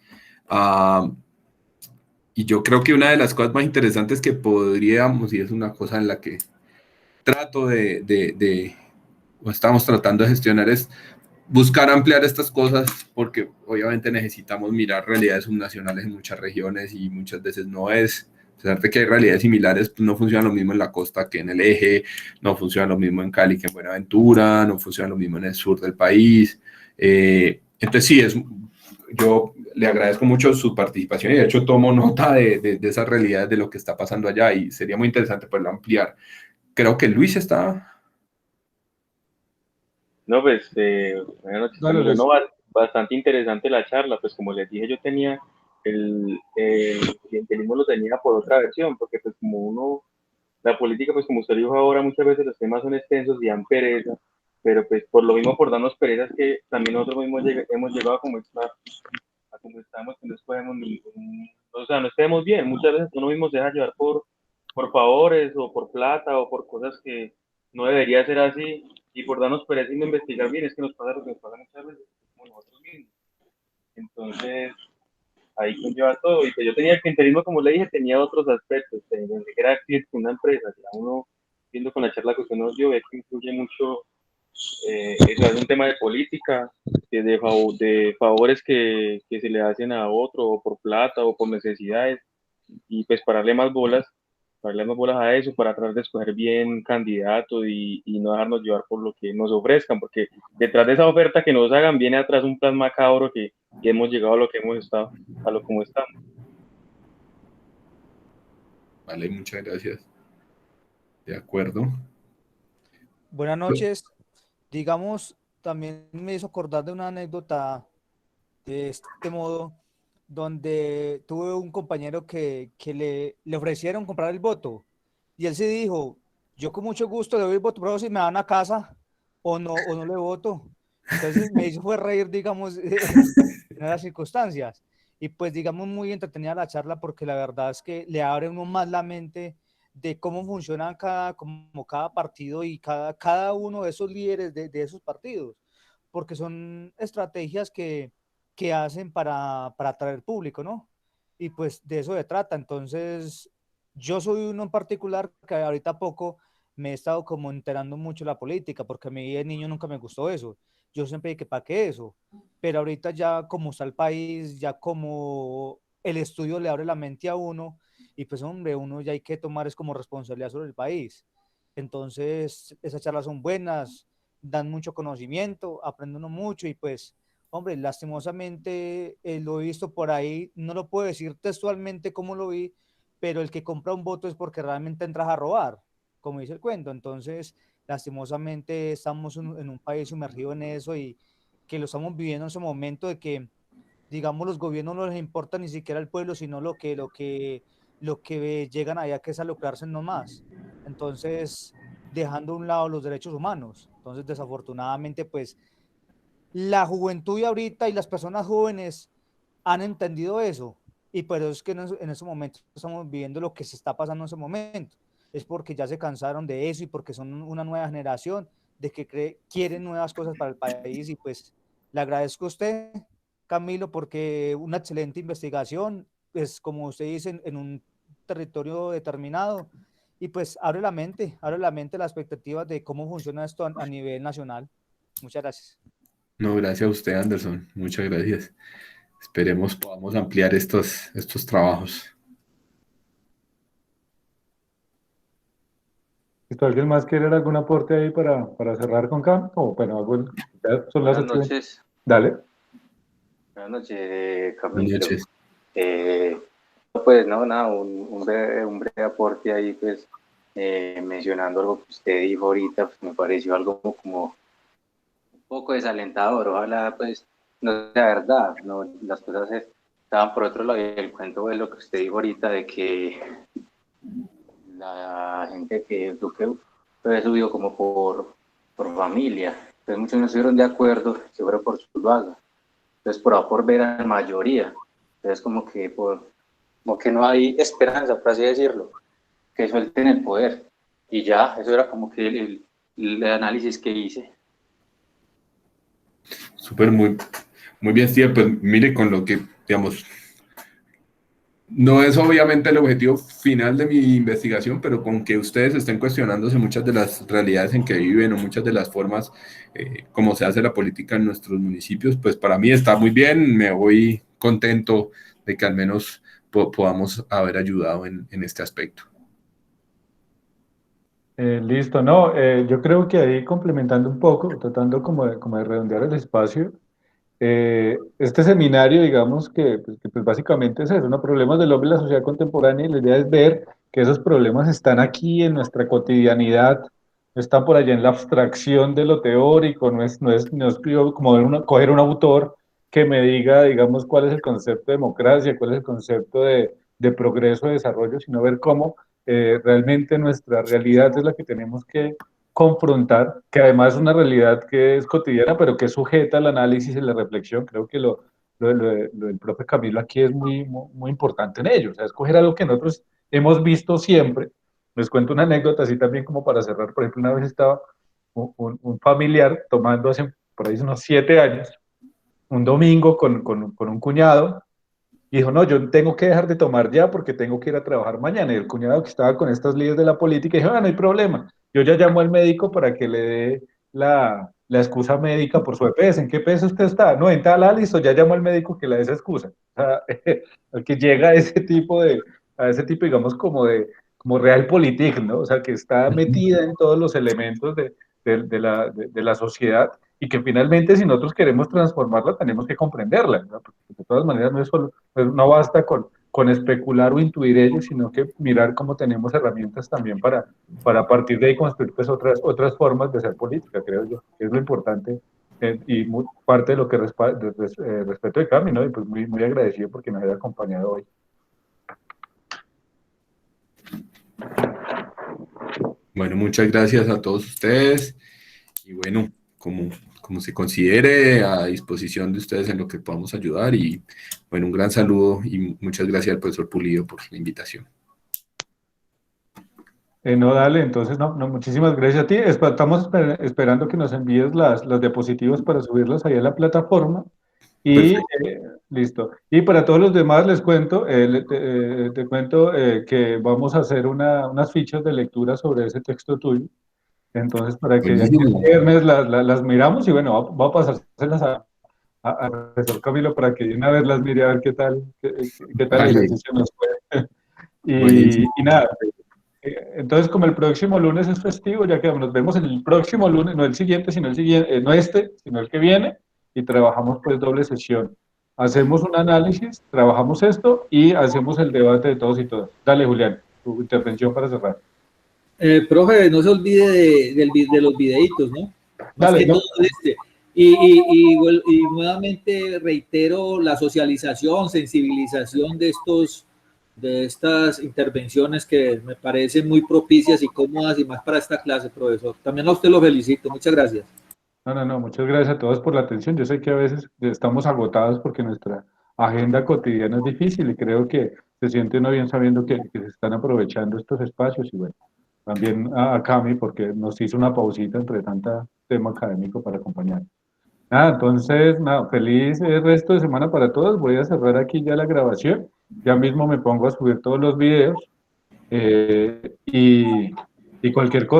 Y yo creo que una de las cosas más interesantes que podríamos, y es una cosa en la que trato o estamos tratando de gestionar, es buscar ampliar estas cosas, porque obviamente necesitamos mirar realidades subnacionales en muchas regiones y muchas veces no es. A pesar de que hay realidades similares, pues no funciona lo mismo en la costa que en el eje, no funciona lo mismo en Cali que en Buenaventura, no funciona lo mismo en el sur del país. Entonces sí, yo le agradezco mucho su participación y de hecho tomo nota de esa realidad de lo que está pasando allá y sería muy interesante poderlo ampliar. Creo que Luis está... No, pues, buenas noches, Dale, Camilo. Luis. No, bastante interesante la charla, pues como les dije, yo tenía el clientelismo lo tenía por otra versión, porque pues como uno, la política, pues como usted dijo ahora, muchas veces los temas son extensos y dan pereza, pero pues por lo mismo, por darnos perezas que también nosotros mismos hemos llegado a como estamos, que no podemos o sea, no estemos bien, muchas veces uno mismo se deja llevar por favores o por plata o por cosas que no debería ser así, y por darnos pereza y no investigar bien, es que nos pasa lo que nos pasa muchas veces, como nosotros mismos. Entonces, ahí conlleva todo. Y pues yo tenía el clientelismo, como le dije, tenía otros aspectos, desde que era cliente de una empresa, ya uno, viendo con la charla que usted nos dio, ve que incluye mucho, eso es un tema de política, de favores que se le hacen a otro, o por plata, o por necesidades, y pues pararle más bolas a eso, para tratar de escoger bien candidatos y no dejarnos llevar por lo que nos ofrezcan, porque detrás de esa oferta que nos hagan viene atrás un plan macabro que hemos llegado a lo que hemos estado, a lo como estamos. Vale, muchas gracias. De acuerdo. Buenas noches. Digamos, también me hizo acordar de una anécdota de este modo, donde tuve un compañero que le ofrecieron comprar el voto y él sí dijo, yo con mucho gusto le doy el voto, pero si me dan a casa o no le voto. Entonces me hizo fue reír, digamos, en las circunstancias. Y pues digamos muy entretenida la charla porque la verdad es que le abre uno más la mente de cómo funcionan cada partido y cada uno de esos líderes de esos partidos, porque son estrategias que hacen para atraer público, ¿no? Y pues de eso se trata. Entonces, Yo soy uno en particular que ahorita poco me he estado como enterando mucho de la política, porque a mí de niño nunca me gustó eso. Yo siempre dije, ¿para qué eso? Pero ahorita ya como está el país, ya como el estudio le abre la mente a uno, y pues hombre, uno ya hay que tomar es como responsabilidad sobre el país. Entonces, esas charlas son buenas, dan mucho conocimiento, aprende uno mucho y pues, hombre, lastimosamente lo he visto por ahí, no lo puedo decir textualmente como lo vi, pero el que compra un voto es porque realmente entras a robar, como dice el cuento. Entonces, lastimosamente estamos en un país sumergido en eso y que lo estamos viviendo en ese momento de que, digamos, los gobiernos no les importa ni siquiera el pueblo, sino lo que llegan allá, que es a lucrarse nomás. Entonces, dejando a un lado los derechos humanos. Entonces, desafortunadamente, pues, la juventud y ahorita y las personas jóvenes han entendido eso. Y por eso es que en ese momento estamos viviendo lo que se está pasando en ese momento. Es porque ya se cansaron de eso y porque son una nueva generación de que quieren nuevas cosas para el país. Y pues le agradezco a usted, Camilo, porque una excelente investigación, pues como usted dice, en un territorio determinado. Y pues abre la mente las expectativas de cómo funciona esto a nivel nacional. Muchas gracias. No, gracias a usted, Anderson. Muchas gracias. Esperemos podamos ampliar estos trabajos. ¿Alguien más quiere algún aporte ahí para cerrar con Cam? O bueno, ya son las Buenas 8. noches. Dale. Buenas noches, Buenas Camilo. noches. Pues no, nada, un breve aporte ahí, pues, mencionando algo que usted dijo ahorita, pues, me pareció algo como un poco desalentador. Ojalá, pues, no sea verdad, no, las cosas estaban por otro lado, y el cuento de lo que usted dijo ahorita, de que la gente que Duque fue subido como por familia, entonces muchos no estuvieron de acuerdo que fuera por su vaga. Entonces, por ver a la mayoría. Entonces, como que no hay esperanza, por así decirlo, que suelten el poder. Y ya, eso era como que el análisis que hice. Súper, muy bien, Steve. Pues mire, con lo que, digamos, no es obviamente el objetivo final de mi investigación, pero con que ustedes estén cuestionándose muchas de las realidades en que viven o muchas de las formas como se hace la política en nuestros municipios, pues para mí está muy bien, me voy contento de que al menos podamos haber ayudado en este aspecto. Listo, no, yo creo que ahí complementando un poco, tratando como de redondear el espacio, este seminario, digamos pues básicamente es eso, ¿no? Problemas del hombre y la sociedad contemporánea, y la idea es ver que esos problemas están aquí en nuestra cotidianidad, no están por allá en la abstracción de lo teórico, no es como coger un autor que me diga, digamos, cuál es el concepto de democracia, cuál es el concepto de progreso, de desarrollo, sino ver cómo realmente nuestra realidad es la que tenemos que confrontar, que además es una realidad que es cotidiana, pero que es sujeta al análisis y la reflexión. Creo que lo del profe Camilo aquí es muy importante en ello, o sea, escoger algo que nosotros hemos visto siempre. Les cuento una anécdota así también como para cerrar. Por ejemplo, una vez estaba un familiar tomando hace por ahí unos 7 años, un domingo con un cuñado, y dijo, no, yo tengo que dejar de tomar ya porque tengo que ir a trabajar mañana. Y el cuñado que estaba con estas líderes de la política dijo, no hay problema, yo ya llamo al médico para que le dé la excusa médica por su EPS. ¿En qué peso usted está? No, en tal, listo, ya llamo al médico que le dé esa excusa. O sea, al que llega a ese tipo, digamos, como realpolitik, ¿no? O sea, que está metida en todos los elementos de la sociedad, y que finalmente si nosotros queremos transformarla tenemos que comprenderla, ¿no? Porque de todas maneras no basta con especular o intuir ello, sino que mirar cómo tenemos herramientas también para a partir de ahí construir pues otras formas de hacer política, creo yo, que es lo importante, y parte de lo que respeto de Cami, ¿no? Y pues muy agradecido porque nos haya acompañado hoy. Bueno, muchas gracias a todos ustedes, y bueno, como se considere, a disposición de ustedes en lo que podamos ayudar, y bueno, un gran saludo y muchas gracias al profesor Pulido por la invitación. No, dale, entonces, no, muchísimas gracias a ti. Estamos esperando que nos envíes las diapositivas para subirlas ahí a la plataforma, Y listo. Y para todos los demás les cuento, te cuento que vamos a hacer unas fichas de lectura sobre ese texto tuyo. Entonces, para que ya que el viernes las miramos y bueno, va a pasárselas al profesor Camilo para que de una vez las mire a ver qué tal el Vale. ejercicio nos fue. Buenísimo. Y nada, entonces como el próximo lunes es festivo, ya que nos vemos el próximo lunes, no el siguiente, sino el siguiente, no este, sino el que viene, y trabajamos pues doble sesión. Hacemos un análisis, trabajamos esto y hacemos el debate de todos y todas. Dale, Julián, tu intervención para cerrar. Profe, no se olvide de los videitos, ¿no? Más Dale, que no. todo y nuevamente reitero la socialización, sensibilización de estas intervenciones que me parecen muy propicias y cómodas y más para esta clase, profesor. También a usted lo felicito. Muchas gracias. No, muchas gracias a todos por la atención. Yo sé que a veces estamos agotados porque nuestra agenda cotidiana es difícil y creo que se siente uno bien sabiendo que se están aprovechando estos espacios y bueno, también a Cami porque nos hizo una pausita entre tanta tema académico para acompañar. Nada, entonces, nada, feliz resto de semana para todos. Voy a cerrar aquí ya la grabación. Ya mismo me pongo a subir todos los videos y cualquier cosa.